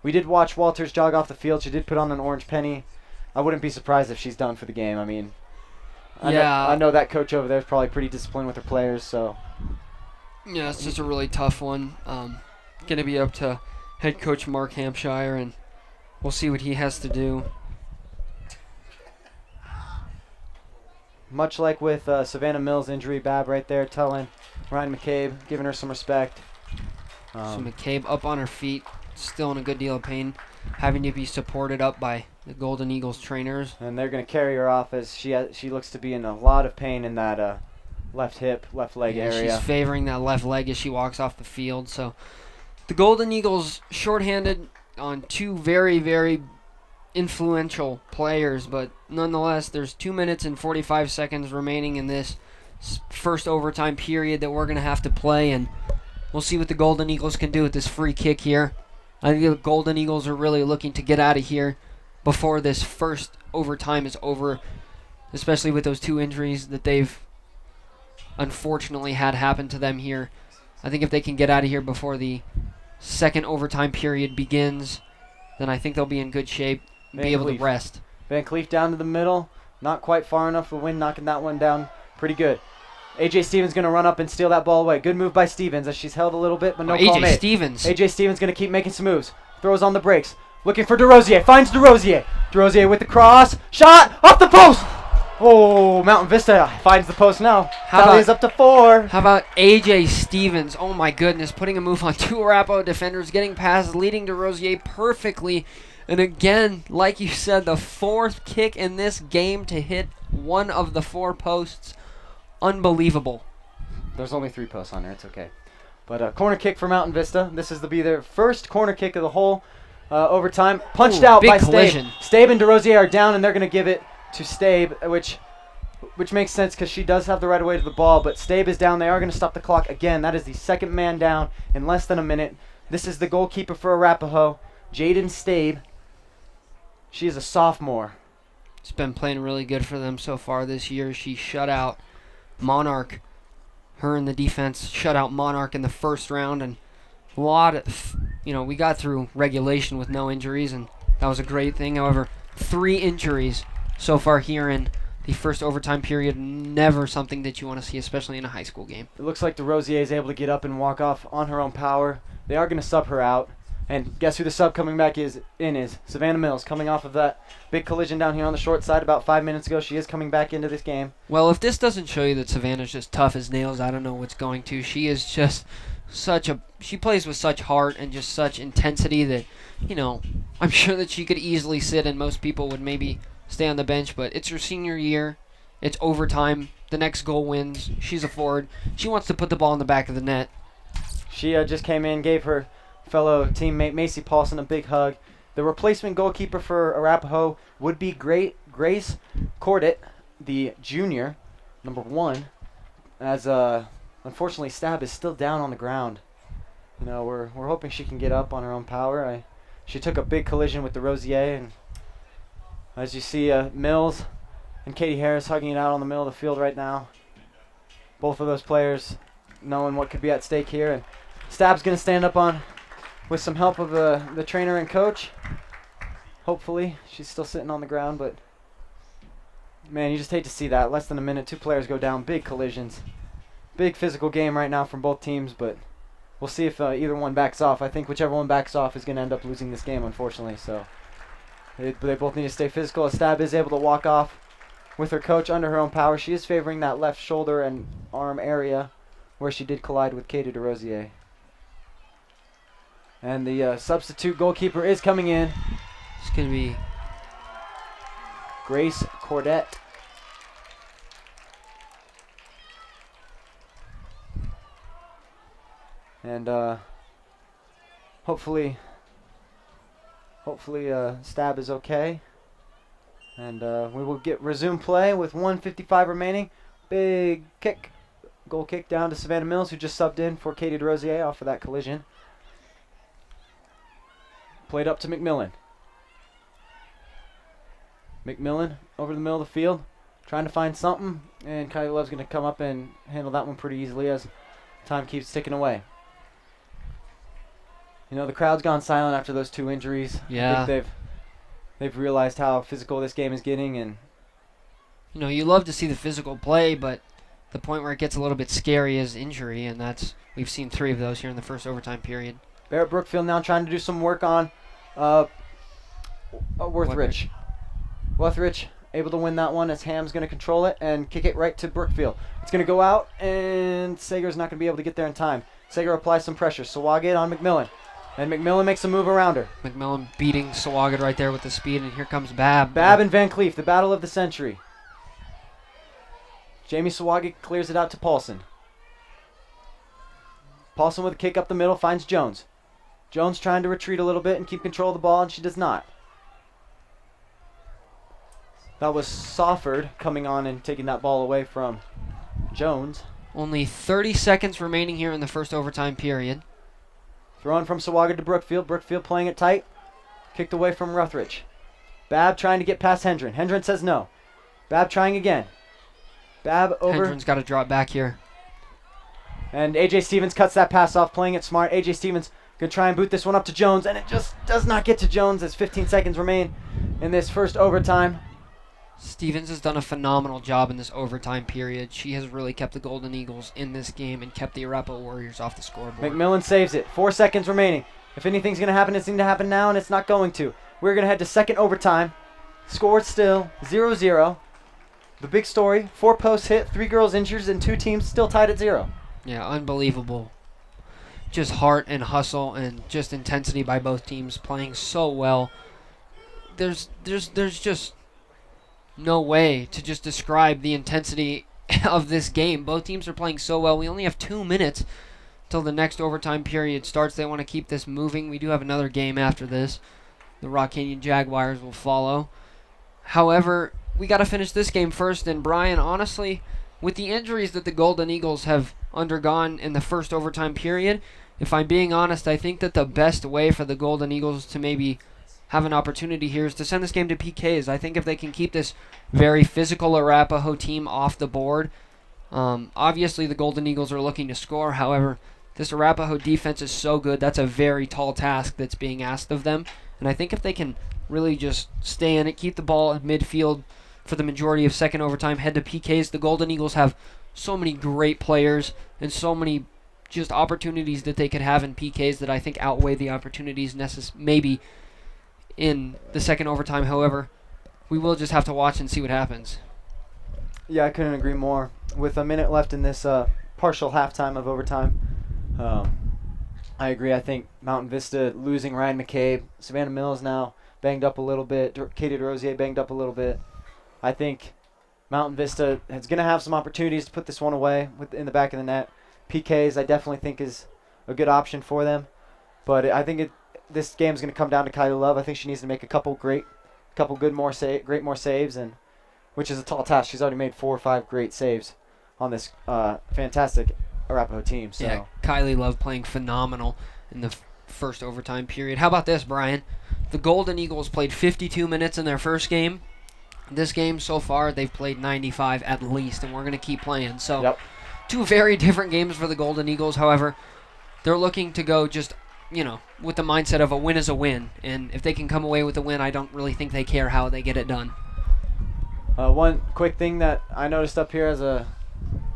We did watch Walters jog off the field. She did put on an orange penny. I wouldn't be surprised if she's done for the game. I mean, I know that coach over there is probably pretty disciplined with her players. So yeah, it's just a really tough one. Going to be up to head coach Mark Hampshire, and we'll see what he has to do. Much like with Savannah Mills' injury, Bab right there telling Ryan McCabe, giving her some respect. So McCabe up on her feet, still in a good deal of pain, having to be supported up by the Golden Eagles trainers. And they're going to carry her off as she looks to be in a lot of pain in that left hip, left leg area. She's favoring that left leg as she walks off the field. So the Golden Eagles shorthanded on 2 very, very influential players, but nonetheless, there's 2 minutes and 45 seconds remaining in this first overtime period that we're going to have to play, and we'll see what the Golden Eagles can do with this free kick here. I think the Golden Eagles are really looking to get out of here before this first overtime is over, especially with those 2 injuries that they've unfortunately had happen to them here. I think if they can get out of here before the second overtime period begins, then I think they'll be in good shape and be able to rest. Van Cleef down to the middle. Not quite far enough. The wind knocking that one down pretty good. A.J. Stevens going to run up and steal that ball away. Good move by Stevens as she's held a little bit, but no call made. A.J. Stevens. A.J. Stevens going to keep making some moves. Throws on the brakes. Looking for DeRosier. Finds DeRosier. DeRosier with the cross. Shot! Off the post! Oh, Mountain Vista finds the post now. Tally is up to 4. How about A.J. Stevens? Oh, my goodness. Putting a move on 2 Arapahoe defenders. Getting past, leading DeRosier perfectly. And again, like you said, the 4th kick in this game to hit one of the 4 posts. Unbelievable. There's only 3 posts on there. It's okay. But a corner kick for Mountain Vista. This is to be their first corner kick of the whole overtime. Punched out by collision. Stabe and DeRosier are down, and they're going to give it to Stabe, which makes sense because she does have the right of way to the ball. But Stabe is down. They are going to stop the clock again. That is the second man down in less than a minute. This is the goalkeeper for Arapahoe, Jaden Stabe. She is a sophomore. She's been playing really good for them so far this year. She shut out Monarch. Her in the defense shut out Monarch in the first round, and a lot of, we got through regulation with no injuries, and that was a great thing. However, 3 injuries so far here in the first overtime period. Never something that you want to see, especially in a high school game. It looks like DeRosier is able to get up and walk off on her own power. They are going to sub her out. And guess who the sub coming back is Savannah Mills, coming off of that big collision down here on the short side about 5 minutes ago. She is coming back into this game. Well, if this doesn't show you that Savannah's just tough as nails, I don't know what's going to. She is just she plays with such heart and just such intensity that, I'm sure that she could easily sit and most people would maybe stay on the bench, but it's her senior year. It's overtime. The next goal wins. She's a forward. She wants to put the ball in the back of the net. She just came in, gave her fellow teammate Macy Paulson a big hug. The replacement goalkeeper for Arapahoe would be Grace Cordet, the junior, number 1, as unfortunately Stab is still down on the ground. We're hoping she can get up on her own power. She took a big collision with DeRosier, and as you see, Mills and Katie Harris hugging it out on the middle of the field right now. Both of those players knowing what could be at stake here, and Stab's going to stand up with some help of the trainer and coach. Hopefully. She's still sitting on the ground, but man, you just hate to see that. Less than a minute, 2 players go down, big collisions. Big physical game right now from both teams, but we'll see if either one backs off. I think whichever one backs off is going to end up losing this game, unfortunately. So they both need to stay physical. Stab is able to walk off with her coach under her own power. She is favoring that left shoulder and arm area where she did collide with Katie DeRosier. And the substitute goalkeeper is coming in. It's going to be Grace Cordet. And hopefully Stab is okay. And we will resume play with 1:55 remaining. Big kick. Goal kick down to Savannah Mills, who just subbed in for Katie DeRosier off of that collision. Played up to McMillan. McMillan over the middle of the field, trying to find something, and Kylie Love's going to come up and handle that one pretty easily as time keeps ticking away. The crowd's gone silent after those 2 injuries. Yeah. I think they've realized how physical this game is getting, and you love to see the physical play, but the point where it gets a little bit scary is injury, and we've seen 3 of those here in the first overtime period. Barrett Brookfield now trying to do some work on Worthridge. Worthridge able to win that one as Ham's going to control it and kick it right to Brookfield. It's going to go out, and Sager's not going to be able to get there in time. Sager applies some pressure. Sawagat on McMillan. And McMillan makes a move around her. McMillan beating Sawagat right there with the speed, and here comes Babb. Babb and Van Cleef, the battle of the century. Jamie Sawagat clears it out to Paulson. Paulson with a kick up the middle finds Jones. Jones trying to retreat a little bit and keep control of the ball, and she does not. That was Sauford coming on and taking that ball away from Jones. Only 30 seconds remaining here in the first overtime period. Throwing from Sawaga to Brookfield. Brookfield playing it tight. Kicked away from Ruthridge. Babb trying to get past Hendren. Hendren says no. Babb trying again. Babb over. Hendren's got to drop back here. And A.J. Stevens cuts that pass off, playing it smart. A.J. Stevens going to try and boot this one up to Jones, and it just does not get to Jones as 15 seconds remain in this first overtime. Stevens has done a phenomenal job in this overtime period. She has really kept the Golden Eagles in this game and kept the Arapahoe Warriors off the scoreboard. McMillan saves it. 4 seconds remaining. If anything's going to happen, it's going to happen now, and it's not going to. We're going to head to second overtime. Scored still 0-0. The big story, 4 posts hit, 3 girls injured, and 2 teams still tied at 0. Yeah, unbelievable. Just heart and hustle and just intensity by both teams, playing so well. There's just no way to just describe the intensity of this game. Both teams are playing so well. We only have 2 minutes till the next overtime period starts. They want to keep this moving. We do have another game after this. The Rock Canyon Jaguars will follow. However, we got to finish this game first. And Brian, honestly, with the injuries that the Golden Eagles have undergone in the first overtime period, if I'm being honest, I think that the best way for the Golden Eagles to maybe have an opportunity here is to send this game to PKs. I think if they can keep this very physical Arapahoe team off the board, obviously the Golden Eagles are looking to score. However, this Arapahoe defense is so good. That's a very tall task that's being asked of them. And I think if they can really just stay in it, keep the ball at midfield for the majority of second overtime, head to PKs, the Golden Eagles have so many great players and so many just opportunities that they could have in PKs that I think outweigh the opportunities maybe in the second overtime. However, we will just have to watch and see what happens. Yeah, I couldn't agree more. With a minute left in this partial halftime of overtime, I agree. I think Mountain Vista losing Ryan McCabe, Savannah Mills now banged up a little bit, Katie DeRosier banged up a little bit. I think Mountain Vista is going to have some opportunities to put this one away in the back of the net. PKs I definitely think is a good option for them, but I think this game is going to come down to Kylie Love. I think she needs to make a couple great more saves, and which is a tall task. She's already made 4 or 5 great saves on this fantastic Arapahoe team. So. Yeah, Kylie Love playing phenomenal in the first overtime period. How about this, Brian? The Golden Eagles played 52 minutes in their first game. This game so far, they've played 95 at least, and we're going to keep playing. So, Yep. 2 very different games for the Golden Eagles. However, they're looking to go just, with the mindset of a win is a win. And if they can come away with a win, I don't really think they care how they get it done. One quick thing that I noticed up here as a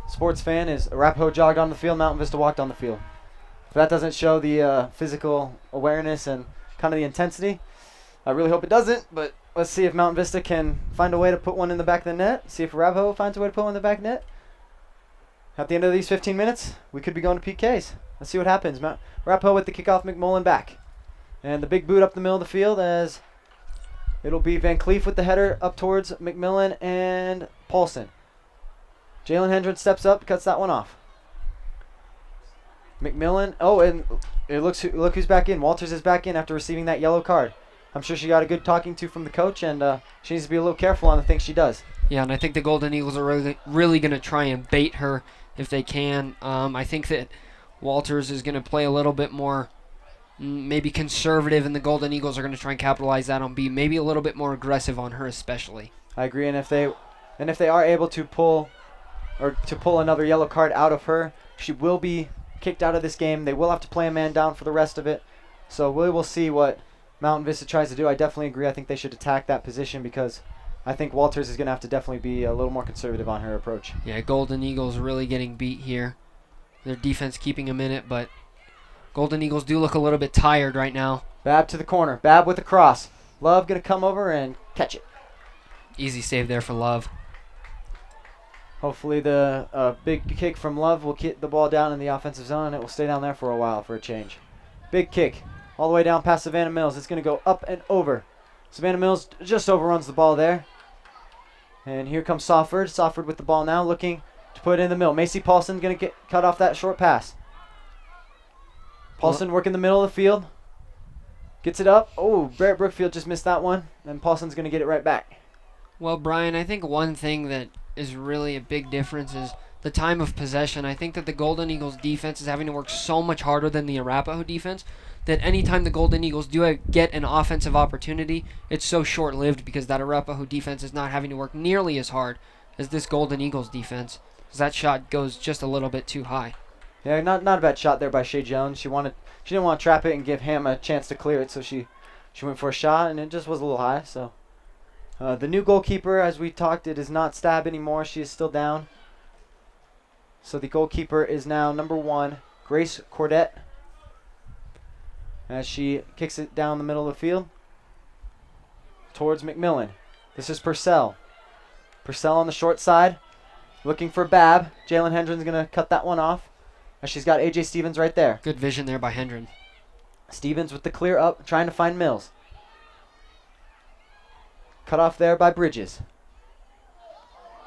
sports fan is Arapahoe jogged on the field, Mountain Vista walked on the field. If that doesn't show the physical awareness and kind of the intensity, I really hope it doesn't, but let's see if Mountain Vista can find a way to put one in the back of the net. See if Arapahoe finds a way to put one in the back of the net. At the end of these 15 minutes, we could be going to PKs. Let's see what happens. Arapahoe with the kickoff, McMullen back. And the big boot up the middle of the field as it'll be Van Cleef with the header up towards McMillan and Paulson. Jalen Hendren steps up, cuts that one off. McMillan, and look who's back in. Walters is back in after receiving that yellow card. I'm sure she got a good talking to from the coach, and she needs to be a little careful on the things she does. Yeah, and I think the Golden Eagles are really going to try and bait her if they can. I think that Walters is going to play a little bit more maybe conservative, and the Golden Eagles are going to try and capitalize that on being maybe a little bit more aggressive on her especially. I agree, and if they are able to pull another yellow card out of her, she will be kicked out of this game. They will have to play a man down for the rest of it. So we will see what Mountain Vista tries to do. I definitely agree. I think they should attack that position because I think Walters is going to have to definitely be a little more conservative on her approach. Yeah, Golden Eagles really getting beat here. Their defense keeping them in it, but Golden Eagles do look a little bit tired right now. Babb to the corner. Babb with a cross. Love going to come over and catch it. Easy save there for Love. Hopefully the big kick from Love will get the ball down in the offensive zone, and it will stay down there for a while for a change. Big kick all the way down past Savannah Mills. It's going to go up and over. Savannah Mills just overruns the ball there. And here comes Sauford. Sauford with the ball now, looking to put it in the middle. Macy Paulson going to get cut off that short pass. Paulson working the middle of the field. Gets it up. Oh, Barrett Brookfield just missed that one. And Paulson's going to get it right back. Well, Brian, I think one thing that is really a big difference is the time of possession. I think that the Golden Eagles defense is having to work so much harder than the Arapahoe defense that anytime the Golden Eagles do get an offensive opportunity, it's so short-lived because that Arapahoe defense is not having to work nearly as hard as this Golden Eagles defense, because that shot goes just a little bit too high. Yeah, not a bad shot there by Shea Jones. She didn't want to trap it and give Ham a chance to clear it, so she went for a shot, and it just was a little high. So the new goalkeeper, as we talked, it is not Stab anymore. She is still down. So the goalkeeper is now number 1, Grace Cordette, as she kicks it down the middle of the field towards McMillan. This is Purcell. Purcell on the short side, looking for Bab. Jalen Hendren's going to cut that one off, as she's got A.J. Stevens right there. Good vision there by Hendren. Stevens with the clear up, trying to find Mills. Cut off there by Bridges.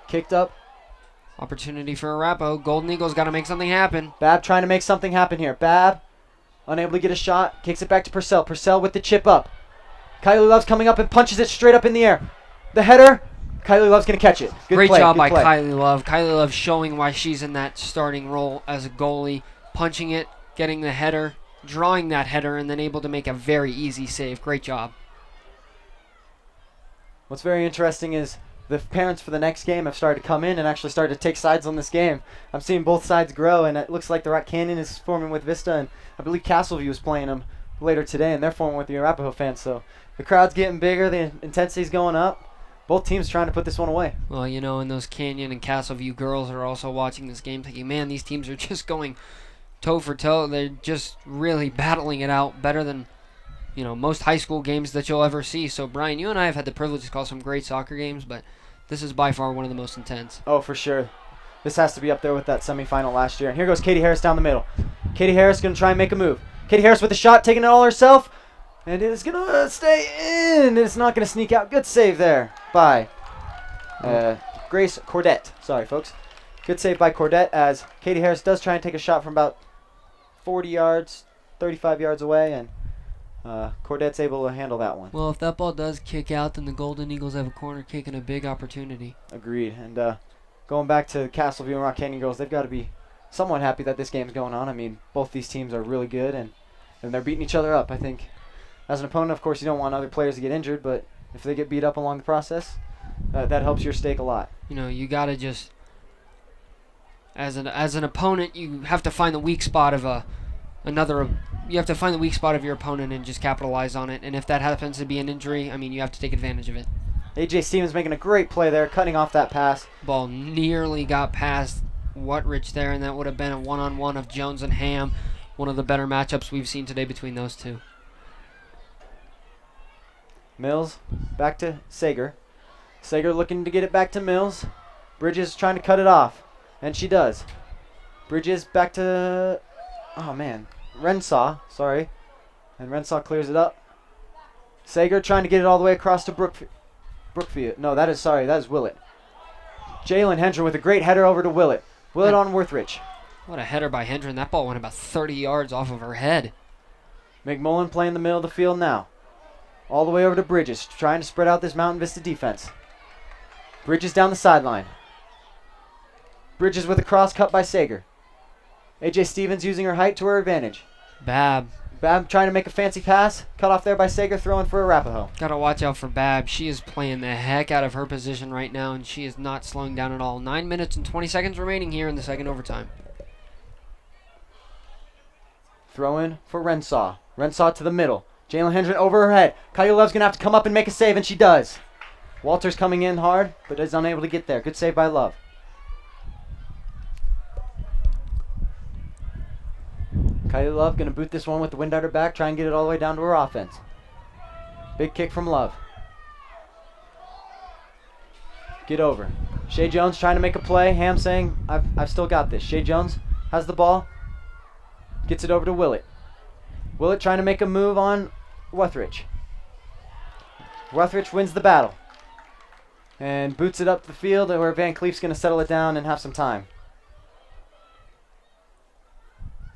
Kicked up. Opportunity for Arapahoe. Golden Eagles got to make something happen. Bab trying to make something happen here. Bab unable to get a shot. Kicks it back to Purcell. Purcell with the chip up. Kylie Love's coming up and punches it straight up in the air. The header. Kylie Love's going to catch it. Great job by Kylie Love. Kylie Love showing why she's in that starting role as a goalie. Punching it, getting the header, drawing that header, and then able to make a very easy save. Great job. What's very interesting is the parents for the next game have started to come in and actually started to take sides on this game. I'm seeing both sides grow, and it looks like the Rock Canyon is forming with Vista, and I believe Castleview is playing them later today, and they're forming with the Arapahoe fans. So the crowd's getting bigger, the intensity's going up. Both teams trying to put this one away. Well, you know, and those Canyon and Castleview girls are also watching this game thinking, man, these teams are just going toe for toe. They're just really battling it out better than, you know, most high school games that you'll ever see. So, Brian, you and I have had the privilege to call some great soccer games, but this is by far one of the most intense. Oh, for sure. This has to be up there with that semifinal last year. And here goes Katie Harris down the middle. Katie Harris going to try and make a move. Katie Harris with the shot, taking it all herself. And it is going to stay in. It's not going to sneak out. Good save there by Grace Cordette. Sorry, folks. Good save by Cordette, as Katie Harris does try and take a shot from about 40 yards, 35 yards away, and Cordette's able to handle that one. Well, if that ball does kick out, then the Golden Eagles have a corner kick and a big opportunity. Agreed. And going back to Castleview and Rock Canyon girls, they've got to be somewhat happy that this game's going on. I mean, both these teams are really good, and they're beating each other up. I think as an opponent, of course, you don't want other players to get injured, but if they get beat up along the process, that helps your stake a lot. You know, you got to just, as an opponent, you have to find the weak spot of you have to find the weak spot of your opponent and just capitalize on it. And if that happens to be an injury, I mean, you have to take advantage of it. A.J. Stevens making a great play there, cutting off that pass. Ball nearly got past Whatrich there, and that would have been a one-on-one of Jones and Ham. One of the better matchups we've seen today between those two. Mills back to Sager. Sager looking to get it back to Mills. Bridges trying to cut it off, and she does. Bridges back to, oh man, Rensaw, sorry. And Rensaw clears it up. Sager trying to get it all the way across to Brookfield. No, that is Willett. Jalen Hendren with a great header over to Willett. Willett on Worthrich. What a header by Hendren. That ball went about 30 yards off of her head. McMullen playing the middle of the field now. All the way over to Bridges, trying to spread out this Mountain Vista defense. Bridges down the sideline. Bridges with a cross cut by Sager. A.J. Stevens using her height to her advantage. Bab trying to make a fancy pass. Cut off there by Sager, throwing for Arapahoe. Gotta watch out for Bab. She is playing the heck out of her position right now, and she is not slowing down at all. 9 minutes and 20 seconds remaining here in the second overtime. Throw in for Rensaw. Rensaw to the middle. Jalen Hendren over her head. Kylie Love's going to have to come up and make a save, and she does. Walters coming in hard, but is unable to get there. Good save by Love. Kylie Love going to boot this one with the wind at her back, try and get it all the way down to her offense. Big kick from Love. Get over. Shea Jones trying to make a play. Ham saying, I've still got this. Shea Jones has the ball. Gets it over to Willett. Willett trying to make a move on Wethrich. Wethrich wins the battle. And boots it up the field where Van Cleef's going to settle it down and have some time.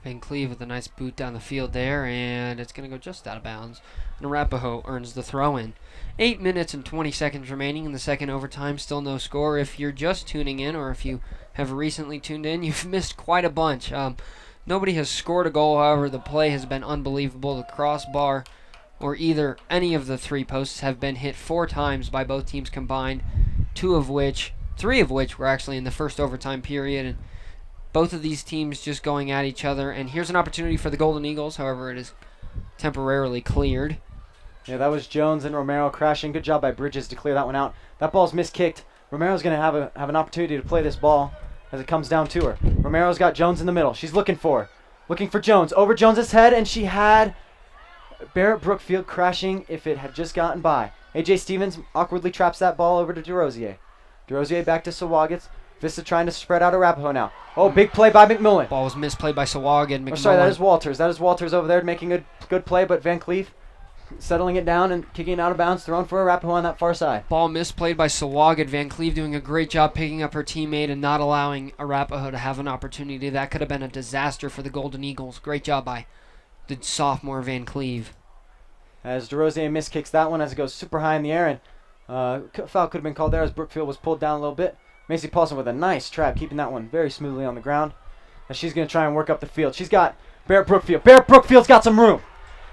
Van Cleve with a nice boot down the field there, and it's going to go just out of bounds. And Arapahoe earns the throw-in. 8 minutes and 20 seconds remaining in the second overtime. Still no score. If you're just tuning in, or if you have recently tuned in, you've missed quite a bunch. Nobody has scored a goal. However, the play has been unbelievable. The crossbar or either any of the 3 posts have been hit 4 times by both teams combined, 3 of which were actually in the first overtime period. And both of these teams just going at each other. And here's an opportunity for the Golden Eagles. However, it is temporarily cleared. Yeah, that was Jones and Romero crashing. Good job by Bridges to clear that one out. That ball's miskicked. Romero's going to have an opportunity to play this ball as it comes down to her. Romero's got Jones in the middle. She's looking for Jones. Over Jones's head, and she had Barrett Brookfield crashing if it had just gotten by. A.J. Stevens awkwardly traps that ball over to DeRosier. DeRosier back to Sawagits. Vista trying to spread out Arapahoe now. Oh, big play by McMillan. Ball was misplayed by Sawagan. McMillan. Oh, sorry, that is Walters. That is Walters over there making a good play, but Van Cleef settling it down and kicking it out of bounds, thrown for Arapahoe on that far side. Ball misplayed by Sawagan. Van Cleve doing a great job picking up her teammate and not allowing Arapahoe to have an opportunity. That could have been a disaster for the Golden Eagles. Great job by the sophomore Van Cleve. As DeRosier miskicks that one as it goes super high in the air, and foul could have been called there as Brookfield was pulled down a little bit. Macy Paulson with a nice trap, keeping that one very smoothly on the ground. As she's going to try and work up the field. She's got Barrett Brookfield. Barrett Brookfield's got some room.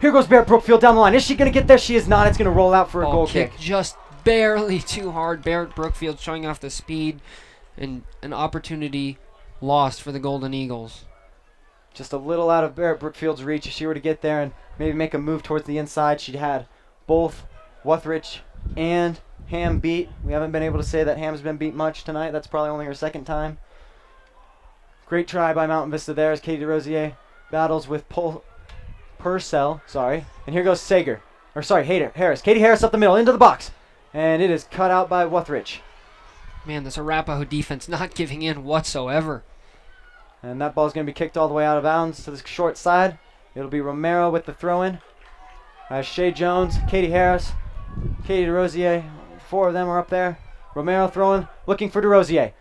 Here goes Barrett Brookfield down the line. Is she going to get there? She is not. It's going to roll out for a goal kick. Just barely too hard. Barrett Brookfield showing off the speed, and an opportunity lost for the Golden Eagles. Just a little out of Barrett Brookfield's reach. If she were to get there and maybe make a move towards the inside, she'd had both Wuthridge and Ham beat. We haven't been able to say that Ham's been beat much tonight. That's probably only her second time. Great try by Mountain Vista there as Katie DeRosier battles with Purcell. And here goes Harris. Katie Harris up the middle into the box. And it is cut out by Wuthridge. Man, this Arapahoe defense not giving in whatsoever. And that ball's going to be kicked all the way out of bounds to the short side. It'll be Romero with the throw-in. Shea Jones, Katie Harris, Katie DeRosier. 4 of them are up there. Romero throwing, looking for DeRosier.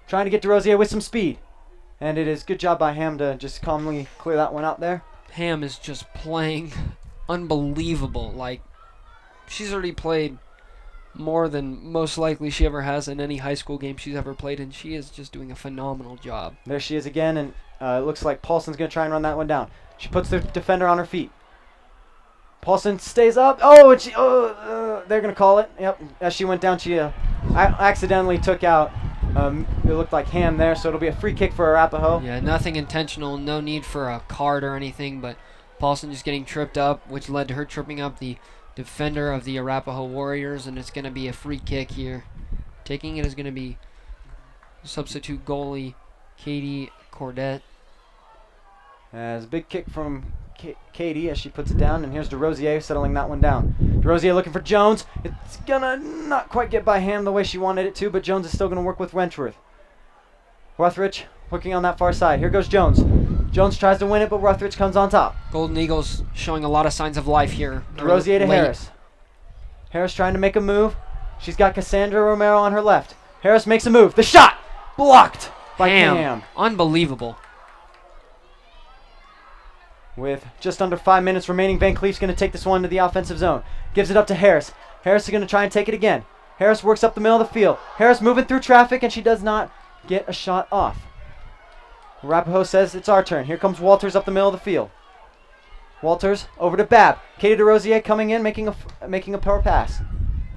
Trying to get DeRosier with some speed. And it is good job by Ham to just calmly clear that one out there. Ham is just playing unbelievable. Like, she's already played more than most likely she ever has in any high school game she's ever played, and she is just doing a phenomenal job. There she is again, and it looks like Paulson's going to try and run that one down. She puts the defender on her feet. Paulson stays up. Oh, and they're going to call it. Yep. As she went down, she accidentally took out, it looked like Ham there, so it'll be a free kick for Arapahoe. Yeah, nothing intentional. No need for a card or anything, but Paulson just getting tripped up, which led to her tripping up the defender of the Arapahoe Warriors, and it's going to be a free kick here. Taking it is going to be substitute goalie Katie Cordette. As a big kick from Katie as she puts it down, and here's DeRosier settling that one down. DeRosier looking for Jones. It's gonna not quite get by Ham the way she wanted it to, but Jones is still gonna work with Wentworth. Wuthridge looking on that far side. Here goes Jones. Jones tries to win it, but Wuthridge comes on top. Golden Eagles showing a lot of signs of life here. DeRosier to Harris. Harris trying to make a move. She's got Cassandra Romero on her left. Harris makes a move. The shot blocked by Ham. Unbelievable. With just under 5 minutes remaining, Van Cleef's going to take this one to the offensive zone. Gives it up to Harris. Harris is going to try and take it again. Harris works up the middle of the field. Harris moving through traffic, and she does not get a shot off. Arapahoe says it's our turn. Here comes Walters up the middle of the field. Walters over to Babb. Katie DeRosier coming in, making a power pass.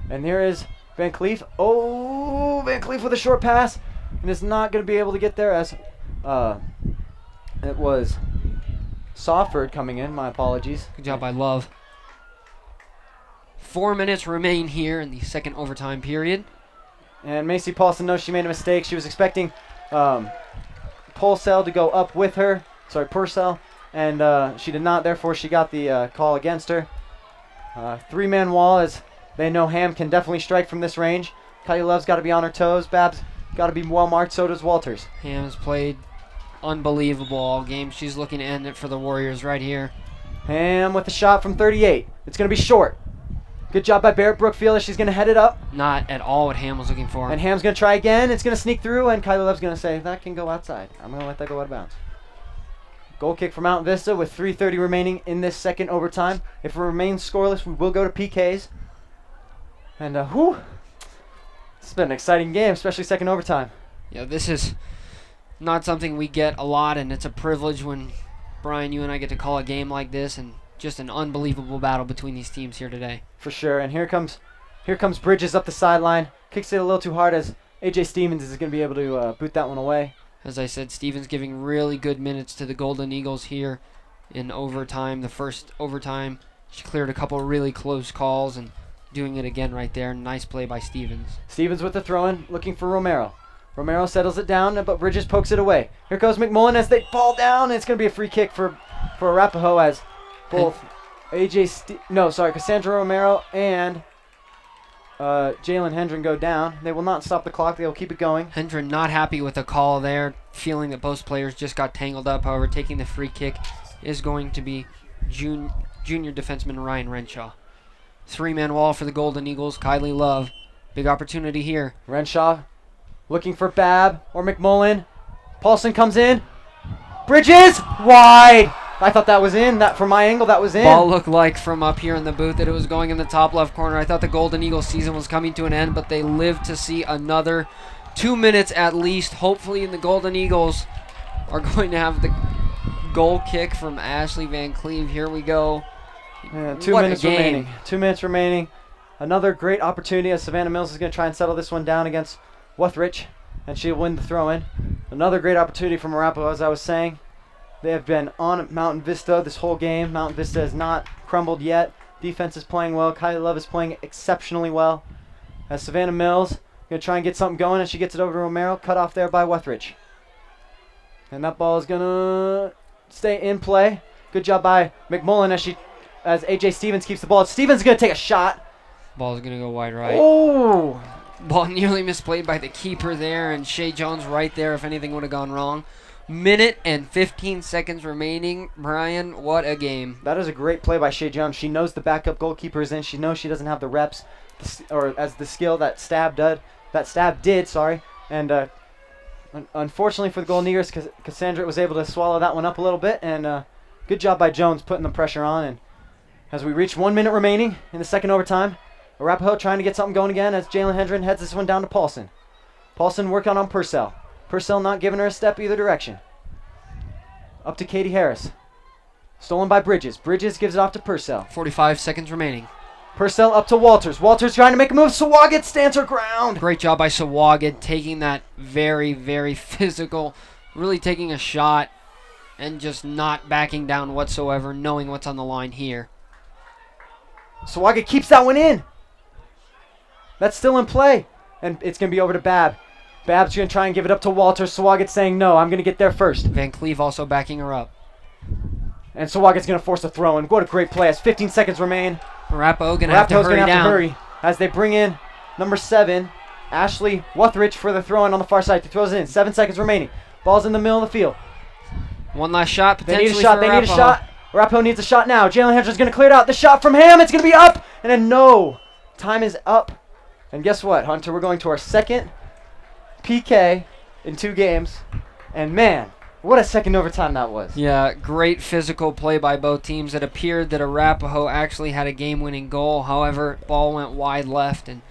And here is Van Cleef. Oh, Van Cleef with a short pass. And is not going to be able to get there as it was Sawford coming in. My apologies. Good job by Love. 4 minutes remain here in the second overtime period. And Macy Paulson knows she made a mistake. She was expecting Purcell to go up with her. Purcell. And she did not. Therefore, she got the call against her. 3-man wall, as they know Ham can definitely strike from this range. Kylie Love's got to be on her toes. Babs got to be well marked. So does Walters. Ham has played unbelievable all game. She's looking to end it for the Warriors right here. Ham with a shot from 38. It's going to be short. Good job by Barrett Brookfield as she's going to head it up. Not at all what Ham was looking for. And Ham's going to try again. It's going to sneak through, and Kylie Love's going to say, that can go outside. I'm going to let that go out of bounds. Goal kick for Mount Vista with 3:30 remaining in this second overtime. If it remains scoreless, we will go to PKs. And, it's been an exciting game, especially second overtime. Yeah, this is not something we get a lot, and it's a privilege when, Brian, you and I get to call a game like this, and just an unbelievable battle between these teams here today. For sure. And here comes Bridges up the sideline. Kicks it a little too hard as AJ Stevens is going to be able to boot that one away. As I said, Stevens giving really good minutes to the Golden Eagles here in overtime. The first overtime, she cleared a couple really close calls and doing it again right there. Nice play by Stevens. Stevens with the throw-in, looking for Romero. Romero settles it down, but Bridges pokes it away. Here goes McMullen as they fall down, and it's going to be a free kick for Arapahoe as both Cassandra Romero and Jalen Hendren go down. They will not stop the clock. They will keep it going. Hendren not happy with the call there, feeling that both players just got tangled up. However, taking the free kick is going to be junior defenseman Ryan Renshaw. Three-man wall for the Golden Eagles. Kylie Love. Big opportunity here. Renshaw looking for Babb or McMullen. Paulson comes in. Bridges! Wide! I thought that was in. That from my angle, that was in. Ball looked like from up here in the booth that it was going in the top left corner. I thought the Golden Eagles season was coming to an end, but they lived to see another 2 minutes at least. Hopefully, the Golden Eagles are going to have the goal kick from Ashley Van Cleve. Here we go. Yeah, 2 minutes remaining. 2 minutes remaining. Another great opportunity as Savannah Mills is going to try and settle this one down against Wuthridge, and she'll win the throw-in. Another great opportunity from Arapahoe, as I was saying. They have been on Mountain Vista this whole game. Mountain Vista has not crumbled yet. Defense is playing well. Kylie Love is playing exceptionally well. As Savannah Mills going to try and get something going, and she gets it over to Romero. Cut off there by Wuthridge. And that ball is going to stay in play. Good job by McMullen as AJ Stevens keeps the ball. Stevens is going to take a shot. Ball's going to go wide right. Oh! Ball nearly misplayed by the keeper there, and Shea Jones right there if anything would have gone wrong. Minute and 15 seconds remaining. Brian, what a game. That is a great play by Shea Jones. She knows the backup goalkeeper is in. She knows she doesn't have the reps or as the skill that Stab did. And unfortunately for the Golden Eagles, Cassandra was able to swallow that one up a little bit. And good job by Jones putting the pressure on. And as we reach 1 minute remaining in the second overtime, Arapahoe trying to get something going again as Jalen Hendren heads this one down to Paulson. Paulson working on Purcell. Purcell not giving her a step either direction. Up to Katie Harris. Stolen by Bridges. Bridges gives it off to Purcell. 45 seconds remaining. Purcell up to Walters. Walters trying to make a move. Sawagat stands her ground. Great job by Sawagat taking that very, very physical, really taking a shot and just not backing down whatsoever, knowing what's on the line here. Sawagat keeps that one in. That's still in play. And it's going to be over to Babb. Babb's going to try and give it up to Walters. Sawagat's saying, no, I'm going to get there first. Van Cleve also backing her up. And Sawagat's going to force a throw in. What a great play as 15 seconds remain. Arapahoe going to have to hurry as they bring in number 7, Ashley Wuthridge for the throw in on the far side. She throws it in. 7 seconds remaining. Ball's in the middle of the field. One last shot potentially. They need a shot. Arapahoe needs a shot now. Jalen Hendren's going to clear it out. The shot from Ham. It's going to be up. And then no. Time is up. And guess what, Hunter? We're going to our second PK in 2 games. And man, what a second overtime that was. Yeah, great physical play by both teams. It appeared that Arapahoe actually had a game-winning goal. However, ball went wide left, and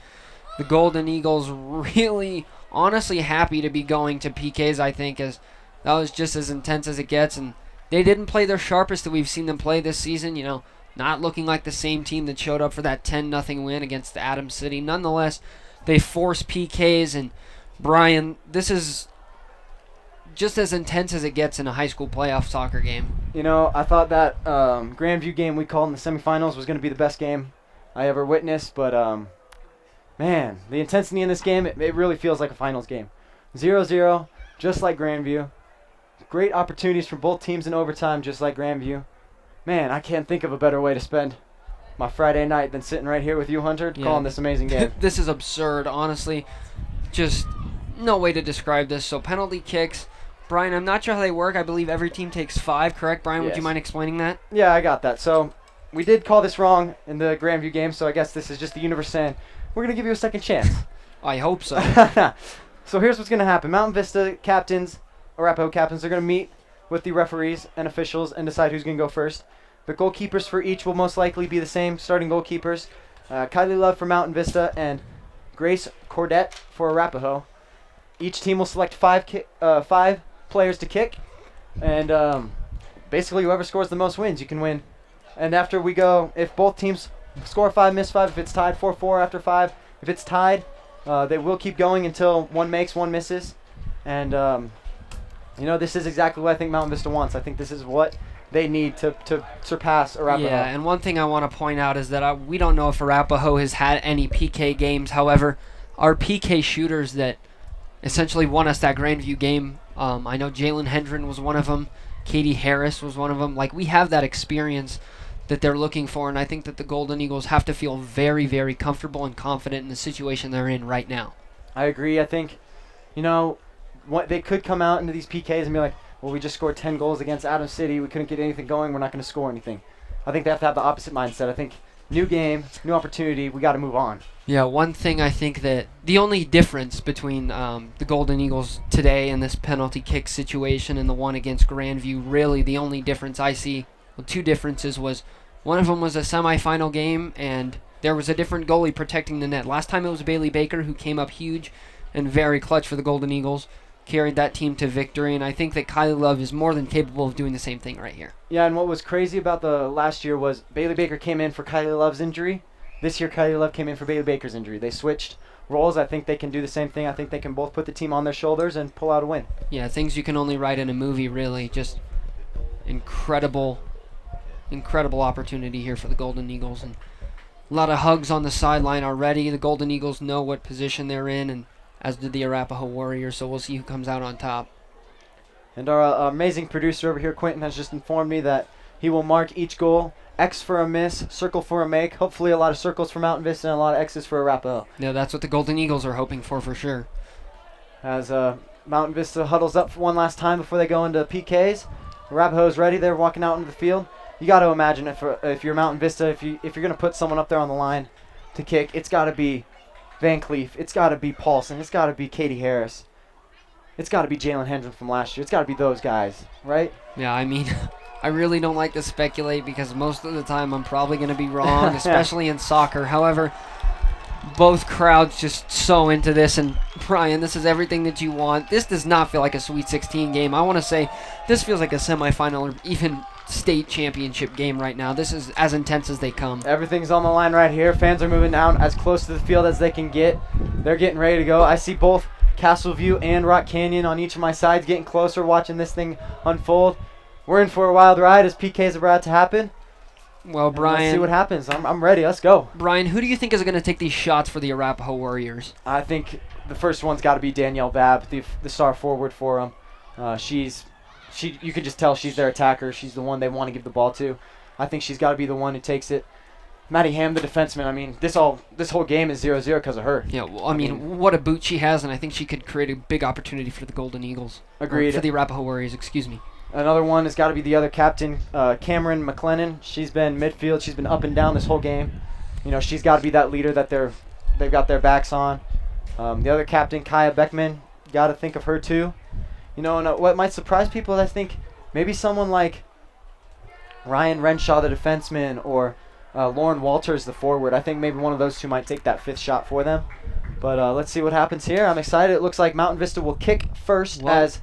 the Golden Eagles really, honestly happy to be going to PKs, I think, as that was just as intense as it gets. And they didn't play their sharpest that we've seen them play this season, not looking like the same team that showed up for that 10-0 win against Adams City. Nonetheless, they forced PKs, and Brian, this is just as intense as it gets in a high school playoff soccer game. I thought that Grandview game we called in the semifinals was going to be the best game I ever witnessed, but man, the intensity in this game, it really feels like a finals game. 0-0, just like Grandview. Great opportunities for both teams in overtime, just like Grandview. Man, I can't think of a better way to spend my Friday night than sitting right here with you, Hunter, calling this amazing game. This is absurd, honestly. Just no way to describe this. So penalty kicks. Brian, I'm not sure how they work. I believe every team takes 5, correct? Brian, Yes. Would you mind explaining that? Yeah, I got that. So we did call this wrong in the Grandview game, so I guess this is just the universe saying, we're going to give you a second chance. I hope so. So here's what's going to happen. Mountain Vista captains, Arapahoe captains, are going to meet with the referees and officials and decide who's going to go first. The goalkeepers for each will most likely be the same starting goalkeepers. Kylie Love for Mountain Vista and Grace Cordette for Arapahoe. Each team will select five players to kick, and basically whoever scores the most wins. You can win. And after we go, if both teams score 5, miss 5, if it's tied 4-4 after 5, if it's tied, they will keep going until one makes, one misses. And, this is exactly what I think Mountain Vista wants. I think this is what they need to surpass Arapahoe. Yeah, and one thing I want to point out is that we don't know if Arapahoe has had any PK games. However, our PK shooters that essentially won us that Grandview game, I know Jalen Hendren was one of them. Katie Harris was one of them. We have that experience that they're looking for, and I think that the Golden Eagles have to feel very, very comfortable and confident in the situation they're in right now. I agree. I think, they could come out into these PKs and be like, well, we just scored 10 goals against Adams City. We couldn't get anything going. We're not going to score anything. I think they have to have the opposite mindset. I think new game, new opportunity. We got to move on. Yeah, one thing I think that the only difference between the Golden Eagles today in this penalty kick situation and the one against Grandview, really the only difference I see, well, two differences was one of them was a semifinal game and there was a different goalie protecting the net. Last time it was Bailey Baker who came up huge and very clutch for the Golden Eagles, carried that team to victory, and I think that Kylie Love is more than capable of doing the same thing right here. Yeah, and what was crazy about the last year was Bailey Baker came in for Kylie Love's injury. This year, Kylie Love came in for Bailey Baker's injury. They switched roles. I think they can do the same thing. I think they can both put the team on their shoulders and pull out a win. Yeah, things you can only write in a movie, really. Just incredible opportunity here for the Golden Eagles. And a lot of hugs on the sideline already. The Golden Eagles know what position they're in, and as did the Arapahoe Warriors, so we'll see who comes out on top. And our amazing producer over here, Quentin, has just informed me that he will mark each goal X for a miss, circle for a make. Hopefully a lot of circles for Mountain Vista and a lot of X's for Arapahoe. Yeah, that's what the Golden Eagles are hoping for sure. As Mountain Vista huddles up for one last time before they go into PKs. Arapahoe's ready. They're walking out into the field. You got to imagine if you're Mountain Vista, if you're going to put someone up there on the line to kick, it's got to be Van Cleef. It's got to be Paulson. It's got to be Katie Harris. It's got to be Jalen Hendren from last year. It's got to be those guys, right? Yeah, I mean, I really don't like to speculate because most of the time I'm probably going to be wrong, especially in soccer. However, both crowds just so into this, and Brian, this is everything that you want. This does not feel like a Sweet 16 game. I want to say this feels like a semifinal or even state championship game right now. This is as intense as they come. Everything's on the line right here. Fans are moving down as close to the field as they can get. They're getting ready to go. I see both Castleview and Rock Canyon on each of my sides getting closer, watching this thing unfold. We're in for a wild ride as PKs are about to happen. Well, Brian, let's see what happens. I'm ready. Let's go. Brian, who do you think is going to take these shots for the Arapahoe Warriors? I think the first one's got to be Danielle Babb, the star forward for them. You can just tell she's their attacker. She's the one they want to give the ball to. I think she's got to be the one who takes it. Maddie Ham, the defenseman, I mean, this whole game is 0-0 because of her. Yeah, well, I mean, what a boot she has, and I think she could create a big opportunity for the Golden Eagles. Agreed. For the Arapahoe Warriors, excuse me. Another one has got to be the other captain, Cameron McLennan. She's been midfield. She's been up and down this whole game. She's got to be that leader that they've got their backs on. The other captain, Kaya Beckman, got to think of her too. And what might surprise people is I think maybe someone like Ryan Renshaw, the defenseman, or Lauren Walters, the forward. I think maybe one of those two might take that fifth shot for them. But let's see what happens here. I'm excited. It looks like Mountain Vista will kick first as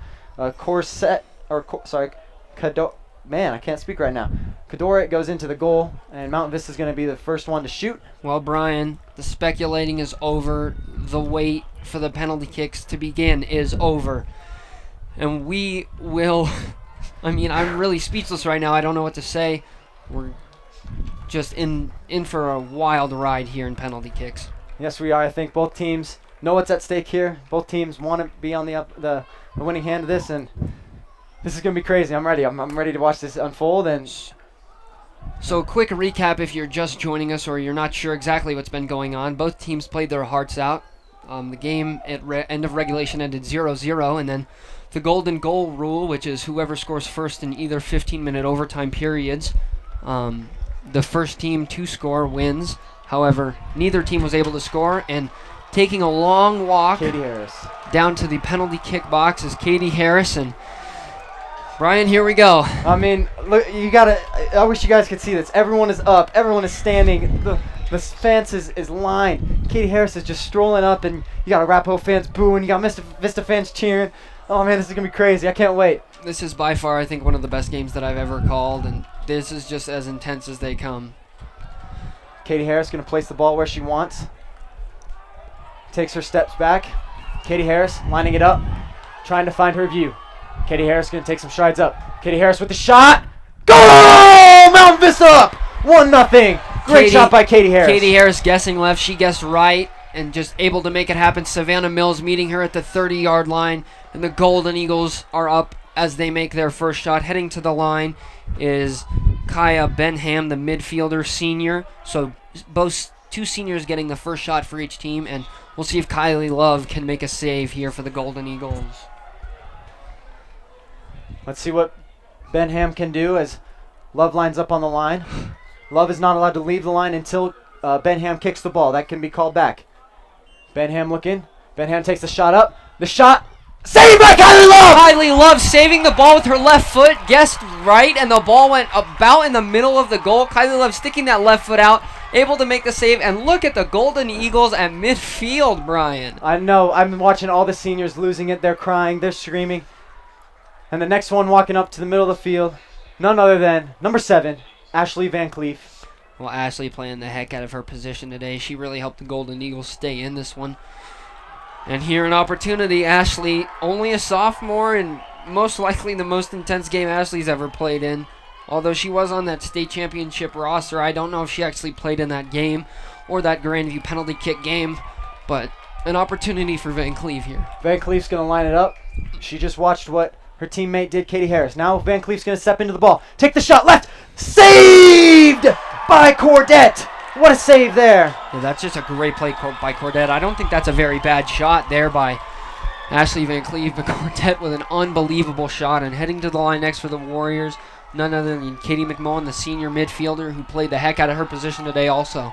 Man, I can't speak right now. Kadorit goes into the goal, and Mountain Vista is going to be the first one to shoot. Well, Brian, the speculating is over. The wait for the penalty kicks to begin is over. And we will... I mean, I'm really speechless right now. I don't know what to say. We're just in for a wild ride here in penalty kicks. Yes, we are. I think both teams know what's at stake here. Both teams want to be on the winning hand of this, and this is going to be crazy. I'm ready. I'm ready to watch this unfold. And so, quick recap if you're just joining us or you're not sure exactly what's been going on. Both teams played their hearts out. The game at end of regulation ended 0-0, and then the golden goal rule, which is whoever scores first in either 15-minute overtime periods, the first team to score wins. However, neither team was able to score, and taking a long walk Katie Harris down to the penalty kick box is Katie Harris, and Brian, here we go. I mean, look, I wish you guys could see this. Everyone is up. Everyone is standing. The fence is lined. Katie Harris is just strolling up, and you got Arapahoe fans booing. You got Vista fans cheering. Oh, man, this is going to be crazy. I can't wait. This is by far, I think, one of the best games that I've ever called, and this is just as intense as they come. Katie Harris going to place the ball where she wants. Takes her steps back. Katie Harris lining it up, trying to find her view. Katie Harris going to take some strides up. Katie Harris with the shot. Goal! Mountain Vista up! 1-0. Great shot by Katie Harris. Katie Harris guessing left. She guessed right and just able to make it happen. Savannah Mills meeting her at the 30-yard line, and the Golden Eagles are up as they make their first shot. Heading to the line is Kaya Benham, the midfielder, senior. So both two seniors getting the first shot for each team, and we'll see if Kylie Love can make a save here for the Golden Eagles. Let's see what Benham can do as Love lines up on the line. Love is not allowed to leave the line until Benham kicks the ball. That can be called back. Benham looking. Benham takes the shot up. The shot saved by Kylie Love! Kylie Love saving the ball with her left foot. Guessed right, and the ball went about in the middle of the goal. Kylie Love sticking that left foot out, able to make the save. And look at the Golden Eagles at midfield, Brian. I know. I'm watching all the seniors losing it. They're crying. They're screaming. And the next one walking up to the middle of the field, none other than number 7, Ashley Van Cleef. Well, Ashley playing the heck out of her position today. She really helped the Golden Eagles stay in this one. And here an opportunity. Ashley, only a sophomore, and most likely the most intense game Ashley's ever played in. Although she was on that state championship roster, I don't know if she actually played in that game or that Grandview penalty kick game. But an opportunity for Van Cleef here. Van Cleef's going to line it up. She just watched what her teammate did, Katie Harris. Now Van Cleef's going to step into the ball. Take the shot left. Saved by Cordette. What a save there. Yeah, that's just a great play by Cordette. I don't think that's a very bad shot there by Ashley Van Cleef, but Cordette with an unbelievable shot. And heading to the line next for the Warriors, none other than Katie McMullen, the senior midfielder who played the heck out of her position today also.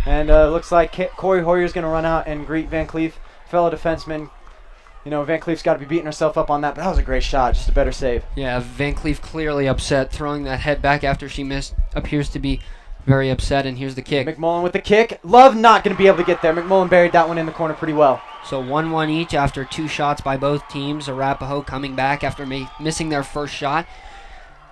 And looks like Corey Hoyer's going to run out and greet Van Cleef, fellow defenseman. You know, Van Cleef's got to be beating herself up on that, but that was a great shot, just a better save. Yeah, Van Cleef clearly upset, throwing that head back after she missed, appears to be very upset, and here's the kick. McMullen with the kick. Love not going to be able to get there. McMullen buried that one in the corner pretty well. So 1-1 each after 2 shots by both teams. Arapahoe coming back after missing their first shot.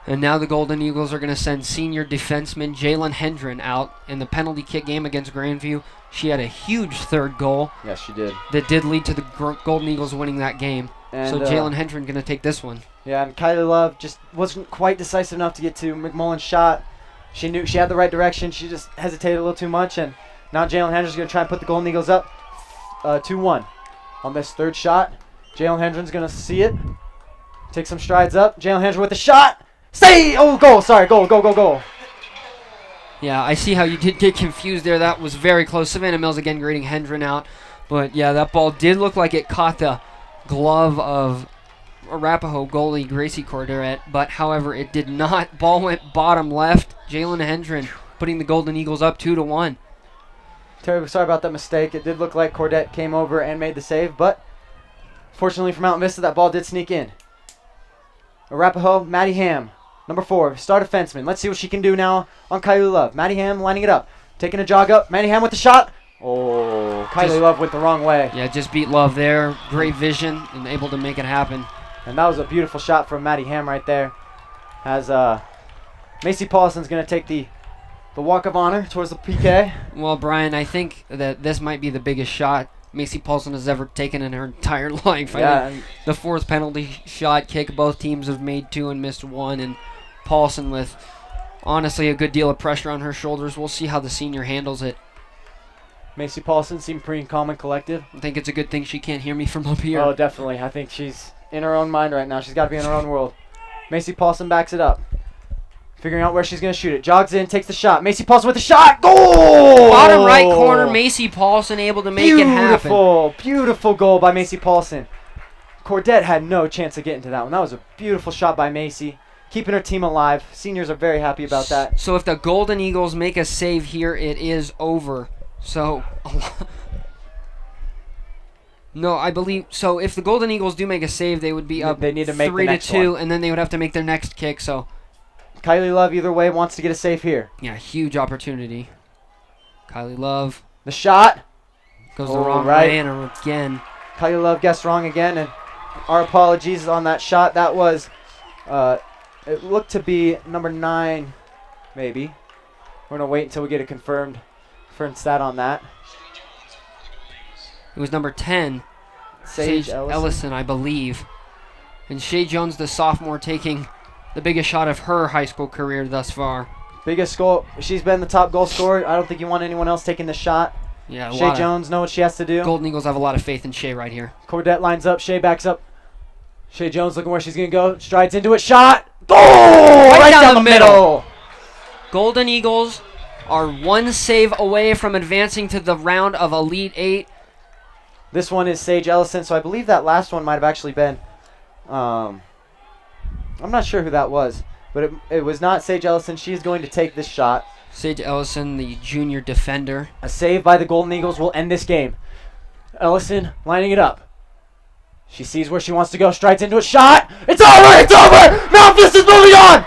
And now the Golden Eagles are going to send senior defenseman Jalen Hendren out in the penalty kick game against Grandview. She had a huge third goal. Yes, she did. That did lead to the Golden Eagles winning that game. And so Jalen Hendren going to take this one. Yeah, and Kylie Love just wasn't quite decisive enough to get to McMullen's shot. She knew she had the right direction. She just hesitated a little too much. And now Jalen Hendren's going to try and put the Golden Eagles up 2-1 on this third shot. Jalen Hendren's going to see it. Take some strides up. Jalen Hendren with the shot. Goal. Sorry, goal. Yeah, I see how you did get confused there. That was very close. Savannah Mills again greeting Hendren out. But, yeah, that ball did look like it caught the glove of Arapahoe goalie Gracie Corderet. But, however, it did not. Ball went bottom left. Jalen Hendren putting the Golden Eagles up 2-1. Terribly sorry about that mistake. It did look like Cordette came over and made the save. But, fortunately for Mountain Vista, that ball did sneak in. Arapahoe, Maddie Ham. Number 4, star defenseman. Let's see what she can do now on Kylie Love. Maddie Ham lining it up. Taking a jog up. Maddie Ham with the shot. Oh, Kylie Love went the wrong way. Yeah, just beat Love there. Great vision and able to make it happen. And that was a beautiful shot from Maddie Ham right there. As Macy Paulson's going to take the walk of honor towards the PK. Well, Brian, I think that this might be the biggest shot Macy Paulson has ever taken in her entire life. Yeah, the 4th penalty shot kick. Both teams have made 2 and missed 1. And Paulson with, honestly, a good deal of pressure on her shoulders. We'll see how the senior handles it. Macy Paulson seemed pretty calm and collective. I think it's a good thing she can't hear me from up here. Oh, definitely. I think she's in her own mind right now. She's got to be in her own world. Macy Paulson backs it up. Figuring out where she's going to shoot it. Jogs in, takes the shot. Macy Paulson with the shot. Goal! Bottom right corner, Macy Paulson able to make it happen. Beautiful goal by Macy Paulson. Cordette had no chance of getting to that one. That was a beautiful shot by Macy. Keeping her team alive. Seniors are very happy about that. So if the Golden Eagles make a save here, it is over. So No, I believe so. If the Golden Eagles do make a save, they would be up. They need to make the 3 to next 2, one. and then they would have to make their next kick. So, Kylie Love, either way, wants to get a save here. yeah, huge opportunity. Kylie Love The shot. goes the wrong right. way, and again, Kylie Love guessed wrong again, and our apologies on that shot. That was, it looked to be number 9, maybe. We're going to wait until we get a confirmed stat on that. it was number 10, Sage Ellison, I believe. And Shay Jones, the sophomore, taking the biggest shot of her high school career thus far. Biggest goal. She's been the top goal scorer. I don't think you want anyone else taking this shot. Yeah, Shay Jones know what she has to do. Golden Eagles have a lot of faith in Shay right here. Cordette lines up. Shay backs up. Shay Jones looking where she's going to go. Strides into it. Shot. Goal! Right down the middle. Golden Eagles are one save away from advancing to the round of Elite 8. This one is Sage Ellison, so I believe that last one might have actually been, I'm not sure who that was, but it was not Sage Ellison. She's going to take this shot. Sage Ellison, the junior defender. A save by the Golden Eagles will end this game. Ellison lining it up. She sees where she wants to go, strides into a shot. It's over! It's over! Mount Vista's moving on!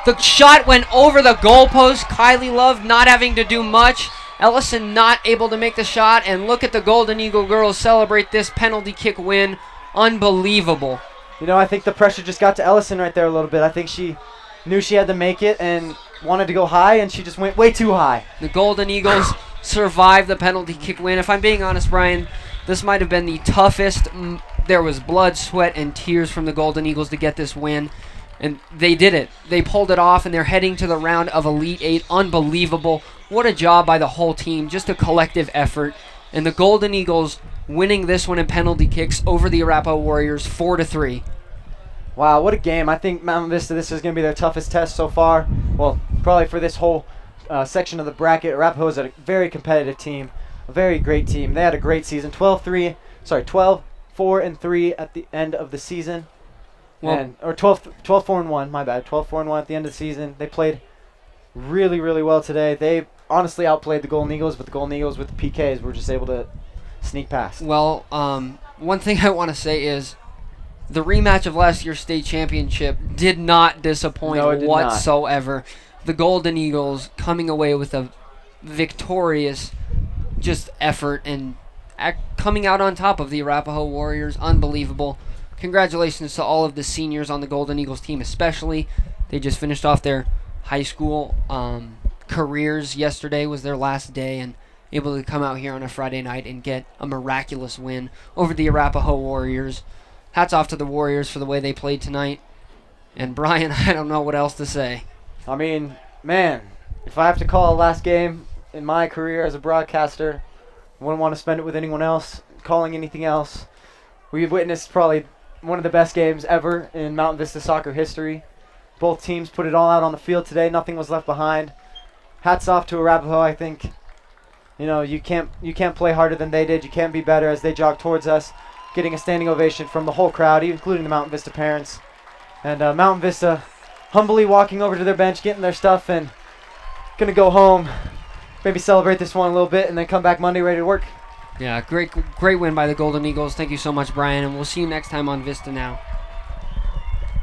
The shot went over the goalpost. Kylie Love not having to do much. Ellison not able to make the shot, and look at the Golden Eagle girls celebrate this penalty kick win. Unbelievable. You know, I think the pressure just got to Ellison right there a little bit. I think she knew she had to make it and wanted to go high, and she just went way too high. The Golden Eagles survived the penalty kick win. If I'm being honest, Brian, this might have been the toughest. There was blood, sweat, and tears from the Golden Eagles to get this win. And they did it. They pulled it off, and they're heading to the round of Elite 8. Unbelievable. What a job by the whole team. Just a collective effort. And the Golden Eagles winning this one in penalty kicks over the Arapahoe Warriors 4-3. Wow, what a game. I think Mount Vista, this is going to be their toughest test so far. Well, probably for this whole section of the bracket. Arapahoe is a very competitive team. A very great team. They had a great season. 12-4-3 at the end of the season. Well, Or 12-4-1, my bad. 12-4-1 at the end of the season. They played really, really well today. They honestly outplayed the Golden Eagles, but the Golden Eagles with the PKs were just able to sneak past. well, one thing I want to say is the rematch of last year's state championship did not disappoint No, it did whatsoever. The Golden Eagles coming away with a victorious just effort and coming out on top of the Arapahoe Warriors. Unbelievable. Congratulations to all of the seniors on the Golden Eagles team especially. They just finished off their high school careers. Yesterday was their last day, and able to come out here on a Friday night and get a miraculous win over the Arapahoe Warriors. Hats off to the Warriors for the way they played tonight. And Brian, I don't know what else to say. I mean, man, if I have to call a last game in my career as a broadcaster, I wouldn't want to spend it with anyone else, calling anything else. We've witnessed probably one of the best games ever in Mountain Vista soccer history. Both teams put it all out on the field today. Nothing was left behind. Hats off to Arapahoe. I think, you know, you can't play harder than they did. You can't be better as they jogged towards us, getting a standing ovation from the whole crowd, including the Mountain Vista parents. And Mountain Vista humbly walking over to their bench, getting their stuff, and going to go home, maybe celebrate this one a little bit, and then come back Monday ready to work. Yeah, great win by the Golden Eagles. Thank you so much, Brian, and we'll see you next time on Vista Now.